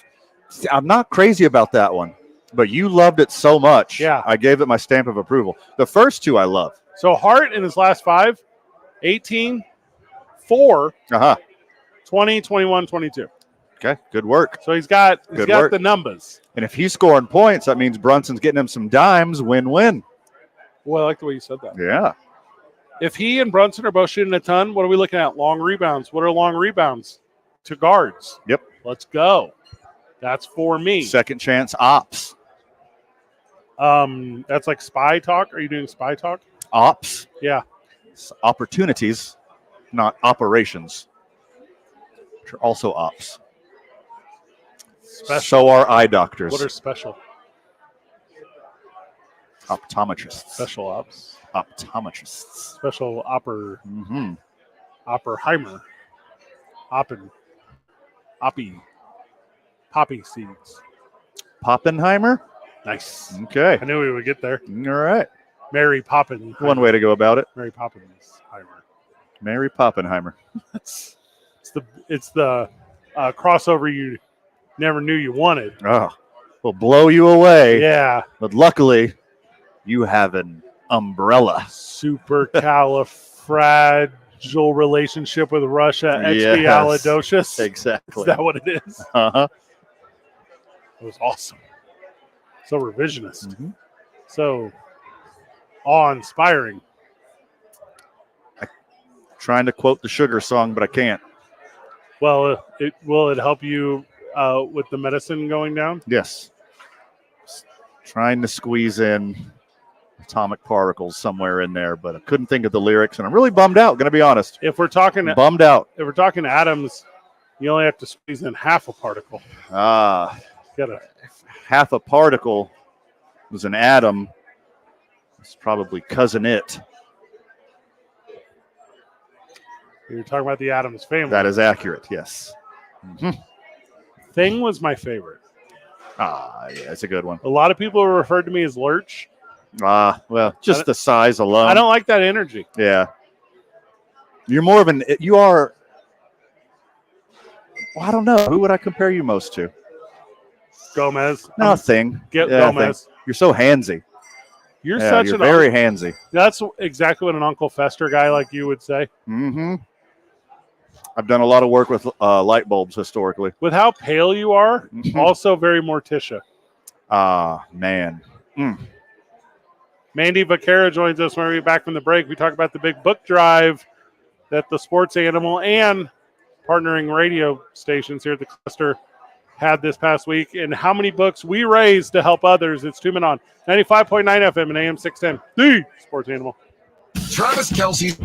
See, I'm not crazy about that one, but you loved it so much. Yeah. I gave it my stamp of approval. The first two I love. So Hart in his last five, 18, 4, 20, 21, 22. Okay, good work. So he's got the numbers. And if he's scoring points, that means Brunson's getting him some dimes, win-win. Well, I like the way you said that. Yeah. If he and Brunson are both shooting a ton, what are we looking at? Long rebounds. What are long rebounds? To guards. Yep. Let's go. That's for me. Second chance ops. That's like spy talk. Are you doing spy talk? Ops. Yeah. It's opportunities, not operations. Which are also ops. Special. So are eye doctors. What are special? Optometrists. Special ops. Optometrists. Special Oppenheimer. Poppy seeds. Poppenheimer? Nice. Okay. I knew we would get there. All right. Mary Poppin. One way to go about it. Mary Poppenheimer. Mary Poppenheimer. It's the crossover you never knew you wanted. Oh, will blow you away. Yeah. But luckily, you have an umbrella. Supercalifragilistic relationship with Russia. Expialidocious. Exactly. Is that what it is? Uh-huh. It was awesome. So revisionist. So awe-inspiring. Trying to quote the Sugar song, but I can't. Well, will it help you with the medicine going down? Yes. Trying to squeeze in atomic particles somewhere in there, but I couldn't think of the lyrics, and I'm really bummed out, going to be honest. If we're talking bummed out. If we're talking atoms, you only have to squeeze in half a particle. Half a particle was an atom. It's probably cousin it. You're talking about the Addams family. That is accurate, yes. Thing was my favorite. Yeah, it's a good one. A lot of people referred to me as Lurch. Well, just the size alone. I don't like that energy. Yeah. You're more of you are, well, I don't know. Who would I compare you most to? Gomez. Nothing. Gomez. You're so handsy. You're you're very handsy. That's exactly what an Uncle Fester guy like you would say. Mm-hmm. I've done a lot of work with light bulbs historically. With how pale you are, also very Morticia. Man. Mandy Vaquera joins us when we get back from the break. We talk about the big book drive that the Sports Animal and partnering radio stations here at the cluster had this past week and how many books we raised to help others. It's 2 Men On 95.9 FM and AM 610, the sports animal. Travis Kelsey.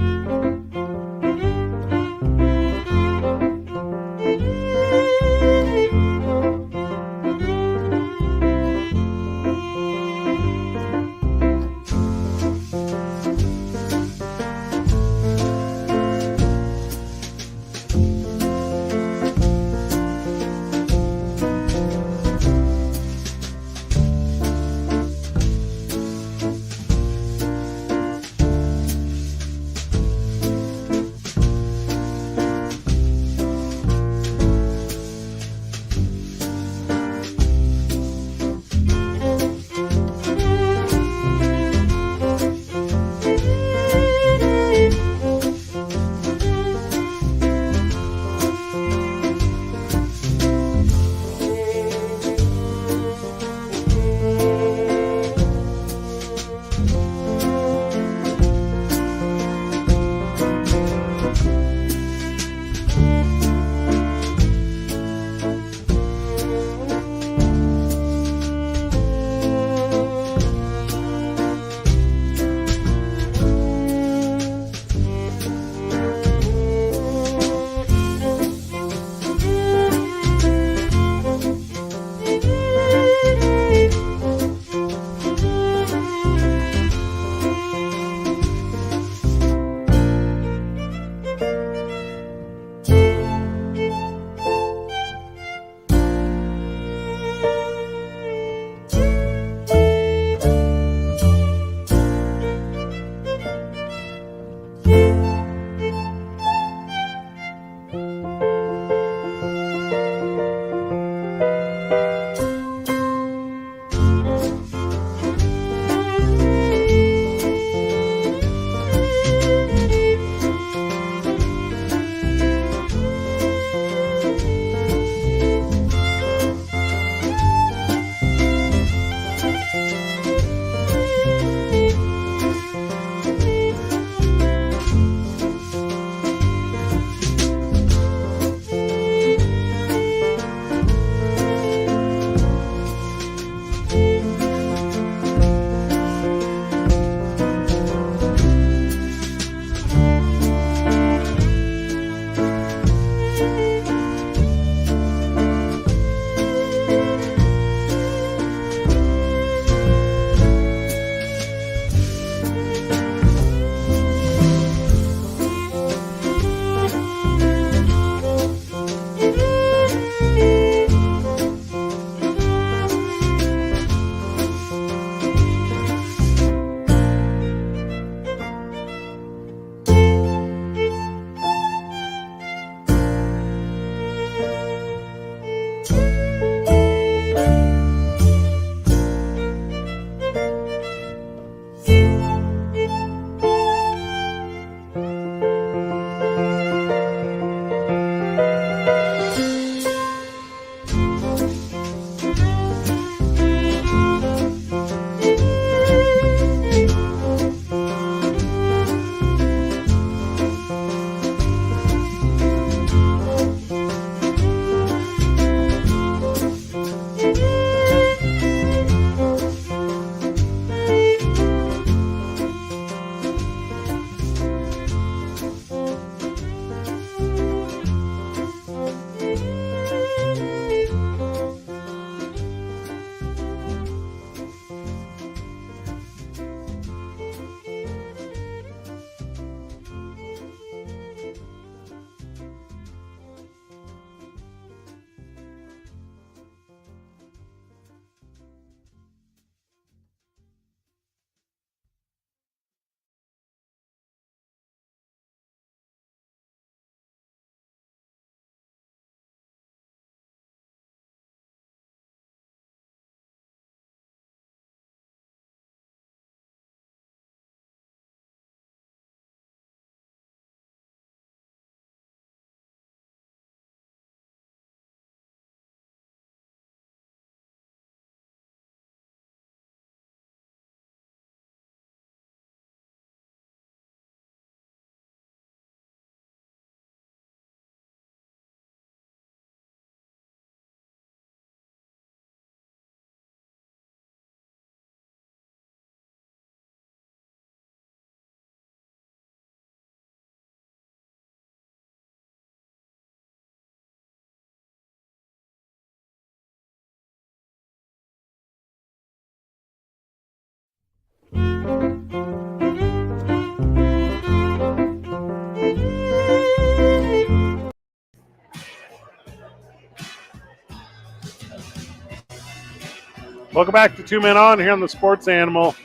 Welcome back to Two Men On here on the Sports Animal.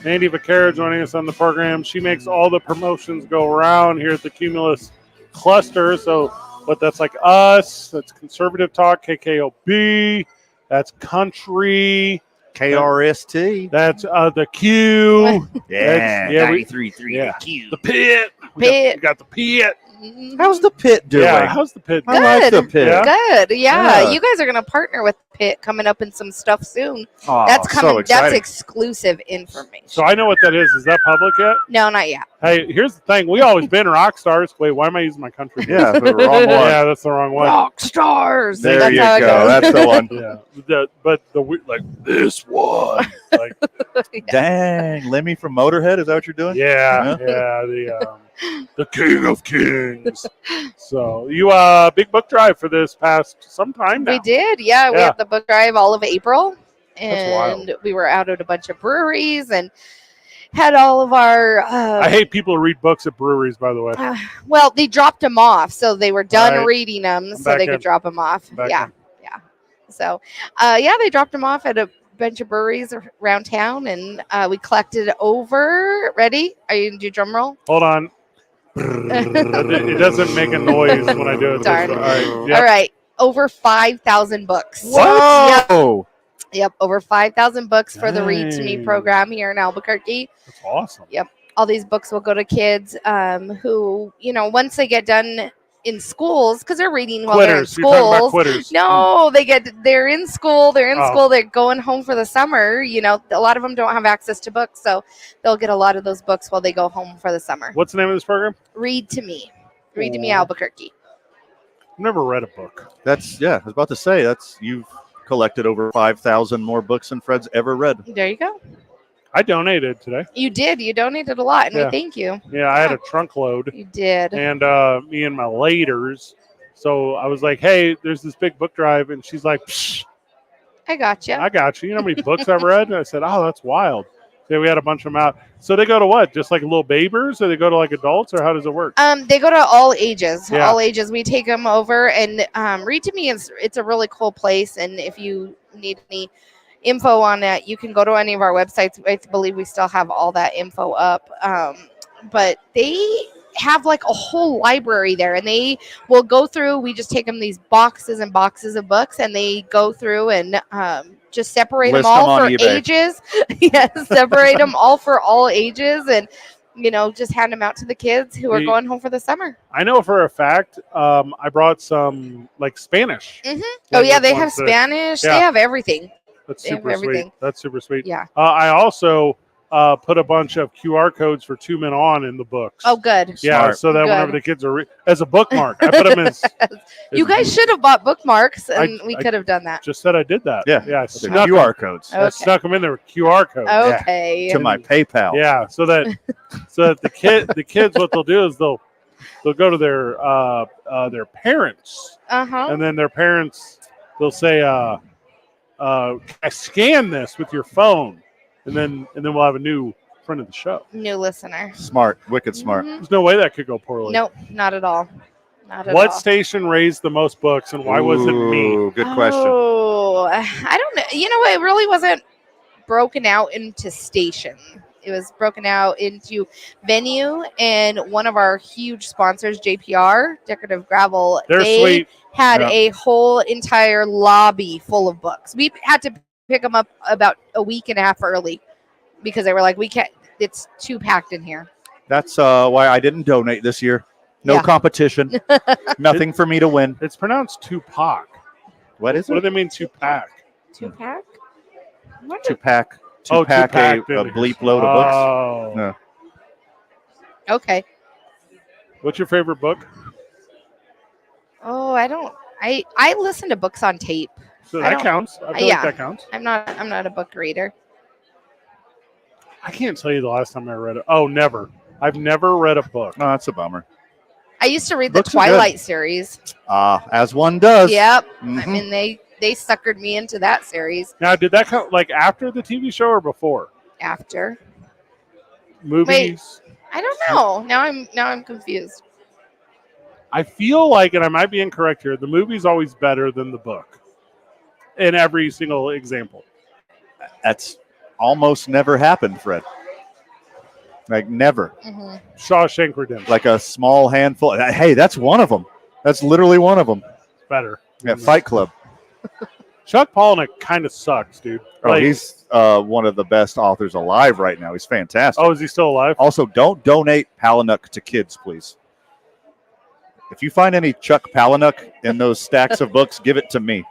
Andy Vaquera joining us on the program. She makes all the promotions go around here at the Cumulus Cluster. So, but that's like us, that's Conservative Talk, KKOB, that's Country, KRST. That's the Q. Yeah, 93.3 yeah. Q. The Pit. Pit. We got the Pit. How's the Pit doing? Yeah, how's the Pit doing? I like the Good. Pit. Yeah. Good. Yeah. Yeah. You guys are going to partner with Pitt coming up in some stuff soon. Oh, That's coming. so That's exciting. exclusive information. So I know what that is. Is that public yet? No, not yet. Hey, here's the thing. We always been rock stars. Wait, why am I using my country? Yeah, the wrong one. Yeah, that's the wrong one. Rock stars. There That's you how it go. goes. That's the one. Yeah, but like this one. Like, Dang, Lemmy from Motorhead. Is that what you're doing? yeah, the King of Kings. So you big book drive for this past some time now. We did. Yeah. We Yeah. have the book drive all of April. That's wild. And we were out at a bunch of breweries and had all of our. I hate people who read books at breweries, by the way. Well, they dropped them off, so they were done Right. reading them, I'm so back they in. could drop them off. Back Yeah, in. yeah. So, they dropped them off at a bunch of breweries around town, and we collected over. Ready? Are you gonna do drum roll? Hold on. It doesn't make a noise when I do it. Darn. All right. Yep. All right, over 5,000 books. Whoa! Yep. Yep, over 5,000 books for the Read to Me Dang. program here in Albuquerque. That's awesome. Yep. All these books will go to kids who, once they get done in schools, because they're reading while they're in Quitters. You're talking about schools. quitters. No, they're in school. They're in Oh. school. They're going home for the summer. A lot of them don't have access to books, so they'll get a lot of those books while they go home for the summer. What's the name of this program? Read to Me. Read to Me Oh. Albuquerque. I've never read a book. That's I was about to say you've collected over 5,000 more books than Fred's ever read. There you go. I donated today. You did. You donated a lot, and Yeah. we thank you. Yeah, I had a trunk load. You did. And me and my laters. So I was like, hey, there's this big book drive. And she's like, psh, I got you. I got you. You know how many books I've read? And I said, oh, that's wild. So we had a bunch of them out. So they go to what? Just like little babers? Or they go to like adults? Or how does it work? They go to all ages. Yeah. All ages. We take them over, and Read to Me it's a really cool place. And if you need any info on that, you can go to any of our websites. I believe we still have all that info up. But they have like a whole library there, and they will go through. We just take them these boxes and boxes of books, and they go through and just separate them List all them on for eBay. ages. Yes, separate them all for all ages, and just hand them out to the kids who are The- going home for the summer. I know for a fact, I brought some like Spanish. Oh yeah, they have ones that- Spanish. yeah. They have everything. That's They have super sweet. everything. That's super sweet. Yeah. I also put a bunch of QR codes for 2 Men On in the books. Oh, good. Yeah, Smart. so that Good. whenever the kids are as a bookmark, I put them as. You guys should have bought bookmarks, and we I could have done that. Just said I did that. Yeah, yeah. I the snuck QR 'em. codes I snuck them in there with QR codes. Okay. to my PayPal. Yeah, so that the kids what they'll do is they'll go to their parents, Uh-huh. and then their parents they'll say, "I scan this with your phone," and then we'll have a new friend of the show. New listener. Smart, wicked smart. There's no way that could go poorly. Nope, not at all. Not at What all. station raised the most books, and why was it me? Ooh, good question. Oh, I don't know. It really wasn't broken out into station. It was broken out into venue, and one of our huge sponsors, JPR, Decorative Gravel, They're they sweet. had Yeah. a whole entire lobby full of books. We had to pick them up about a week and a half early because they were like, we can't, it's too packed in here. That's why I didn't donate this year. No Yeah. competition. Nothing for me to win. It's pronounced Tupac. What is What do it? they mean Tupac? Two pack? To pack. Oh, To pack a Tupac, bleep load of books. Oh. No. Okay. What's your favorite book? Oh, I listen to books on tape. So I that don't- counts. I feel yeah. like that counts. I'm not a book reader. I can't tell you the last time I read it. Oh, never. I've never read a book. No, that's a bummer. I used to read the Books are good. Twilight series. As one does. Yep. I Mhm. mean, they suckered me into that series. Now, did that come like after the TV show or before? after. Movies. I don't know. Now I'm confused. I feel like, and I might be incorrect here, the movie's always better than the book in every single example. That's almost never happened, Fred. Like never. Mm-hmm. Shawshank Redemption. Like a small handful. Hey, that's one of them. That's literally one of them. Better. Yeah, Fight Club. Chuck Palahniuk kind of sucks, dude. Oh, he's one of the best authors alive right now. He's fantastic. Oh, is he still alive? Also, don't donate Palahniuk to kids, please. If you find any Chuck Palahniuk in those stacks of books, give it to me.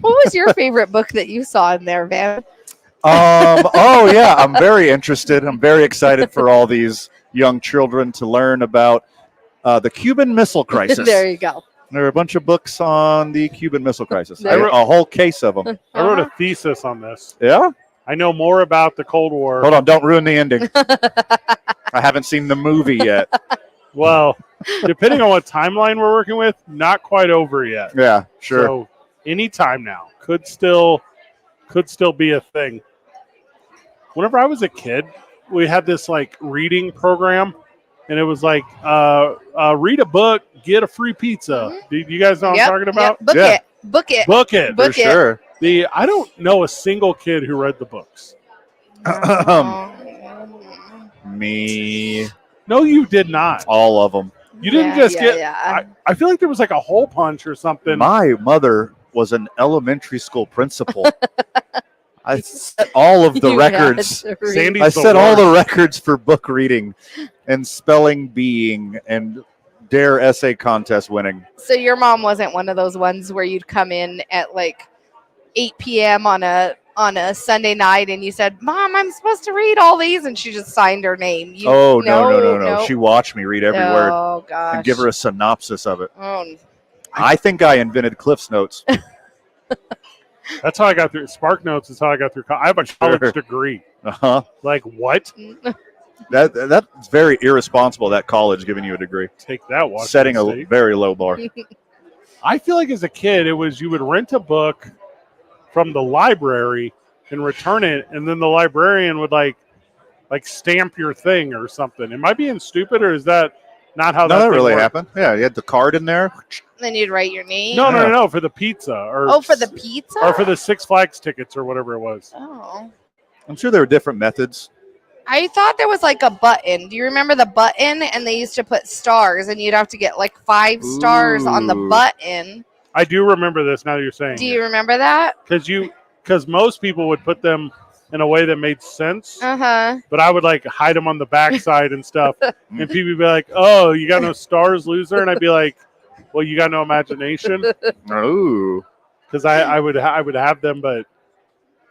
What was your favorite book that you saw in there, Van? Oh, yeah. I'm very interested. I'm very excited for all these young children to learn about the Cuban Missile Crisis. There you go. There are a bunch of books on the Cuban Missile Crisis. I wrote- A whole case of them. I wrote a thesis on this. Yeah? I know more about the Cold War. Hold on. Don't ruin the ending. I haven't seen the movie yet. Well, depending on what timeline we're working with, not quite over yet. Yeah, sure. So any time now could still be a thing. Whenever I was a kid, we had this like reading program, and it was like read a book, get a free pizza. Do you guys know what I'm talking about? Book it. Book it. Book it. Book For it. sure. I don't know a single kid who read the books. Me. No, you did not. All of them. You didn't just get. I feel like there was like a hole punch or something. My mother was an elementary school principal. I set all of the You had records. to read. Sandy's I the set all the worst. records for book reading and spelling being and dare essay contest winning. So your mom wasn't one of those ones where you'd come in at like 8 p.m. on a Sunday night and you said, "Mom, I'm supposed to read all these," and she just signed her name. No. She watched me read every word Oh gosh. and give her a synopsis of it. Oh, I think I invented Cliff's Notes. That's how I got through. Spark Notes is how I got through. I have a college Sure. degree. Uh-huh. Like what? That's very irresponsible, that college giving you a degree. Take that, Washington Setting a State. very low bar. I feel like as a kid, it was you would rent a book from the library and return it, and then the librarian would like stamp your thing or something. Am I being stupid, or is that not how No, that thing really worked? happened. Yeah, you had the card in there. then you'd write your name. No, for the pizza or For the pizza. or for the Six Flags tickets or whatever it was. Oh. I'm sure there were different methods. I thought there was like a button. Do you remember the button? And they used to put stars, and you'd have to get like 5 stars on the Ooh. button. I do remember this now that you're saying. Do you remember that? Because most people would put them in a way that made sense, Uh-huh. but I would like hide them on the backside and stuff, and people would be like, "Oh, you got no stars, loser," and I'd be like, "Well, you got no imagination," Ooh. because I would have them, but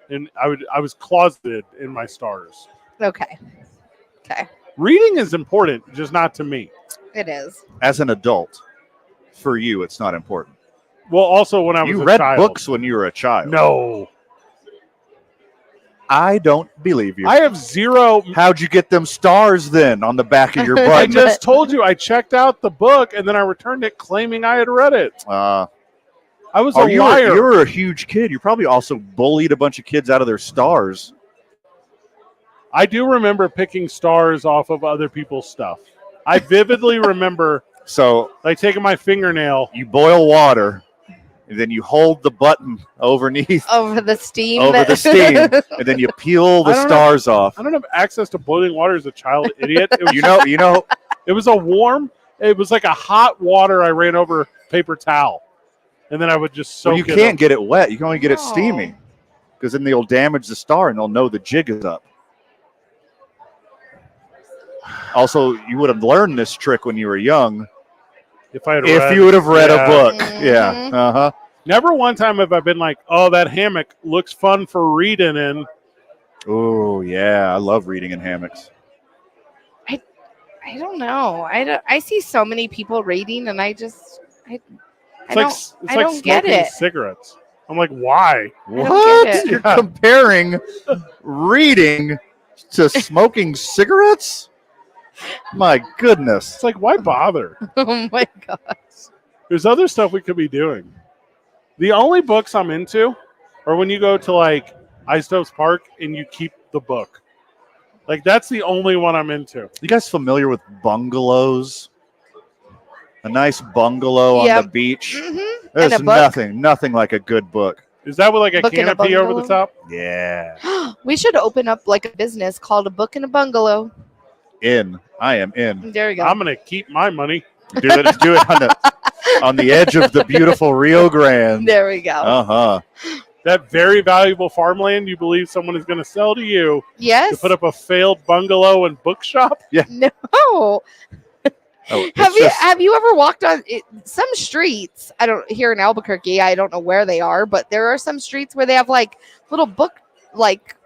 I was closeted in my stars. Okay. Okay. Reading is important, just not to me. It is. As an adult, for you, it's not important. Well, also when I was You a read child. books when you were a child. No, I don't believe you. I have zero. How'd you get them stars then on the back of your I butt? just told you I checked out the book and then I returned it claiming I had read it. I was a you liar. were a huge kid. You probably also bullied a bunch of kids out of their stars. I do remember picking stars off of other people's stuff. I vividly remember like taking my fingernail. You boil water, and then you hold the button overneath Over the steam. over the steam, and then you peel the I don't stars off. I don't have access to boiling water as a child, idiot. It was, You know. it was it was like a hot water I ran over paper towel. And then I would just soak Well, you it can't up. get it wet. You can only get it Oh. steamy, because then they'll damage the star, and they'll know the jig is up. Also, you would have learned this trick when you were young. If I had If you would have read yeah. a book. Mhm. Yeah. Uh-huh. Never one time have I been like, oh, that hammock looks fun for reading in. Oh, yeah. I love reading in hammocks. I don't know. I see so many people reading, and I don't get smoking it. cigarettes. I'm like, why? don't What? get it. You're comparing reading to smoking cigarettes? My goodness. It's like, why bother? Oh my gosh. There's other stuff we could be doing. The only books I'm into are when you go to like Isotopes Park and you keep the book. Like that's the only one I'm into. You guys familiar with bungalows? A nice bungalow on the beach. Mm-hmm. There's And a book. nothing like a good book. Is that with like a Book in a canopy over the bungalow? top? Yeah. We should open up like a business called A Book in a Bungalow. I am in. There you go. I'm gonna keep my money. Do it on the edge of the beautiful Rio Grande. There we go. Uh-huh. That very valuable farmland you believe someone is going to sell to you Yes. to put up a failed bungalow and bookshop? Yeah. No. Oh, Have you ever walked on some streets? I don't here in Albuquerque. I don't know where they are, but there are some streets where they have like little book like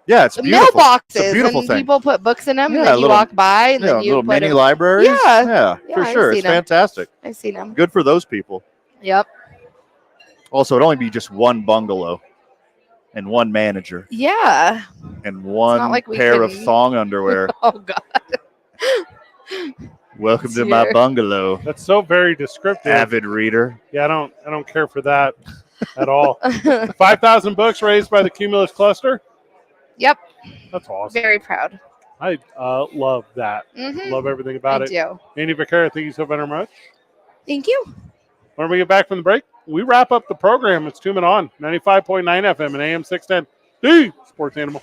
yeah, it's beautiful. mailboxes, It's a beautiful and thing. people put books in them, Yeah, and then you little- walk by, and then you little put mini them. libraries. Yeah, for I've sure. It's seen 'em. fantastic. I've seen them. Good for those people. Yep. Also, it'd only be just one bungalow and one manager Yeah. and one like we pair of can- thong underwear. Oh God. Welcome It's to my here. bungalow, That's so very descriptive. avid reader. Yeah, I don't care for that at all. 5,000 books raised by the Cumulus Cluster. Yep. That's awesome. Very proud. I love that. Mhm. Love everything about I it. do. Andy Vaquera, thank you so very much. Thank you. When we get back from the break, we wrap up the program. It's 2 Men On, 95.9 FM and AM 610. The Sports Animal.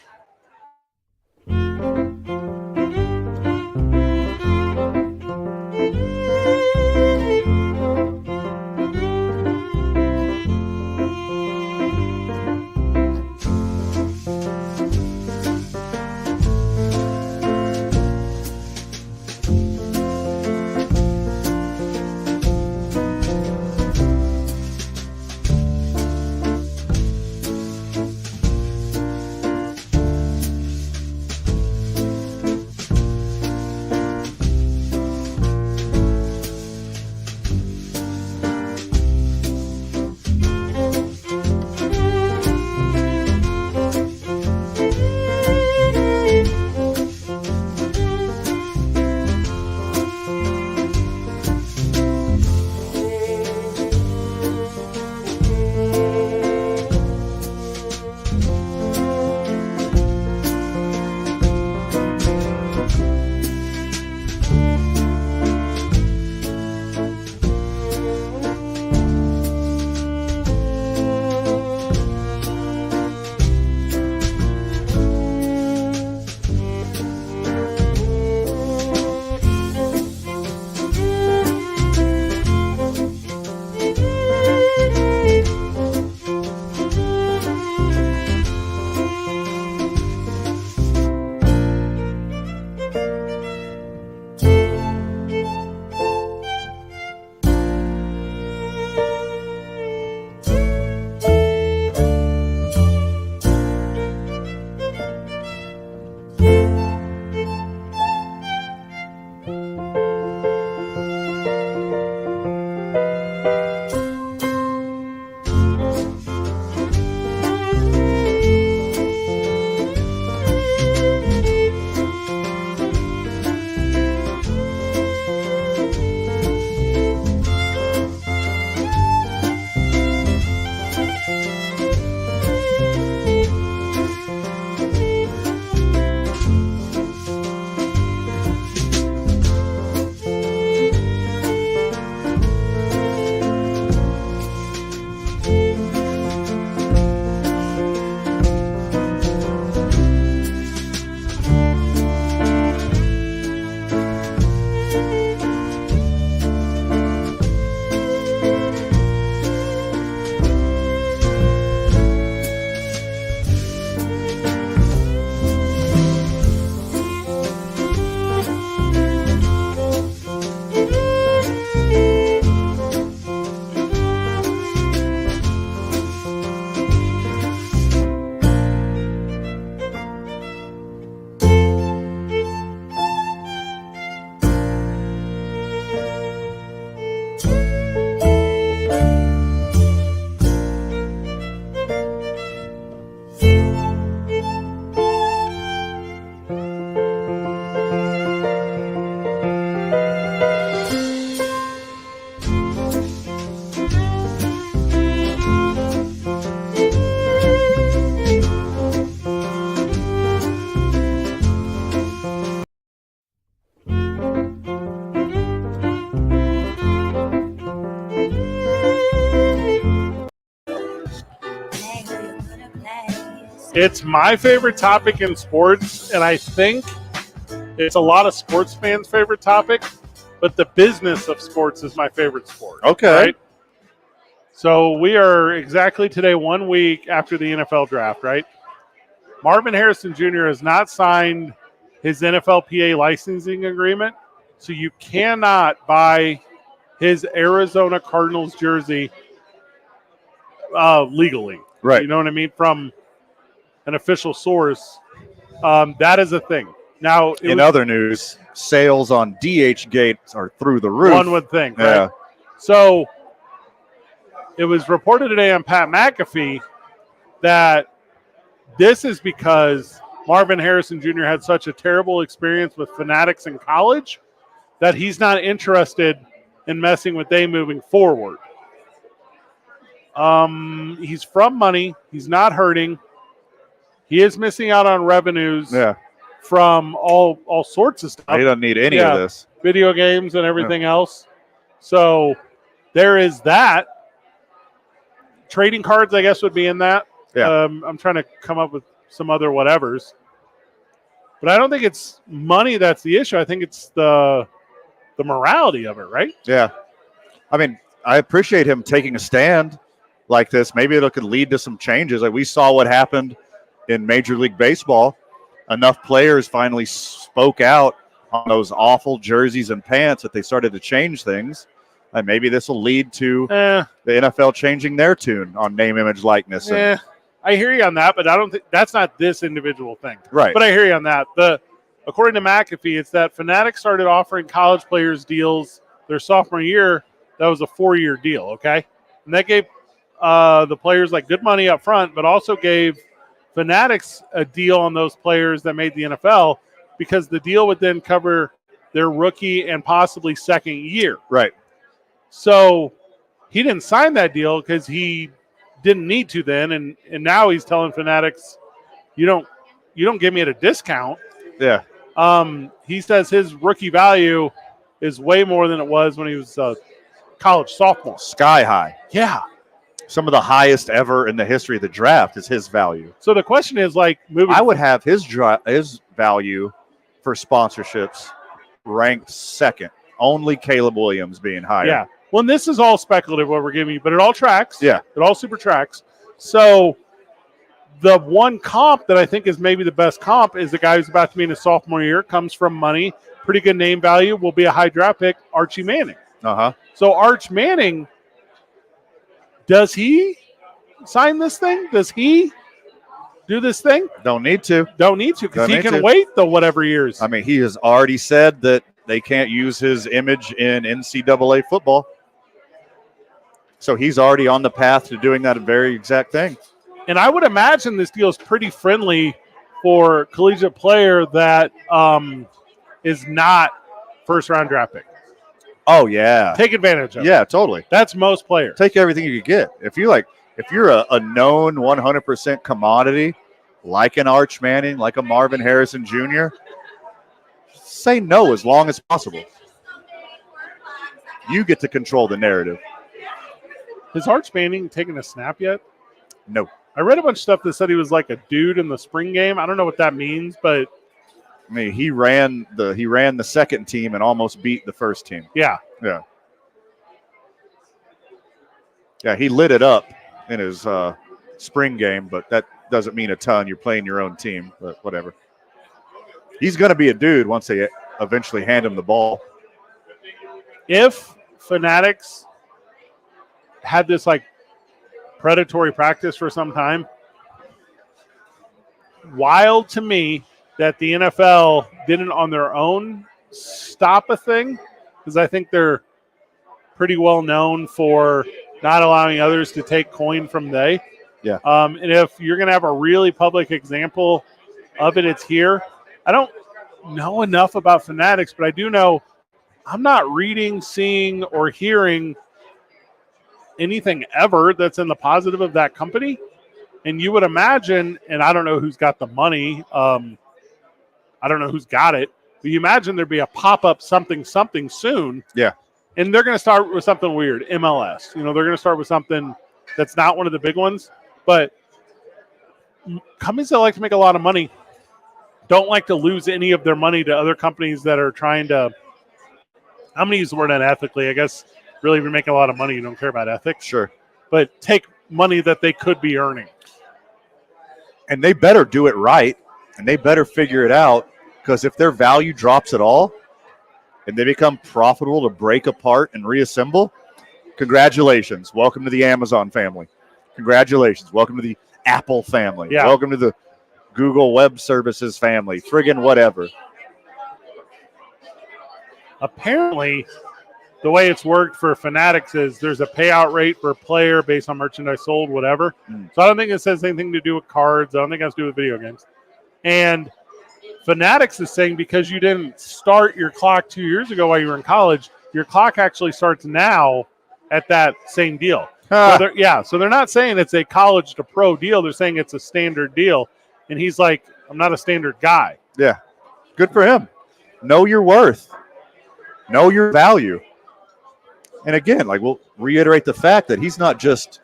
It's my favorite topic in sports, and I think it's a lot of sports fans' favorite topic, but the business of sports is my favorite sport. Okay. Right? So we are exactly today 1 week after the NFL draft, right? Marvin Harrison Jr. has not signed his NFLPA licensing agreement, so you cannot buy his Arizona Cardinals jersey legally. Right. You know what I mean? From an official source. That is a thing. Now, in other news, sales on DHgate are through the roof. One would think, right? Yeah. So it was reported today on Pat McAfee that this is because Marvin Harrison Jr. had such a terrible experience with Fanatics in college that he's not interested in messing with them moving forward. He's from money. He's not hurting. He is missing out on revenues from all sorts of stuff. He doesn't need any of this. Video games and everything else. So there is that. Trading cards, I guess, would be in that. Yeah. I'm trying to come up with some other whatevers. But I don't think it's money that's the issue. I think it's the morality of it, right? Yeah. I mean, I appreciate him taking a stand like this. Maybe it could lead to some changes. Like we saw what happened in Major League Baseball. Enough players finally spoke out on those awful jerseys and pants that they started to change things. And maybe this will lead to the NFL changing their tune on name, image, likeness. I hear you on that, but I don't think that's not this individual thing. Right. But I hear you on that. According to McAfee, it's that Fanatics started offering college players deals their sophomore year. That was a 4-year deal, okay? And that gave the players like good money up front, but also gave Fanatics a deal on those players that made the NFL because the deal would then cover their rookie and possibly second year. Right. So he didn't sign that deal because he didn't need to then, and now he's telling Fanatics, you don't give me at a discount. Yeah. He says his rookie value is way more than it was when he was a college sophomore. Sky high. Yeah. Some of the highest ever in the history of the draft is his value. So the question is, like, I would have his value for sponsorships ranked second. Only Caleb Williams being higher. Yeah. Well, and this is all speculative what we're giving you, but it all tracks. Yeah. It all super tracks. So the one comp that I think is maybe the best comp is the guy who's about to be in his sophomore year, comes from money, pretty good name value, will be a high draft pick, Archie Manning. Uh-huh. So Arch Manning, does he sign this thing? Does he do this thing? Don't need to. Don't need to because he can wait the whatever years. I mean, he has already said that they can't use his image in NCAA football. So he's already on the path to doing that very exact thing. And I would imagine this deal is pretty friendly for a collegiate player that is not first-round draft pick. Oh, yeah. Take advantage of it. Yeah, totally. That's most players. Take everything you get. If you're a known 100% commodity, like an Arch Manning, like a Marvin Harrison Jr., say no as long as possible. You get to control the narrative. Has Arch Manning taken a snap yet? No. I read a bunch of stuff that said he was like a dude in the spring game. I don't know what that means, but I mean, he ran the second team and almost beat the first team. Yeah. Yeah. Yeah, he lit it up in his spring game, but that doesn't mean a ton. You're playing your own team, but whatever. He's going to be a dude once they eventually hand him the ball. If Fanatics had this like predatory practice for some time, wild to me that the NFL didn't on their own stop a thing, because I think they're pretty well known for not allowing others to take coin from they. Yeah. And if you're going to have a really public example of it, it's here. I don't know enough about Fanatics, but I do know I'm not reading, seeing, or hearing anything ever that's in the positive of that company. And you would imagine, and I don't know who's got the money, I don't know who's got it, but you imagine there'd be a pop-up something soon. Yeah. And they're going to start with something weird, MLS. They're going to start with something that's not one of the big ones. But companies that like to make a lot of money don't like to lose any of their money to other companies that are trying to. I'm going to use the word unethically. I guess really, if you're making a lot of money, you don't care about ethics. Sure. But take money that they could be earning. And they better do it right, and they better figure it out, because if their value drops at all and they become profitable to break apart and reassemble, congratulations. Welcome to the Amazon family. Congratulations. Welcome to the Apple family. Yeah. Welcome to the Google Web Services family. Friggin' whatever. Apparently, the way it's worked for Fanatics is there's a payout rate per player based on merchandise sold, whatever. So I don't think it has anything to do with cards. I don't think it has to do with video games. And Fanatics is saying because you didn't start your clock 2 years ago while you were in college, your clock actually starts now at that same deal. So they're not saying it's a college to pro deal. They're saying it's a standard deal. And he's like, I'm not a standard guy. Yeah. Good for him. Know your worth. Know your value. And again, like, we'll reiterate the fact that he's not just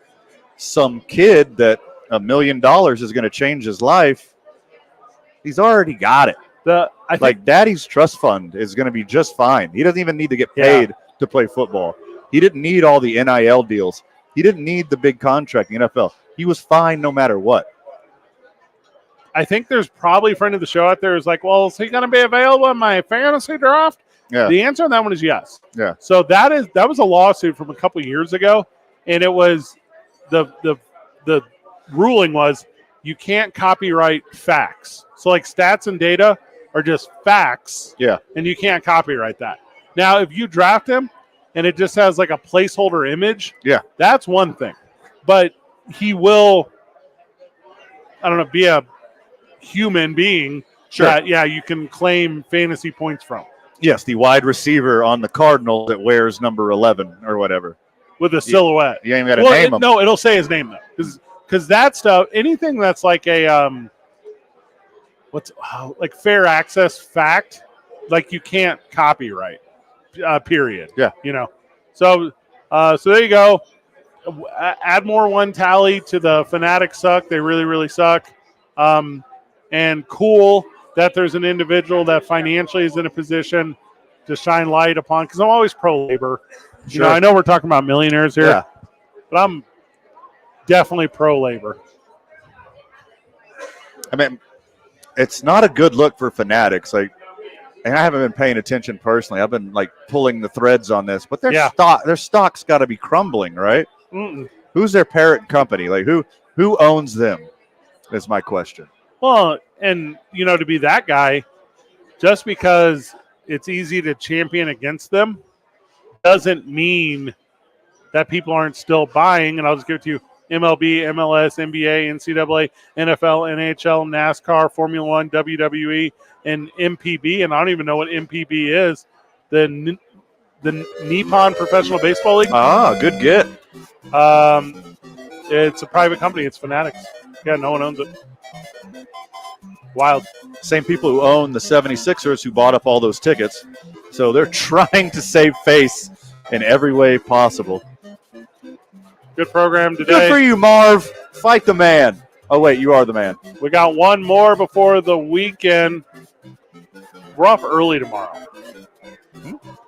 some kid that $1 million is going to change his life. He's already got it. I think Daddy's trust fund is going to be just fine. He doesn't even need to get paid to play football. He didn't need all the NIL deals. He didn't need the big contract in the NFL. He was fine no matter what. I think there's probably a friend of the show out there who's like, well, is he going to be available in my fantasy draft? Yeah. The answer on that one is yes. Yeah. So that was a lawsuit from a couple of years ago, and it was the ruling was you can't copyright facts. So like stats and data are just facts. Yeah. And you can't copyright that. Now, if you draft him and it just has like a placeholder image, that's one thing. But he will, I don't know, be a human being that you can claim fantasy points from. Yes, the wide receiver on the Cardinals that wears number 11 or whatever. With a silhouette. You ain't got to name him. No, it'll say his name though. Because that stuff, anything that's like a like fair access fact, like you can't copyright. Period. Yeah. So there you go. Add more one tally to the Fanatics suck. They really, really suck. And cool that there's an individual that financially is in a position to shine light upon, because I'm always pro-labor. Sure. I know we're talking about millionaires here, Yeah. but I'm definitely pro-labor. I mean, it's not a good look for Fanatics. Like, and I haven't been paying attention personally. I've been like pulling the threads on this, but their stock's got to be crumbling, right? Mm-mm. Who's their parent company? Like, who owns them? Is my question. Well, and to be that guy, just because it's easy to champion against them doesn't mean that people aren't still buying. And I'll just give it to you: MLB, MLS, NBA, NCAA, NFL, NHL, NASCAR, Formula One, WWE, and MPB. And I don't even know what MPB is. The Nippon Professional Baseball League. Ah, good get. It's a private company. It's Fanatics. Yeah, no one owns it. Wild. Same people who own the 76ers who bought up all those tickets. So they're trying to save face in every way possible. Good program today. Good for you, Marv. Fight the man. Oh, wait, you are the man. We got one more before the weekend. We're off early tomorrow.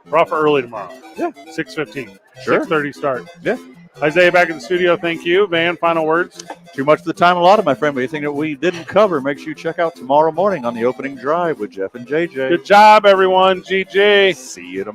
We're off early tomorrow. Yeah. 6:15. Sure. 6:30 start. Yeah. Isaiah back in the studio. Thank you. Van, final words? Too much for the time allotted, my friend. But anything that we didn't cover, make sure you check out tomorrow morning on the opening drive with Jeff and JJ. Good job, everyone. GG. See you tomorrow.